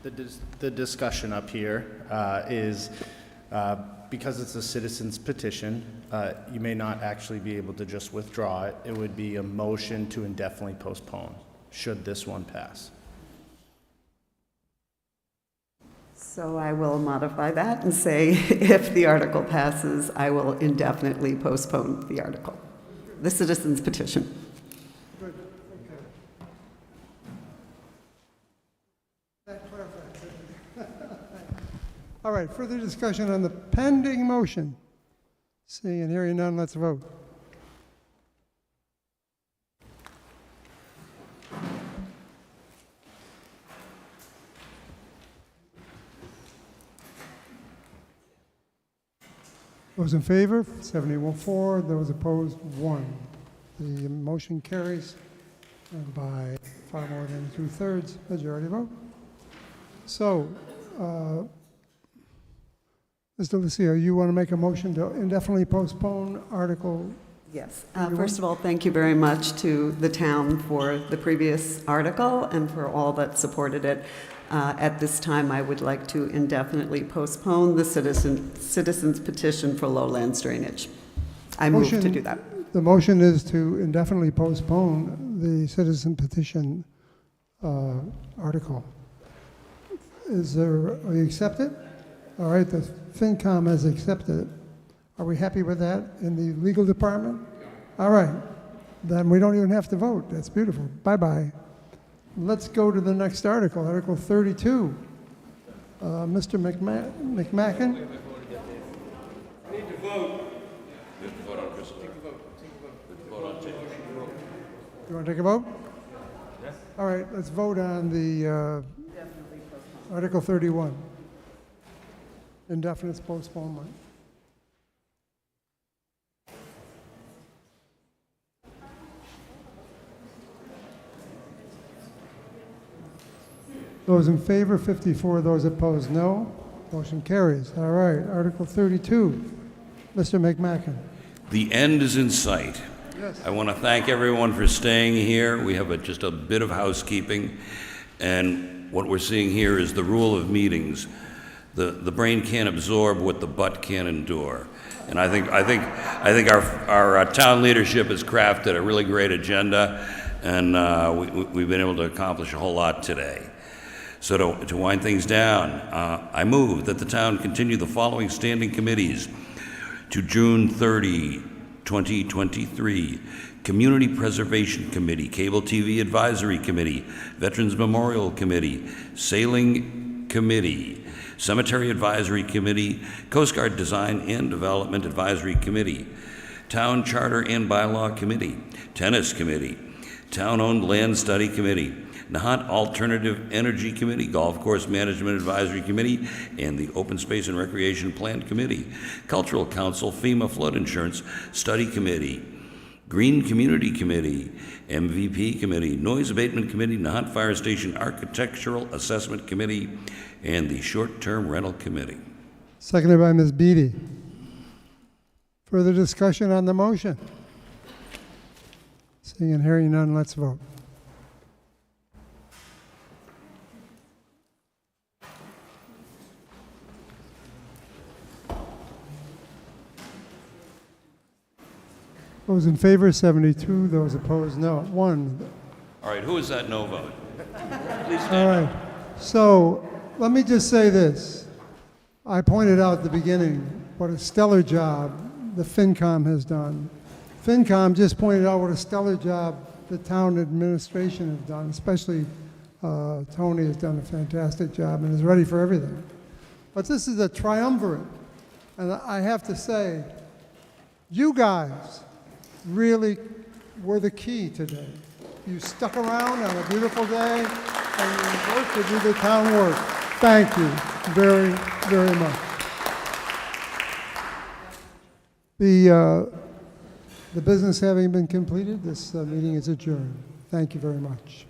The discussion up here is because it's a citizen's petition, you may not actually be able to just withdraw it. It would be a motion to indefinitely postpone, should this one pass. So I will modify that and say, if the article passes, I will indefinitely postpone the article, the citizen's petition. Good, okay. That clarifies it. All right, further discussion on the pending motion. Seeing and hearing none, let's vote. Those in favor, 71-4. Those opposed, 1. The motion carries by far more than 2/3 majority vote. So, Mr. Lucio, you want to make a motion to indefinitely postpone Article? Yes. First of all, thank you very much to the town for the previous article and for all that supported it. At this time, I would like to indefinitely postpone the citizen's petition for lowlands drainage. I move to do that. The motion is to indefinitely postpone the citizen petition article. Are you accept it? All right, the FinCom has accepted it. Are we happy with that in the legal department? All right, then we don't even have to vote. That's beautiful. Bye-bye. Let's go to the next article, Article 32. Mr. McMacken? We need to vote. We have to vote on Crystal. Take a vote. You want to take a vote? Yes. All right, let's vote on the Article 31. Indefinite postponement. Those in favor, 54. Those opposed, no. Motion carries. All right, Article 32. Mr. McMacken. The end is in sight. Yes. I want to thank everyone for staying here. We have just a bit of housekeeping, and what we're seeing here is the rule of meetings. The brain can't absorb what the butt can't endure. And I think our town leadership has crafted a really great agenda, and we've been able to accomplish a whole lot today. So to wind things down, I move that the town continue the following standing committees to June 30, 2023. Community Preservation Committee, Cable TV Advisory Committee, Veterans Memorial Committee, Sailing Committee, Cemetery Advisory Committee, Coast Guard Design and Development Advisory Committee, Town Charter and Bylaw Committee, Tennis Committee, Town-Owned Land Study Committee, Nahant Alternative Energy Committee, Golf Course Management Advisory Committee, and the Open Space and Recreation Plan Committee, Cultural Council, FEMA Flood Insurance Study Committee, Green Community Committee, MVP Committee, Noise Abatement Committee, Nahant Fire Station Architectural Assessment Committee, and the Short-Term Rental Committee. Seconded by Ms. Beatty. Further discussion on the motion? Seeing and hearing none, let's vote. Those in favor, 72. Those opposed, no. 1. All right, who is that no vote? Please stand All right. So let me just say this. I pointed out at the beginning what a stellar job the FinCom has done. FinCom just pointed out what a stellar job the town administration has done, especially Tony has done a fantastic job and is ready for everything. But this is a triumvirate. And I have to say, you guys really were the key today. You stuck around on a beautiful day and you worked to do the town work. Thank you very, very much. The business having been completed, this meeting is adjourned. Thank you very much.